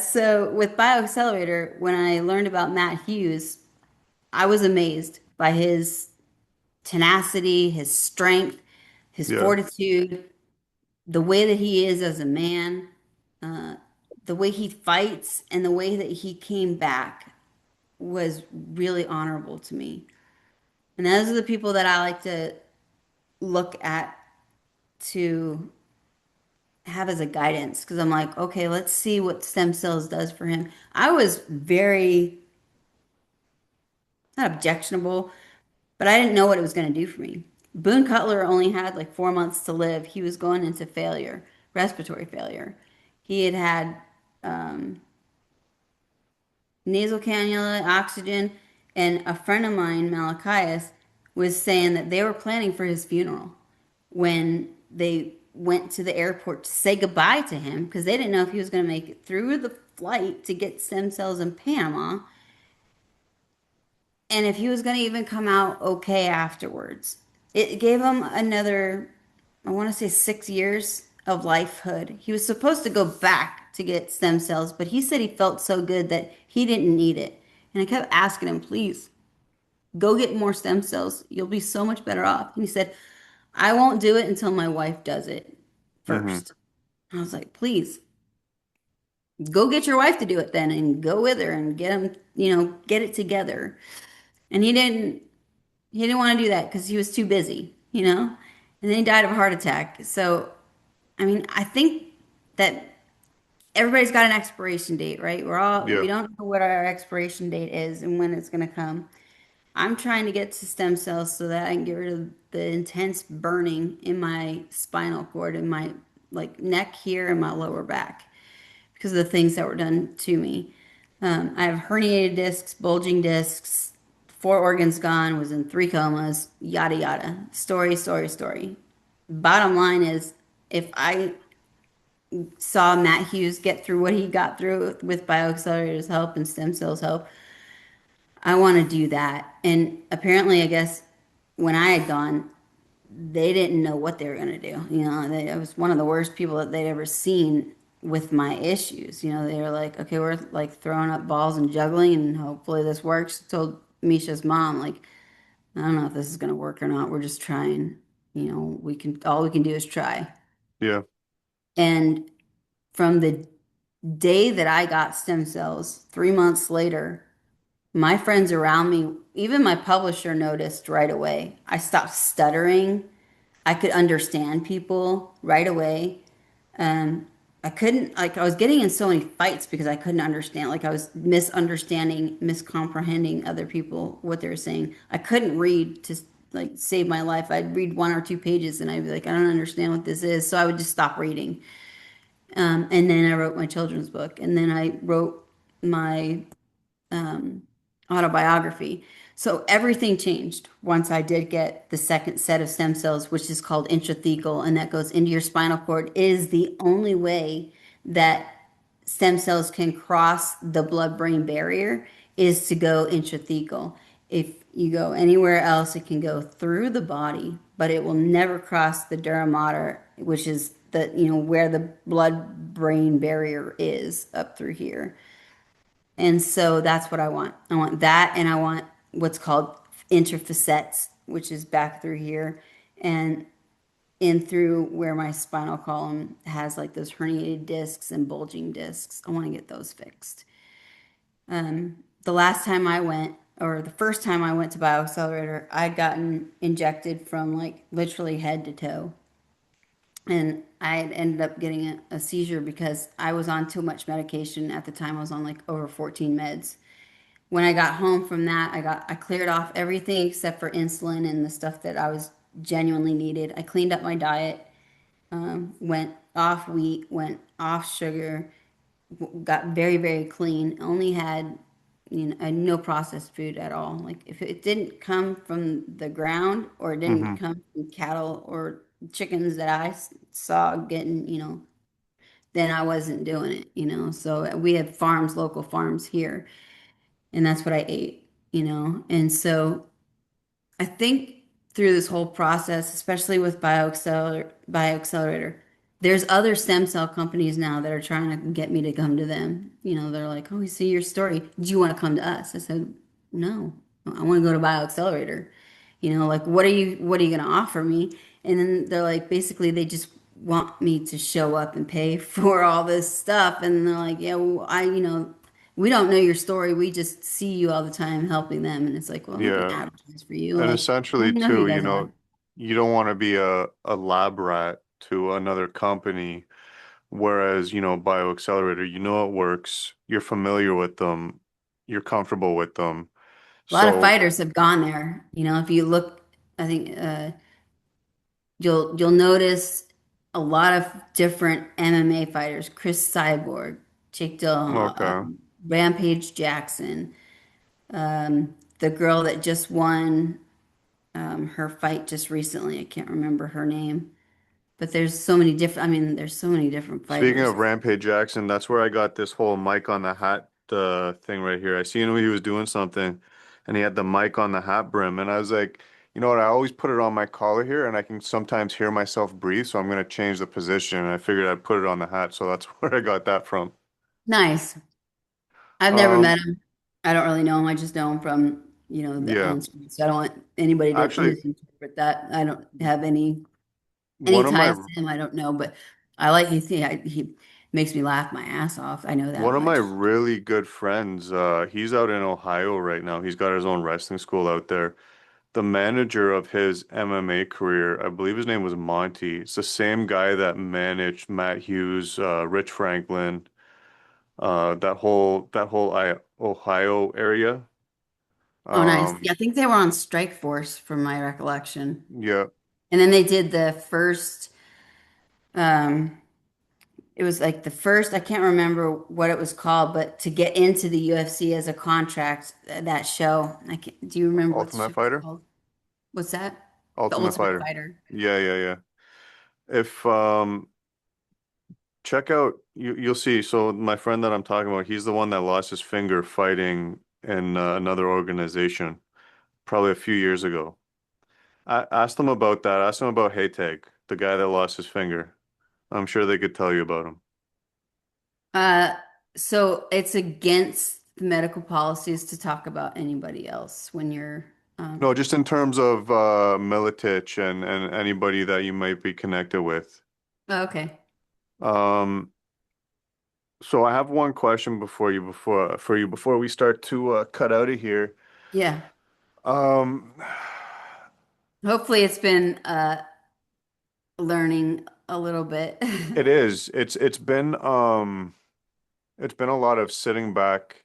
So with BioAccelerator, when I learned about Matt Hughes, I was amazed by his tenacity, his strength, his yeah. fortitude, the way that he is as a man, the way he fights, and the way that he came back was really honorable to me. And those are the people that I like to look at to have as a guidance because I'm like, okay, let's see what stem cells does for him. I was very not objectionable, but I didn't know what it was going to do for me. Boone Cutler only had like 4 months to live. He was going into failure, respiratory failure. He had had nasal cannula, oxygen, and a friend of mine, Malachias, was saying that they were planning for his funeral when they went to the airport to say goodbye to him because they didn't know if he was going to make it through the flight to get stem cells in Panama and if he was going to even come out okay afterwards. It gave him another, I want to say 6 years of lifehood. He was supposed to go back to get stem cells, but he said he felt so good that he didn't need it. And I kept asking him, please go get more stem cells. You'll be so much better off. And he said, I won't do it until my wife does it Hmm. first. I was like, please go get your wife to do it then and go with her and get him, get it together. And he didn't want to do that because he was too busy. And then he died of a heart attack. So, I mean, I think that everybody's got an expiration date, right? Yeah, We don't know what our expiration date is and when it's going to come. I'm trying to get to stem cells so that I can get rid of the intense burning in my spinal cord, in my like neck here and my lower back because of the things that were done to me. I have herniated discs, bulging discs, 4 organs gone, was in 3 comas, yada yada. Story, story, story. Bottom line is, if I saw Matt Hughes get through what he got through with BioAccelerators help and stem cells help, I want to do that. And apparently, I guess when I had gone, they didn't know what they were going to do. I was one of the worst people that they'd ever seen with my issues. They were like, okay, we're like throwing up balls and juggling, and hopefully this works. Told Misha's mom, like, I don't know if this is going to work or not. We're just trying. All we can do is try. yeah, And from the day that I got stem cells, 3 months later, my friends around me, even my publisher noticed right away. I stopped stuttering. I could understand people right away. Um, I couldn't, like, I was getting in so many fights because I couldn't understand. Like, I was misunderstanding, miscomprehending other people, what they were saying. I couldn't read to, like, save my life. I'd read 1 or 2 pages and I'd be like, I don't understand what this is. So I would just stop reading. And then I wrote my children's book. And then I wrote my autobiography. So everything changed once I did get the second set of stem cells, which is called intrathecal, and that goes into your spinal cord. It is the only way that stem cells can cross the blood-brain barrier is to go intrathecal. If you go anywhere else, it can go through the body, but it will never cross the dura mater, which is where the blood-brain barrier is up through here. And so that's what I want. I want that, and I want what's called interfacets, which is back through here. And in through where my spinal column has like those herniated discs and bulging discs. I want to get those fixed. The last time I went, or the first time I went to BioAccelerator, I'd gotten injected from like literally head to toe. And I had ended up getting a seizure because I was on too much medication at the time. I was on like over 14 meds. When I got home from that, I cleared off everything except for insulin and the stuff that I was genuinely needed. I cleaned up my diet, went off wheat, went off sugar, got very, very clean. Only had, no processed food at all. Like if it didn't come from the ground or it didn't Mm-hmm. come from cattle or chickens that I saw getting, then I wasn't doing it. So we have farms, local farms here, and that's what I ate. And so I think through this whole process, especially with BioAccelerator, there's other stem cell companies now that are trying to get me to come to them. They're like, "Oh, we see your story. Do you want to come to us?" I said, "No, I want to go to BioAccelerator." Like, what are you going to offer me? And then they're like, basically, they just want me to show up and pay for all this stuff. And they're like, "Yeah, well, we don't know your story. We just see you all the time helping them." And it's like, well, I'm not going to Yeah. advertise for you. And Like, I don't essentially even know who you too, guys are. you don't want to be a lab rat to another company, whereas, BioAccelerator, you know it works, you're familiar with them, you're comfortable with them. A lot of So, fighters have gone there. If you look, I think you'll notice a lot of different MMA fighters. Chris Cyborg, Jake Gyllenhaal, okay. Rampage Jackson, the girl that just won her fight just recently. I can't remember her name, but there's so many different. I mean, there's so many different Speaking fighters. of Rampage Jackson, that's where I got this whole mic on the hat thing right here. I seen he was doing something and he had the mic on the hat brim and I was like, you know what, I always put it on my collar here and I can sometimes hear myself breathe, so I'm gonna change the position and I figured I'd put it on the hat, so that's where I got that from. Nice. I've never Um, met him. I don't really know him. I just know him from, the yeah. on screen. So I don't want anybody to Actually, misinterpret that. I don't have any one of my ties to him. I don't know, but I like he makes me laugh my ass off. I know one that of my much. really good friends, he's out in Ohio right now. He's got his own wrestling school out there. The manager of his MMA career, I believe his name was Monty. It's the same guy that managed Matt Hughes, Rich Franklin, that whole Ohio area. Oh, nice. Um, Yeah, I think they were on Strike Force from my recollection. yeah, And then they did the first um it was like the first, I can't remember what it was called, but to get into the UFC as a contract, that show. Do you remember what the Ultimate show was Fighter, called? What's that? The Ultimate Ultimate Fighter. Fighter. Yeah, yeah, yeah. If check out, you'll see. So my friend that I'm talking about, he's the one that lost his finger fighting in another organization probably a few years ago. I asked them about that. Asked them about Haytag, the guy that lost his finger. I'm sure they could tell you about him. Uh, so it's against the medical policies to talk about anybody else when you're, No, um, just in terms of Militich and anybody that you might be connected with. oh, okay. Um, so I have one question before we start to cut out of here. Yeah. Um, Hopefully it's been learning a little bit. it is. It's been a lot of sitting back,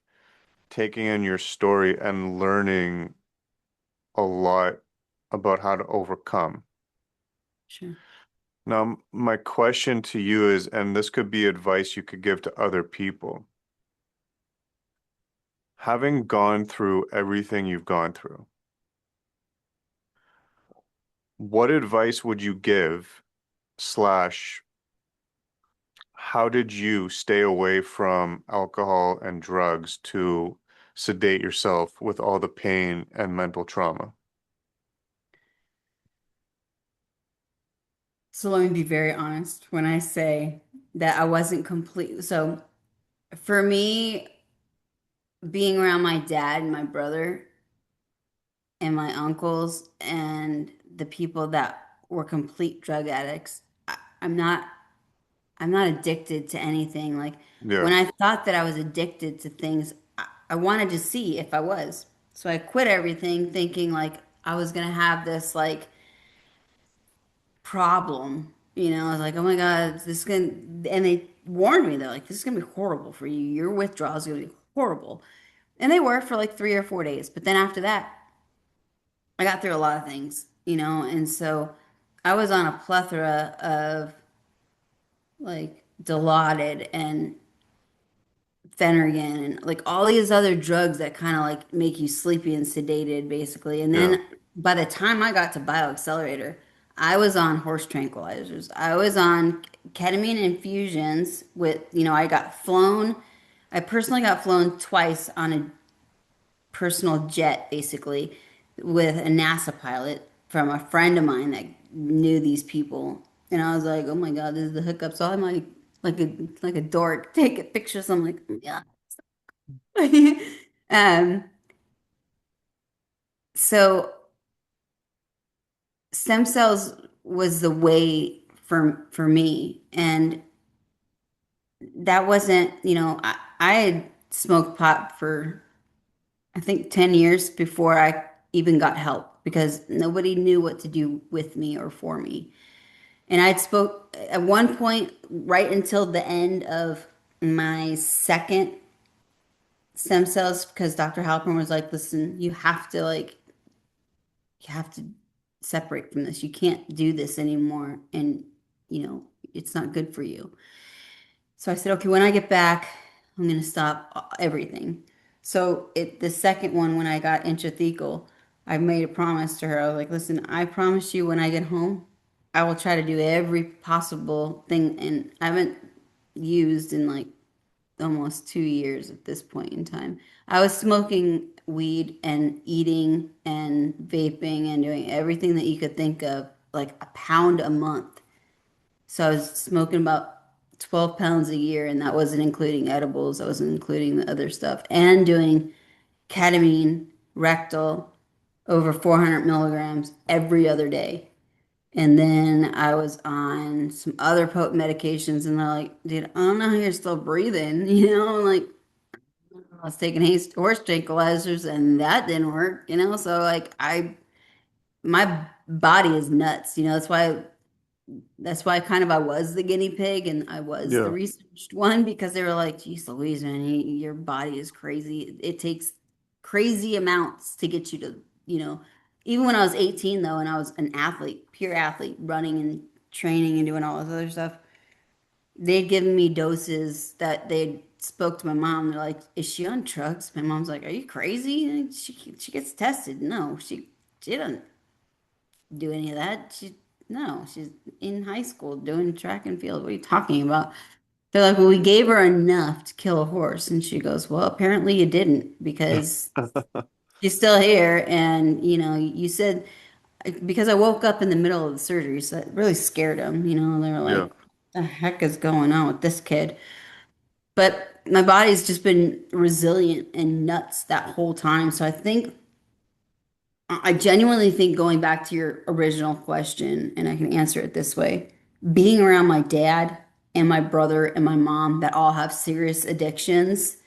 taking in your story and learning a lot about how to overcome. Sure. Now, my question to you is, and this could be advice you could give to other people, having gone through everything you've gone through, what advice would you give, slash, how did you stay away from alcohol and drugs to sedate yourself with all the pain and mental trauma? So let me be very honest when I say that I wasn't complete. So for me, being around my dad and my brother and my uncles and the people that were complete drug addicts. I'm not. I'm not addicted to anything. Like when Yeah. I thought that I was addicted to things, I wanted to see if I was. So I quit everything thinking like I was gonna have this like problem. I was like, oh my God, this is gonna, and they warned me, they're like, this is gonna be horrible for you. Your withdrawal is gonna be horrible. And they were for like 3 or 4 days. But then after that, I got through a lot of things, and so I was on a plethora of like Dilaudid and Phenergan and like all these other drugs that kind of like make you sleepy and sedated, basically. And Yeah. then by the time I got to bioaccelerator, I was on horse tranquilizers. I was on ketamine infusions I got flown. I personally got flown twice on a personal jet, basically, with a NASA pilot from a friend of mine that knew these people. And I was like, oh my God, this is the hookup. So I'm like a dork, taking pictures. I'm like, yeah. Um, so stem cells was the way for me, and that wasn't. I had smoked pot for I think 10 years before I even got help because nobody knew what to do with me or for me. And I'd spoke at one point right until the end of my second stem cells because Dr. Halpern was like, listen, you have to separate from this. You can't do this anymore. And, it's not good for you. So I said, okay, when I get back, I'm going to stop everything. So the second one, when I got intrathecal, I made a promise to her. I was like, listen, I promise you when I get home, I will try to do every possible thing. And I haven't used in like almost 2 years at this point in time. I was smoking weed and eating and vaping and doing everything that you could think of, like a pound a month. So I was smoking about 12 pounds a year, and that wasn't including edibles, that wasn't including the other stuff, and doing ketamine rectal over 400 milligrams every other day. And then I was on some other potent medications, and they're like, dude, I don't know how you're still breathing. Like I was taking horse tranquilizers, and that didn't work. So like my body is nuts. That's why kind of I was the guinea pig and I was the Yeah. researched one because they were like, geez Louise, man, your body is crazy. It takes crazy amounts to get you to, even when I was 18 though, and I was an athlete, pure athlete, running and training and doing all this other stuff, they'd given me doses that they spoke to my mom. They're like, is she on drugs? My mom's like, are you crazy? And she gets tested. No, she doesn't do any of that. No, she's in high school doing track and field. What are you talking about? They're like, well, we gave her enough to kill a horse. And she goes, well, apparently you didn't because she's still here. And, you said, because I woke up in the middle of the surgery, so that really scared them. They were like, Yeah. what the heck is going on with this kid? But my body's just been resilient and nuts that whole time. So I genuinely think going back to your original question, and I can answer it this way, being around my dad and my brother and my mom that all have serious addictions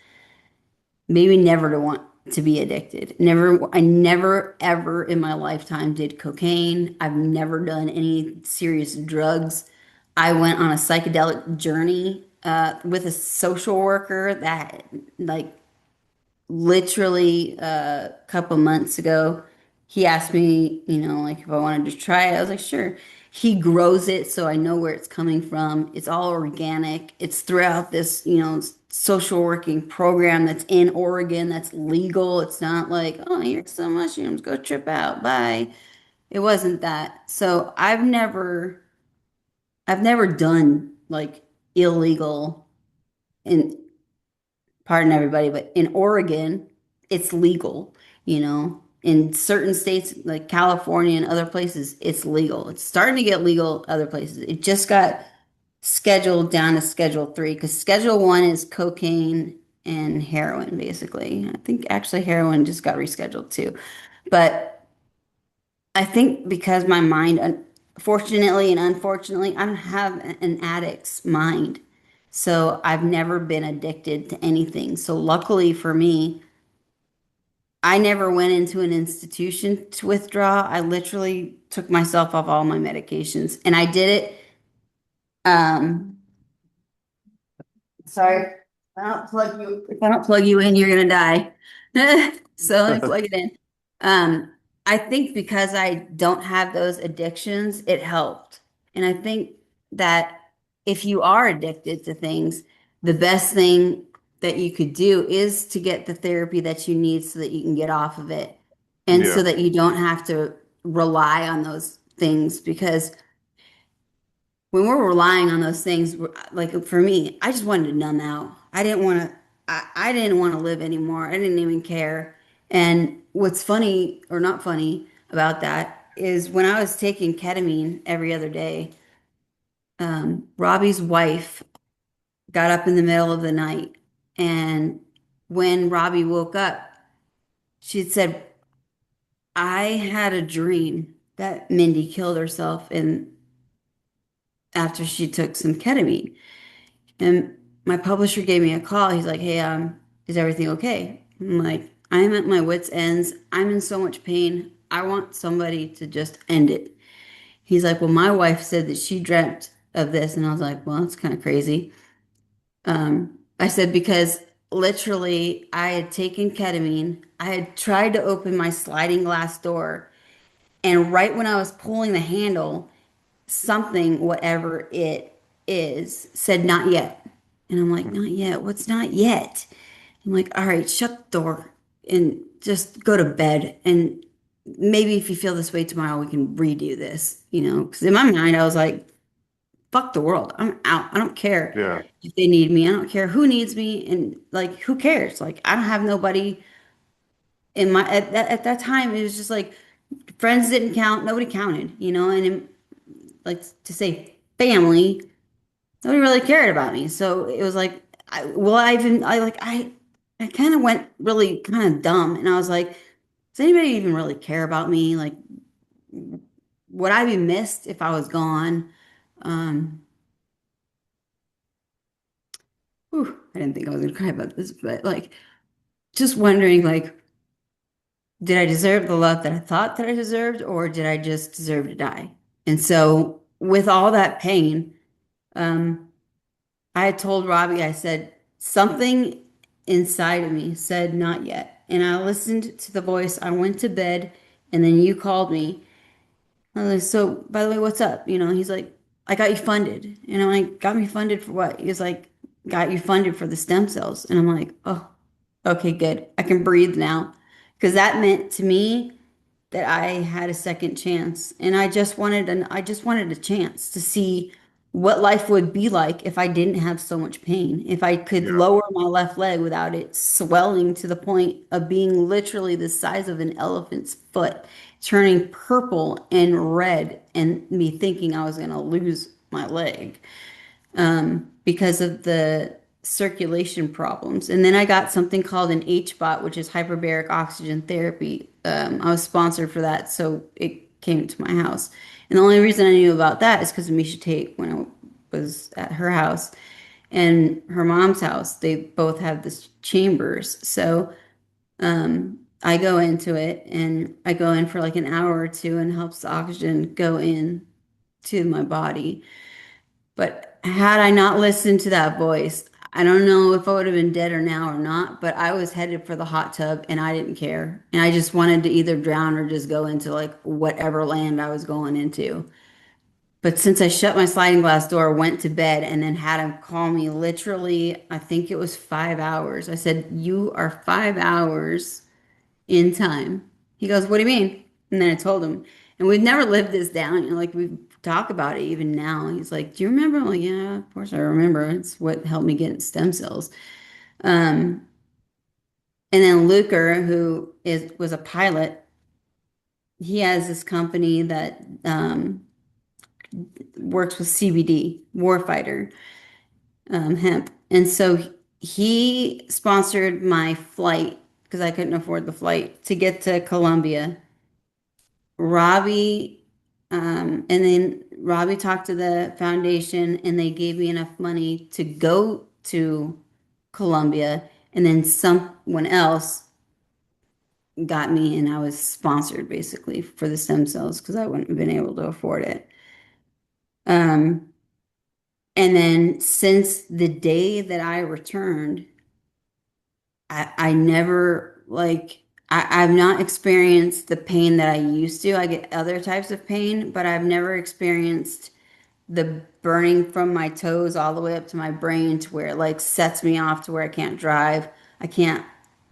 made me never to want to be addicted. I never ever in my lifetime did cocaine. I've never done any serious drugs. I went on a psychedelic journey with a social worker that like literally a couple months ago, he asked me, like if I wanted to try it. I was like, sure. He grows it, so I know where it's coming from. It's all organic. It's throughout this, social working program that's in Oregon, that's legal. It's not like, oh, here's some mushrooms, go trip out, bye. It wasn't that. So I've never done like illegal and pardon everybody, but in Oregon, it's legal, In certain states like California and other places, it's legal. It's starting to get legal other places. It just got scheduled down to Schedule 3 because Schedule 1 is cocaine and heroin, basically. I think actually heroin just got rescheduled too. But I think because my mind fortunately and unfortunately, I don't have an addict's mind. So I've never been addicted to anything. So luckily for me, I never went into an institution to withdraw. I literally took myself off all my medications and I did it. Um, Sorry, if I don't plug you in, you're gonna die. So let me plug it in. I think because I don't have those addictions, it helped. And I think that if you are addicted to things, the best thing that you could do is to get the therapy that you need so that you can get off of it. And so Yeah. that you don't have to rely on those things because when we're relying on those things, like for me, I just wanted to numb out. I didn't want to live anymore. I didn't even care. And what's funny or not funny about that is when I was taking ketamine every other day, Robbie's wife got up in the middle of the night. And when Robbie woke up, she had said, I had a dream that Mindy killed herself and after she took some ketamine. And my publisher gave me a call. He's like, "Hey, is everything okay?" I'm like, "I'm at my wits' ends. I'm in so much pain. I want somebody to just end it." He's like, "Well, my wife said that she dreamt of this." And I was like, "Well, that's kind of crazy." I said, because literally I had taken ketamine. I had tried to open my sliding glass door. And right when I was pulling the handle, something, whatever it is, said not yet. And I'm like, not yet? What's not yet? I'm like, all right, shut the door and just go to bed. And maybe if you feel this way tomorrow, we can redo this, Because in my mind, I was like, fuck the world. I'm out. I don't care Yeah. if they need me. I don't care who needs me. And like, who cares? Like, I don't have nobody in at that time. It was just like, friends didn't count. Nobody counted, and like to say family, nobody really cared about me. So it was like, I kind of went really kind of dumb, and I was like, does anybody even really care about me? Like, would I be missed if I was gone? Um, I didn't think I was gonna cry about this, but like, just wondering, like, did I deserve the love that I thought that I deserved, or did I just deserve to die? And so, with all that pain, um, I had told Robbie, I said, something inside of me said, not yet. And I listened to the voice. I went to bed, and then you called me. I was like, so, by the way, what's up? He's like, I got you funded. And I'm like, got me funded for what? He was like, got you funded for the stem cells. And I'm like, oh, okay, good. I can breathe now. Because that meant to me that I had a second chance. And I just wanted a chance to see what life would be like if I didn't have so much pain. If I could Yeah. lower my left leg without it swelling to the point of being literally the size of an elephant's foot, turning purple and red, and me thinking I was going to lose my leg because of the circulation problems. And then I got something called an HBOT, which is hyperbaric oxygen therapy. I was sponsored for that, so it came to my house. And the only reason I knew about that is because of Misha Tate when I was at her house and her mom's house. They both have this chambers. So I go into it and I go in for like an hour or two and helps the oxygen go in to my body. But had I not listened to that voice, I don't know if I would have been dead or now or not, but I was headed for the hot tub and I didn't care. And I just wanted to either drown or just go into like whatever land I was going into. But since I shut my sliding glass door, went to bed, and then had him call me literally, I think it was 5 hours. I said, "You are 5 hours in time." He goes, "What do you mean?" And then I told him, and we've never lived this down. Like we talk about it even now. He's like, "Do you remember?" I'm like, "Yeah, of course I remember. It's what helped me get stem cells." Um, and then Luker, who was a pilot, he has this company that works with CBD, warfighter hemp, and so he sponsored my flight because I couldn't afford the flight to get to Colombia. Robbie And then Robbie talked to the foundation and they gave me enough money to go to Colombia. And then someone else got me, and I was sponsored basically for the stem cells because I wouldn't have been able to afford it. Um, and then since the day that I returned, I never I've not experienced the pain that I used to. I get other types of pain, but I've never experienced the burning from my toes all the way up to my brain to where it like sets me off to where I can't drive. I can't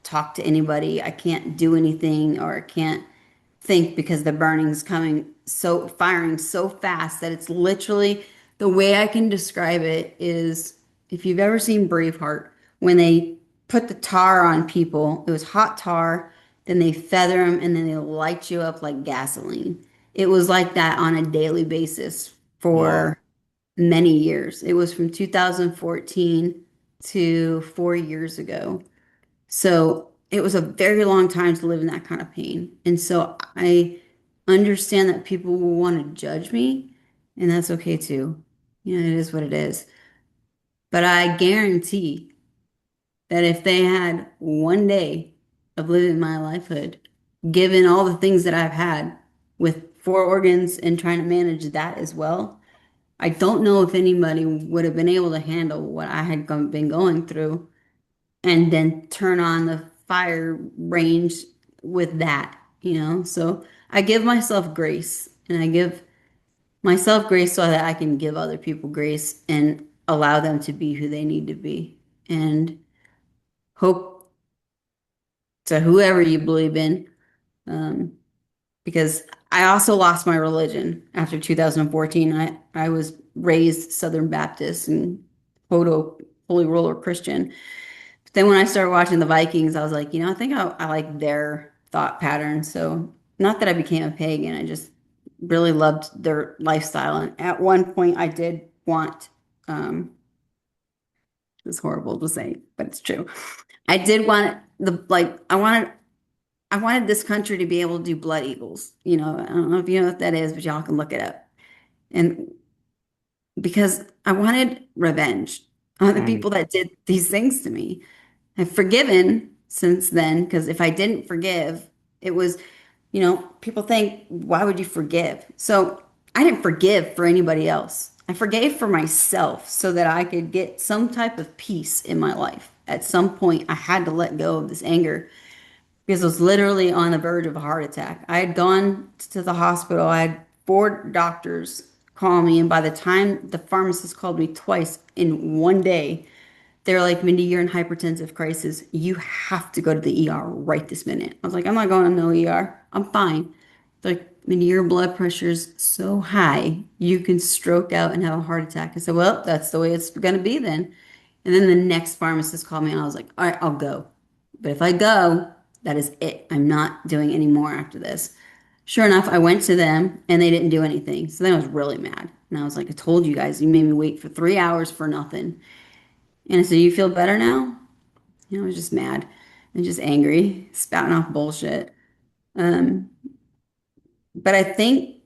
talk to anybody. I can't do anything or I can't think because the burning's coming so firing so fast that it's literally the way I can describe it is if you've ever seen Braveheart, when they put the tar on people, it was hot tar, then they feather them and then they light you up like gasoline. It was like that on a daily basis Wow. for many years. It was from 2014 to 4 years ago. So it was a very long time to live in that kind of pain. And so I understand that people will want to judge me, and that's okay too. You know, it is what it is. But I guarantee that if they had one day of living my lifehood, given all the things that I've had with 4 organs and trying to manage that as well, I don't know if anybody would have been able to handle what I had been going through and then turn on the fire range with that, you know? So I give myself grace and I give myself grace so that I can give other people grace and allow them to be who they need to be. And hope to whoever you believe in, um, because I also lost my religion after 2014. I was raised Southern Baptist and Holy Roller Christian. Then when I started watching the Vikings, I was like, I think I like their thought pattern. So not that I became a pagan, I just really loved their lifestyle. And at one point, I did want, it's horrible to say, but it's true. I did want I wanted this country to be able to do blood eagles. I don't know if you know what that is, but y'all can look it up. And because I wanted revenge on the Mm, people that did these things to me. I've forgiven since then because if I didn't forgive, it was, people think, why would you forgive? So I didn't forgive for anybody else. I forgave for myself so that I could get some type of peace in my life. At some point, I had to let go of this anger because I was literally on the verge of a heart attack. I had gone to the hospital. I had 4 doctors call me, and by the time the pharmacist called me twice in one day, they're like, Mindy, you're in hypertensive crisis. You have to go to the ER right this minute. I was like, I'm not going to no ER. I'm fine. They're like, Mindy, your blood pressure's so high, you can stroke out and have a heart attack. I said, well, that's the way it's going to be then. And then the next pharmacist called me and I was like, all right, I'll go. But if I go, that is it. I'm not doing any more after this. Sure enough, I went to them and they didn't do anything. So then I was really mad. And I was like, I told you guys, you made me wait for 3 hours for nothing. And I said, you feel better now? I was just mad and just angry, spouting off bullshit. Um, but I think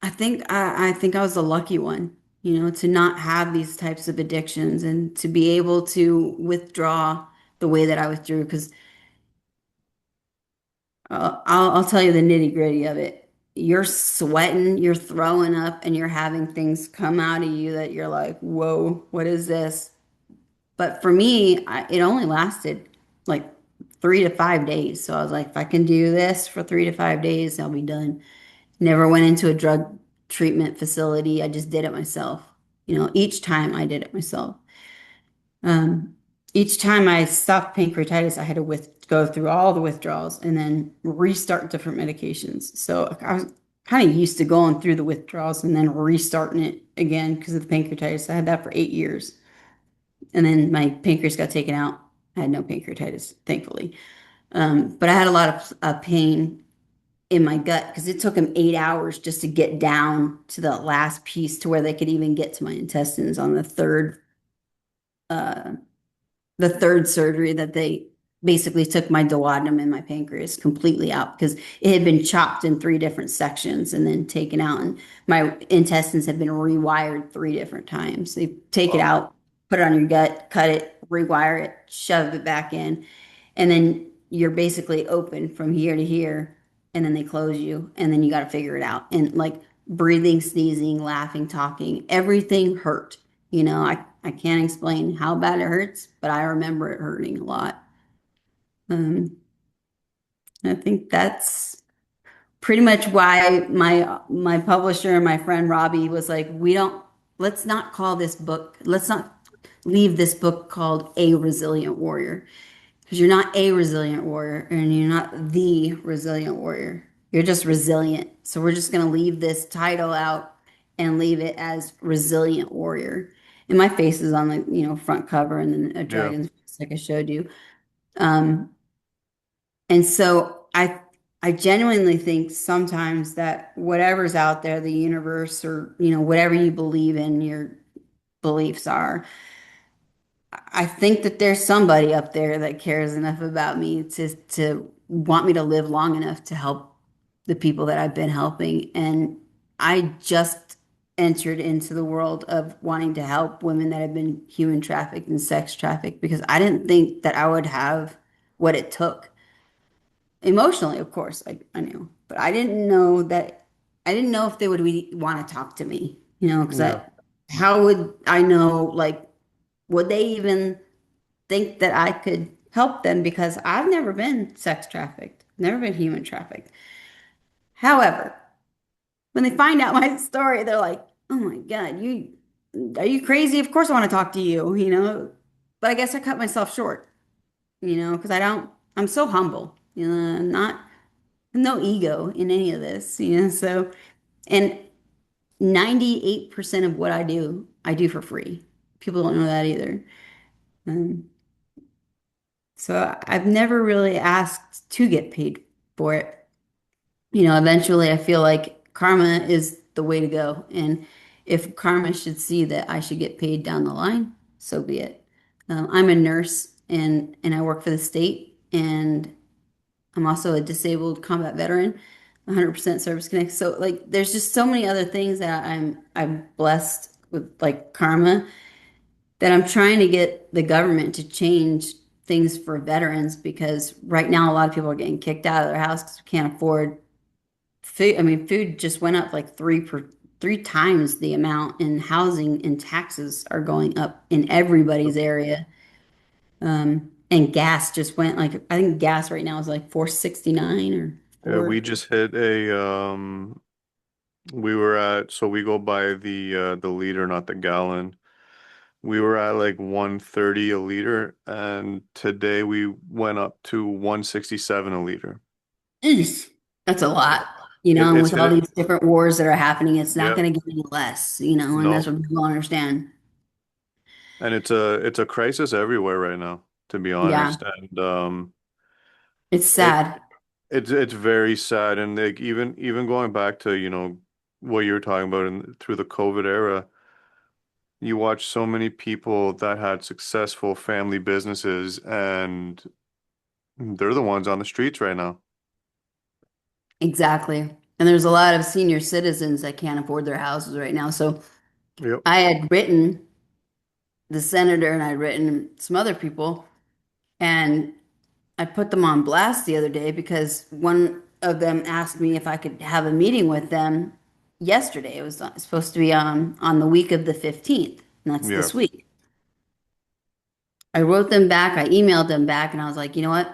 I was the lucky one, to not have these types of addictions and to be able to withdraw the way that I withdrew. Because I'll tell you the nitty gritty of it. You're sweating, you're throwing up, and you're having things come out of you that you're like, whoa, what is this? But for me, it only lasted like 3 to 5 days. So I was like, if I can do this for 3 to 5 days, I'll be done. Never went into a drug treatment facility. I just did it myself. Each time I did it myself. Um, each time I stopped pancreatitis, I had to go through all the withdrawals and then restart different medications. So I was kind of used to going through the withdrawals and then restarting it again because of the pancreatitis. I had that for 8 years. And then my pancreas got taken out. I had no pancreatitis, thankfully. But I had a lot of pain in my gut because it took them 8 hours just to get down to the last piece to where they could even get to my intestines on uh, the third surgery that they basically took my duodenum and my pancreas completely out because it had been chopped in three different sections and then taken out. And my intestines had been rewired three different times. They take it Wow. out, put it on your gut, cut it, rewire it, shove it back in. And then you're basically open from here to here. And then they close you. And then you got to figure it out. And like breathing, sneezing, laughing, talking, everything hurt. I can't explain how bad it hurts, but I remember it hurting a lot. Um, I think that's pretty much why my publisher and my friend Robbie was like, let's not call this book, let's not leave this book called A Resilient Warrior. Because you're not a resilient warrior and you're not the resilient warrior. You're just resilient. So we're just going to leave this title out and leave it as resilient warrior. And my face is on the, front cover and then a Yeah. dragon's face like I showed you. Um, And so I genuinely think sometimes that whatever's out there, the universe or, whatever you believe in your beliefs are, I think that there's somebody up there that cares enough about me to want me to live long enough to help the people that I've been helping. And I just entered into the world of wanting to help women that have been human trafficked and sex trafficked because I didn't think that I would have what it took. Emotionally, of course, I knew, but I didn't know if they would want to talk to me, because Yeah. how would I know, like, would they even think that I could help them? Because I've never been sex trafficked, never been human trafficked. However, when they find out my story, they're like, oh my God, are you crazy? Of course I want to talk to you, but I guess I cut myself short, because I'm so humble, not no ego in any of this, so and 98% of what I do for free. People don't know that either. Um, so I've never really asked to get paid for it. Eventually I feel like karma is the way to go. And if karma should see that I should get paid down the line, so be it. I'm a nurse and I work for the state and I'm also a disabled combat veteran, 100% service connected. So like there's just so many other things that I'm blessed with like karma that I'm trying to get the government to change things for veterans because right now a lot of people are getting kicked out of their house because we can't afford food. I mean, food just went up like three times the amount, and housing and taxes are going up in everybody's area. And gas just went like I think gas right now is like 469 or Yeah, four. we just hit a we were at, so we go by the liter, not the gallon. We were at like 130 a liter, and today we went up to 167 a liter. Eesh, that's a lot, and It's with hit all it. these different wars that are happening, it's not Yep. going to get any less, and that's No. what people don't understand. And it's a crisis everywhere right now, to be Yeah, honest. And it's it sad. it's very sad. And like even going back to, what you were talking about through the COVID era, you watch so many people that had successful family businesses and they're the ones on the streets right now. Exactly. And there's a lot of senior citizens that can't afford their houses right now. So Yep. I had written the senator and I'd written some other people, and I put them on blast the other day because one of them asked me if I could have a meeting with them yesterday. It was supposed to be on the week of the 15th, and that's Yeah. this week. I wrote them back, I emailed them back, and I was like, you know what?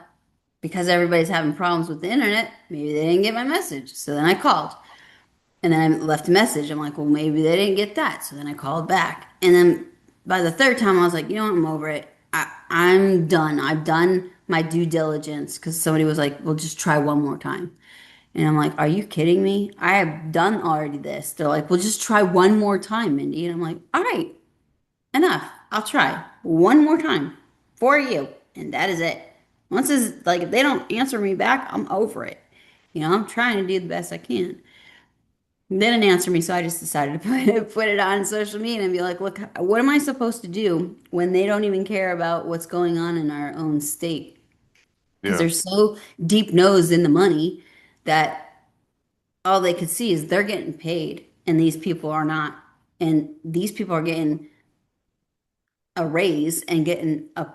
Because everybody's having problems with the internet, maybe they didn't get my message. So then I called and then I left a message. I'm like, well, maybe they didn't get that. So then I called back. And then by the third time, I was like, you know what? I'm over it. I'm done. I've done my due diligence because somebody was like, well, just try one more time. And I'm like, are you kidding me? I have done already this. They're like, well, just try one more time, Mindy. And I'm like, all right, enough. I'll try one more time for you. And that is it. Once is like, if they don't answer me back, I'm over it. I'm trying to do the best I can. They didn't answer me, so I just decided to put it on social media and be like, look, what am I supposed to do when they don't even care about what's going on in our own state? because Yeah. they're so deep nosed in the money that all they could see is they're getting paid and these people are not. And these people are getting a raise and getting a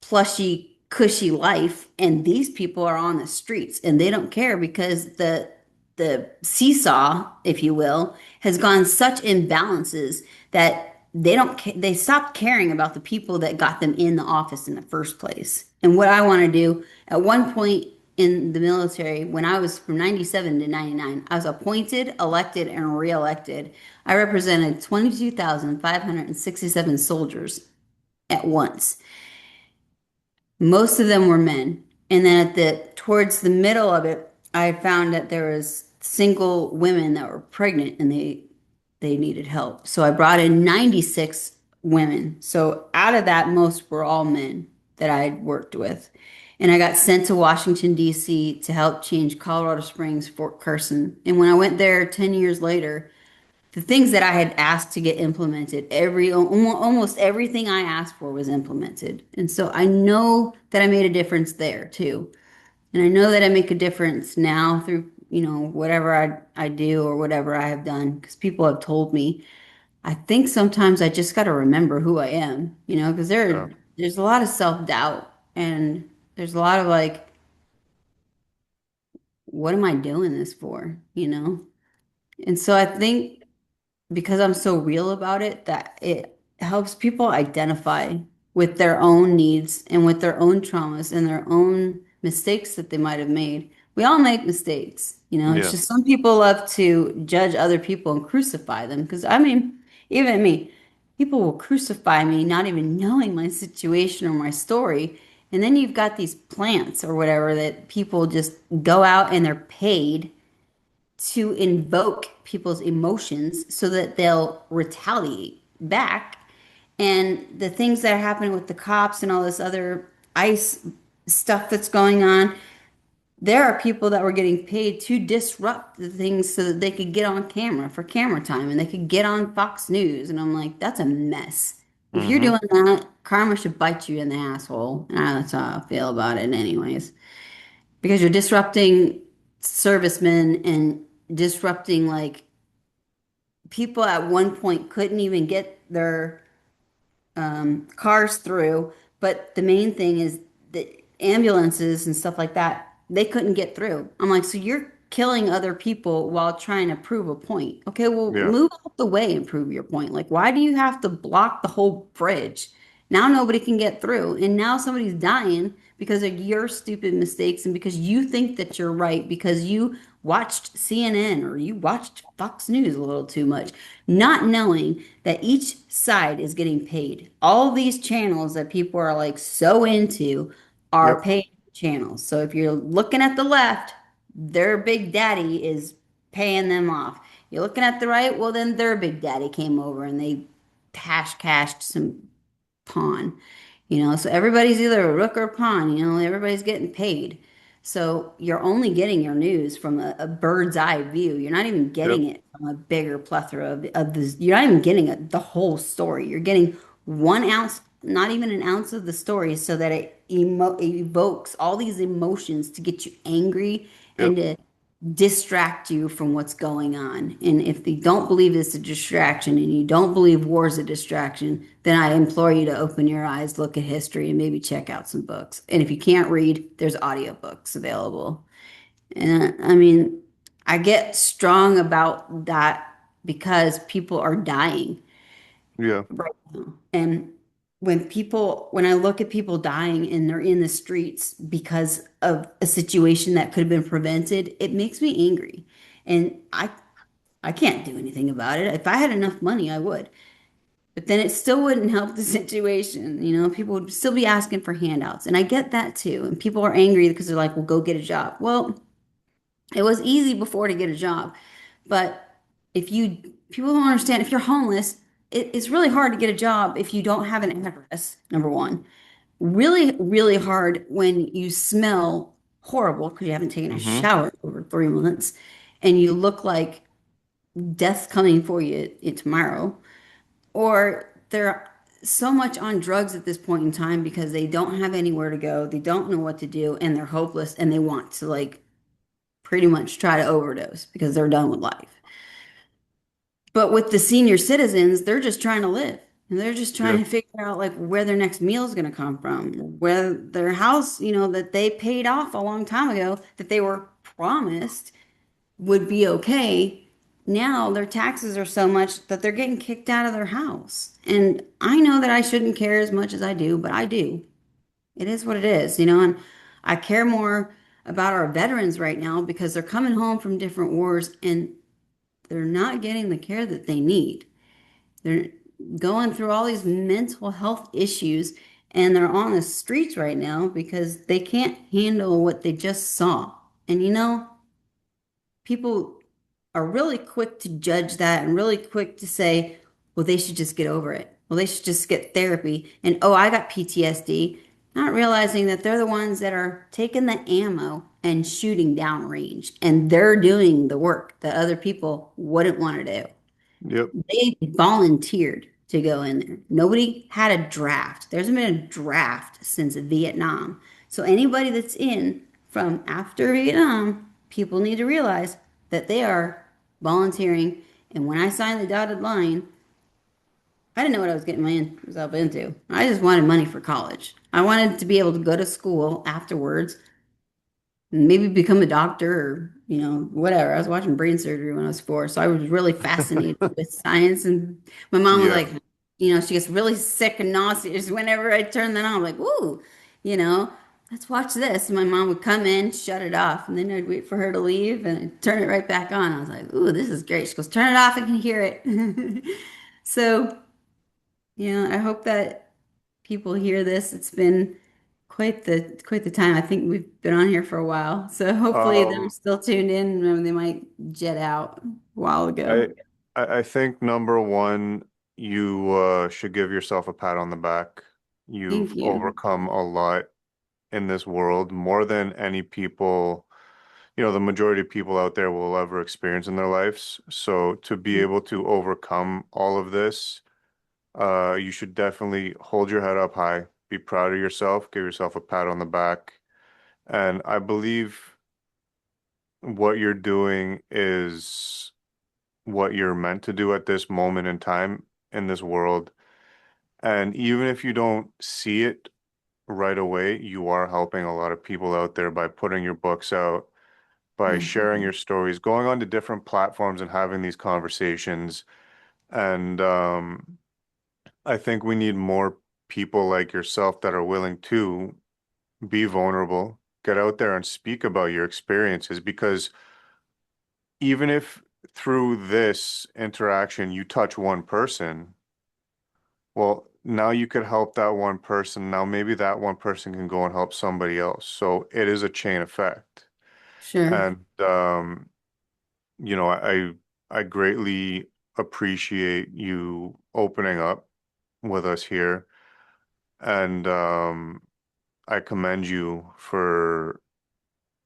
plushy, cushy life, and these people are on the streets and they don't care because the seesaw, if you will, has gone such imbalances that they stopped caring about the people that got them in the office in the first place. And what I want to do at one point in the military, when I was from 97 to 99, I was appointed, elected, and reelected. I represented 22,567 soldiers at once. Most of them were men. And then towards the middle of it, I found that there was single women that were pregnant and they needed help. So I brought in 96 women. So out of that, most were all men that I had worked with. And I got sent to Washington, D.C. to help change Colorado Springs, Fort Carson. And when I went there 10 years later, the things that I had asked to get implemented, almost everything I asked for was implemented. And so I know that I made a difference there too. And I know that I make a difference now through, whatever I do or whatever I have done, because people have told me. I think sometimes I just got to remember who I am, because Yeah. there's a lot of self-doubt and there's a lot of like, what am I doing this for, And so I think because I'm so real about it that it helps people identify with their own needs and with their own traumas and their own mistakes that they might have made. We all make mistakes, It's Yeah. just some people love to judge other people and crucify them. Because I mean, even me, people will crucify me not even knowing my situation or my story. And then you've got these plants or whatever that people just go out and they're paid to invoke people's emotions so that they'll retaliate back. And the things that are happening with the cops and all this other ICE stuff that's going on, there are people that were getting paid to disrupt the things so that they could get on camera for camera time and they could get on Fox News. And I'm like, that's a mess. If you're Mm-hmm. doing that, karma should bite you in the asshole. And that's how I feel about it, anyways, because you're disrupting servicemen and disrupting like people at one point couldn't even get their cars through. But the main thing is that ambulances and stuff like that, they couldn't get through. I'm like, so you're killing other people while trying to prove a point. Okay, well, Yeah. move out the way and prove your point. Like, why do you have to block the whole bridge? Now nobody can get through. And now somebody's dying because of your stupid mistakes and because you think that you're right because you watched CNN or you watched Fox News a little too much, not knowing that each side is getting paid. All these channels that people are like so into are Yep. paid channels. So if you're looking at the left, their big daddy is paying them off. You're looking at the right, well, then their big daddy came over and they hash cashed some pawn, So everybody's either a rook or a pawn, everybody's getting paid. So you're only getting your news from a bird's eye view. You're not even getting Yep. it from a bigger plethora of this. You're not even getting the whole story. You're getting 1 ounce, not even an ounce of the story, so that it evokes all these emotions to get you angry and Yep. to distract you from what's going on. And if you don't believe it's a distraction and you don't believe war is a distraction, then I implore you to open your eyes, look at history, and maybe check out some books. And if you can't read, there's audiobooks available. And I mean, I get strong about that because people are dying Yeah. right now. And when I look at people dying and they're in the streets because of a situation that could have been prevented, it makes me angry. And I can't do anything about it. If I had enough money, I would. But then it still wouldn't help the situation. People would still be asking for handouts. And I get that too. And people are angry because they're like, well, go get a job. Well, it was easy before to get a job. But if you people don't understand, if you're homeless, it's really hard to get a job if you don't have an address, number one. Really, really hard when you smell horrible because you haven't taken a Mm-hmm. shower in over 3 months and you look like death's coming for you tomorrow. Or so much on drugs at this point in time because they don't have anywhere to go, they don't know what to do, and they're hopeless and they want to like pretty much try to overdose because they're done with life. But with the senior citizens, they're just trying to live. And they're just trying Yeah. to figure out like where their next meal is going to come from, where their house, that they paid off a long time ago, that they were promised would be okay. Now their taxes are so much that they're getting kicked out of their house. And I know that I shouldn't care as much as I do, but I do. It is what it is, and I care more about our veterans right now because they're coming home from different wars and they're not getting the care that they need. They're going through all these mental health issues and they're on the streets right now because they can't handle what they just saw. And people are really quick to judge that and really quick to say, well, they should just get over it. Well, they should just get therapy. And oh, I got PTSD, not realizing that they're the ones that are taking the ammo and shooting downrange. And they're doing the work that other people wouldn't want to do. Yep. They volunteered to go in there. Nobody had a draft. There hasn't been a draft since Vietnam. So anybody that's in from after Vietnam, people need to realize that they are volunteering. And when I signed the dotted line, I didn't know what I was getting myself into. I just wanted money for college. I wanted to be able to go to school afterwards, maybe become a doctor or, whatever. I was watching brain surgery when I was 4, so I was really fascinated with science. And my mom was Yeah. like, she gets really sick and nauseous whenever I turn that on. I'm like, ooh, you know, let's watch this. And my mom would come in, shut it off, and then I'd wait for her to leave and I'd turn it right back on. I was like, ooh, this is great. She goes, turn it off, I can hear it. So, I hope that people hear this. It's been quite the time. I think we've been on here for a while. So hopefully they're Um, still tuned in. They might jet out a while I ago. I think number one, you should give yourself a pat on the back. You've Thank you. overcome a lot in this world, more than any people, the majority of people out there will ever experience in their lives. So to be able to overcome all of this, you should definitely hold your head up high, be proud of yourself, give yourself a pat on the back. And I believe what you're doing is what you're meant to do at this moment in time in this world. And even if you don't see it right away, you are helping a lot of people out there by putting your books out, by Yeah, thank sharing you. your stories, going on to different platforms and having these conversations. And I think we need more people like yourself that are willing to be vulnerable, get out there and speak about your experiences because even if through this interaction you touch one person, well, now you could help that one person. Now maybe that one person can go and help somebody else. So it is a chain effect. Sure. And you know, I greatly appreciate you opening up with us here. And I commend you for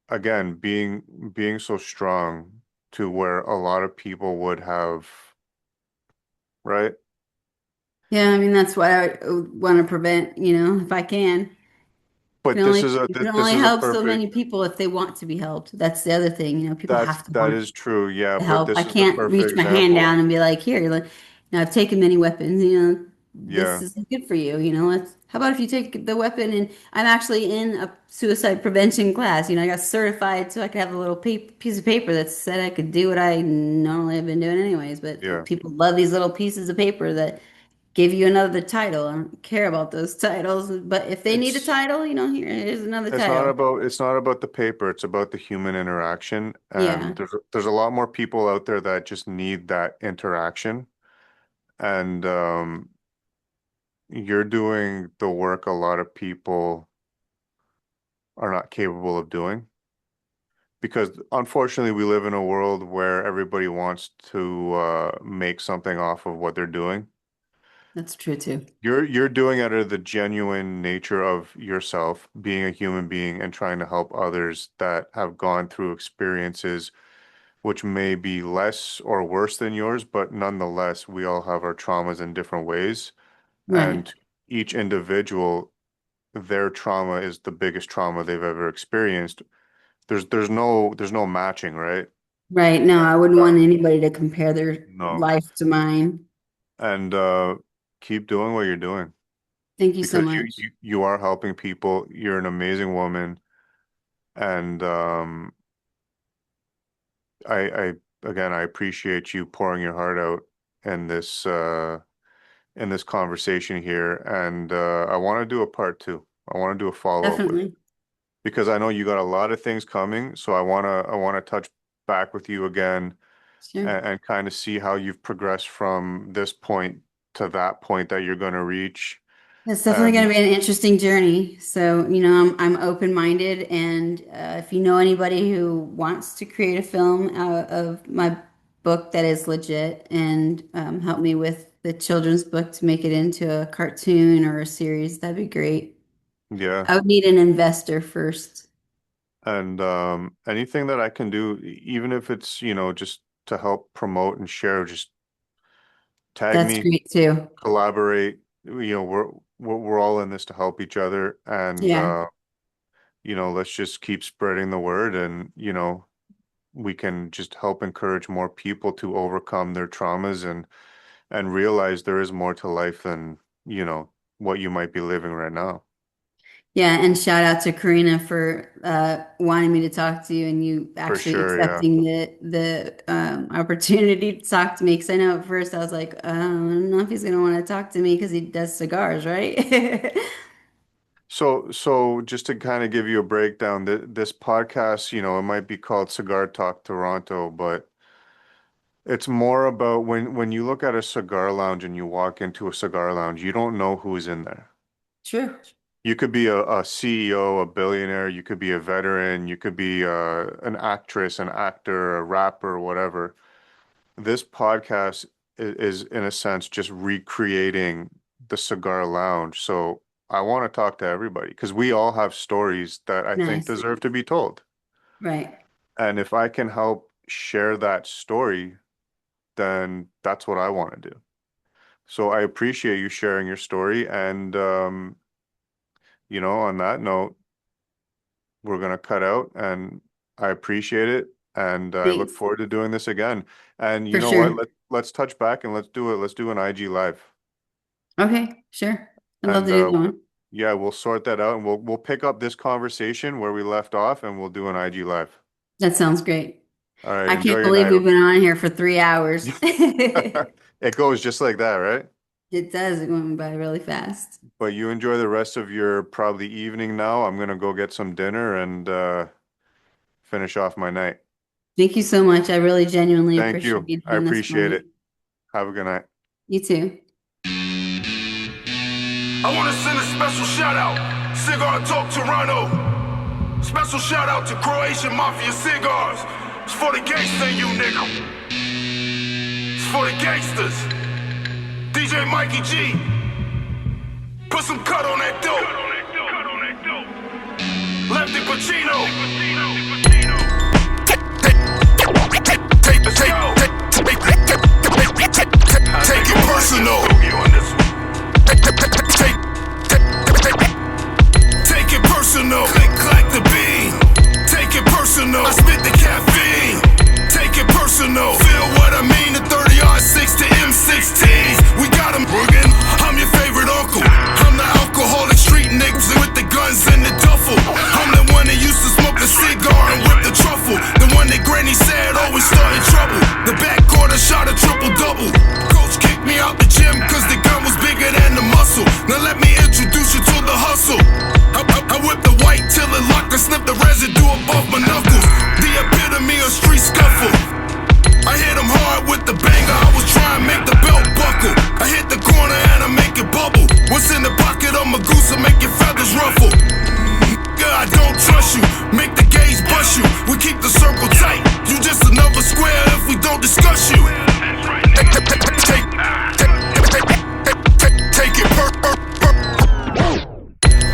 again being so strong to where a lot of people would have, right? Yeah, I mean that's what I want to prevent, if I can. But You can this only is a help so perfect many people if they want to be helped. That's the other thing, people have to that want is true, yeah, to but help. I this is the can't perfect reach my hand example. down and be like, here, you're like, I've taken many weapons, this Yeah, is good for you, how about if you take the weapon and I'm actually in a suicide prevention class, I got certified so I could have a little piece of paper that said I could do what I normally have been doing anyways, but yeah. people love these little pieces of paper that give you another title. I don't care about those titles, but if they need a It's title, here's another title. it's not about the paper, it's about the human interaction. And Yeah, there's a lot more people out there that just need that interaction. And you're doing the work a lot of people are not capable of doing. Because unfortunately, we live in a world where everybody wants to make something off of what they're doing. that's true too. You're doing it out of the genuine nature of yourself, being a human being and trying to help others that have gone through experiences which may be less or worse than yours, but nonetheless, we all have our traumas in different ways. Right. And each individual, their trauma is the biggest trauma they've ever experienced. There's no matching, right? Right. No, I wouldn't want anybody to compare their No. life to mine. And keep doing what you're doing, Thank you so because much. you are helping people. You're an amazing woman. And I again, I appreciate you pouring your heart out in this conversation here. And I want to do a part two. I want to do a follow-up with you, Definitely. because I know you got a lot of things coming. So I want to touch back with you again, Sure. and kind of see how you've progressed from this point to that point that you're going to reach. It's definitely going And to be an interesting journey. So, you know, I'm open-minded, and if you know anybody who wants to create a film out of my book that is legit, and help me with the children's book to make it into a cartoon or a series, that'd be great. yeah, I would need an investor first. and anything that I can do, even if it's, just to help promote and share, just tag That's me, great too. collaborate. We're all in this to help each other. And Yeah. let's just keep spreading the word. And we can just help encourage more people to overcome their traumas, and realize there is more to life than what you might be living right now. Yeah, and shout out to Karina for wanting me to talk to you, and you For actually sure, yeah. accepting the opportunity to talk to me. Because I know at first I was like, I don't know if he's gonna want to talk to me because he does cigars, right? So just to kind of give you a breakdown, this podcast, it might be called Cigar Talk Toronto, but it's more about when you look at a cigar lounge and you walk into a cigar lounge, you don't know who's in there. True. You could be a CEO, a billionaire, you could be a veteran, you could be an actress, an actor, a rapper, whatever. This podcast is in a sense just recreating the cigar lounge. So I want to talk to everybody, because we all have stories that I think Nice. deserve to be told. Right. And if I can help share that story, then that's what I want to do. So I appreciate you sharing your story. And, on that note, we're going to cut out, and I appreciate it. And I look Thanks. forward to doing this again. And you For know what? sure. Let's touch back, and let's do it. Let's do an IG live. Okay, sure. I'd love And to do that one. yeah, we'll sort that out, and we'll pick up this conversation where we left off, and we'll do an IG live. That sounds great. All right, I enjoy can't your believe night. we've been on here for 3 hours. It goes just like that, right? It does. It went by really fast. But you enjoy the rest of your probably evening now. I'm gonna go get some dinner and finish off my night. Thank you so much. I really genuinely Thank appreciate you. you I doing this for appreciate me. it. Have a good night. You too. I want to send a special shout out, Cigar Talk Toronto. Special shout out to Croatian Mafia Cigars. It's for the gangsta in you, nigga. It's for the gangsters. DJ Mikey G. Put some cut on that dope. Lefty Pacino. Take it personal. Take it personal. Click, clack the beam. Take it personal. I spit the caffeine. Take it personal. Feel what I mean? The 30R6 to M16s. We got them bugging. I'm your favorite uncle. I'm the alcoholic street niggas with the guns and the duffel. I'm the one that used to smoke the cigar and whip the truffle. The one that Granny said always started trouble. The backcourt shot a triple-double. Coach kicked me out the gym cause the gun was bigger than the muscle. Now let me introduce you to the hustle. I whip the white till it locked and snip the residue above my knuckles. The epitome of street scuffle. I hit him hard with the banger. I was trying to make the belt buckle. I hit the corner and I make it bubble. What's in the pocket of my goose will make your feathers ruffle. I don't trust you. Make the gauge bust you. We keep the circle tight. You just another square if we don't discuss you. Take it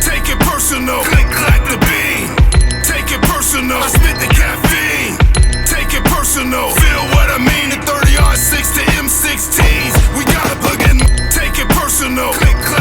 Take it personal. Click, clack the beam. Take it personal. I spit the caffeine. Take it personal. Feel what I mean? The 30R6 to M16s. We got a plug in. Take it personal. Click, clack.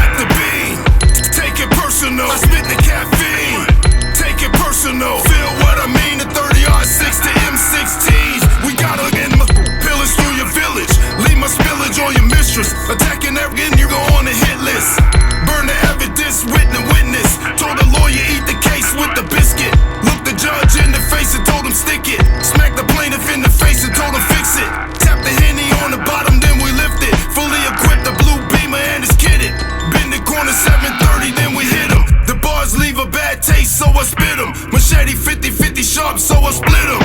personal. I spit the caffeine, take it personal. Feel what I mean? The 30-06 to M16s. We gotta get my pillage through your village. Leave my spillage on your mistress. Attacking everything, you go on the hit list. Burn the evidence, witness. Told the lawyer eat the case with the biscuit. Looked the judge in the face and told him stick it. Smacked the plaintiff in the face and told him fix it. Tapped the Henny on the bottom, then we lift it. Fully equipped, the blue beamer and it's kitted. Bend the corner 730, then we hit him. The bars leave a bad taste, so I spit them. Machete 50-50 sharp, so I split them.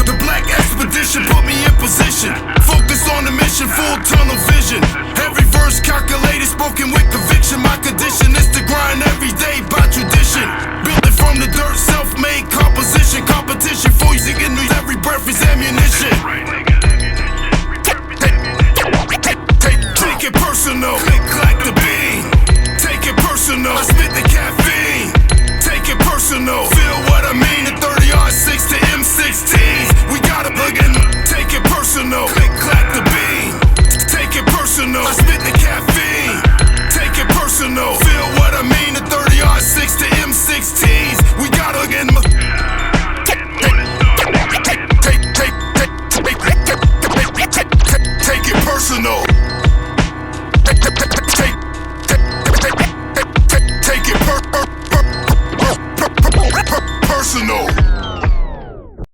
The black expedition put me in position. Focus on the mission, full tunnel vision. Every verse calculated, spoken with conviction. My condition is to grind every day by tradition. Built it from the dirt, self-made composition. Competition for using in every breath is ammunition.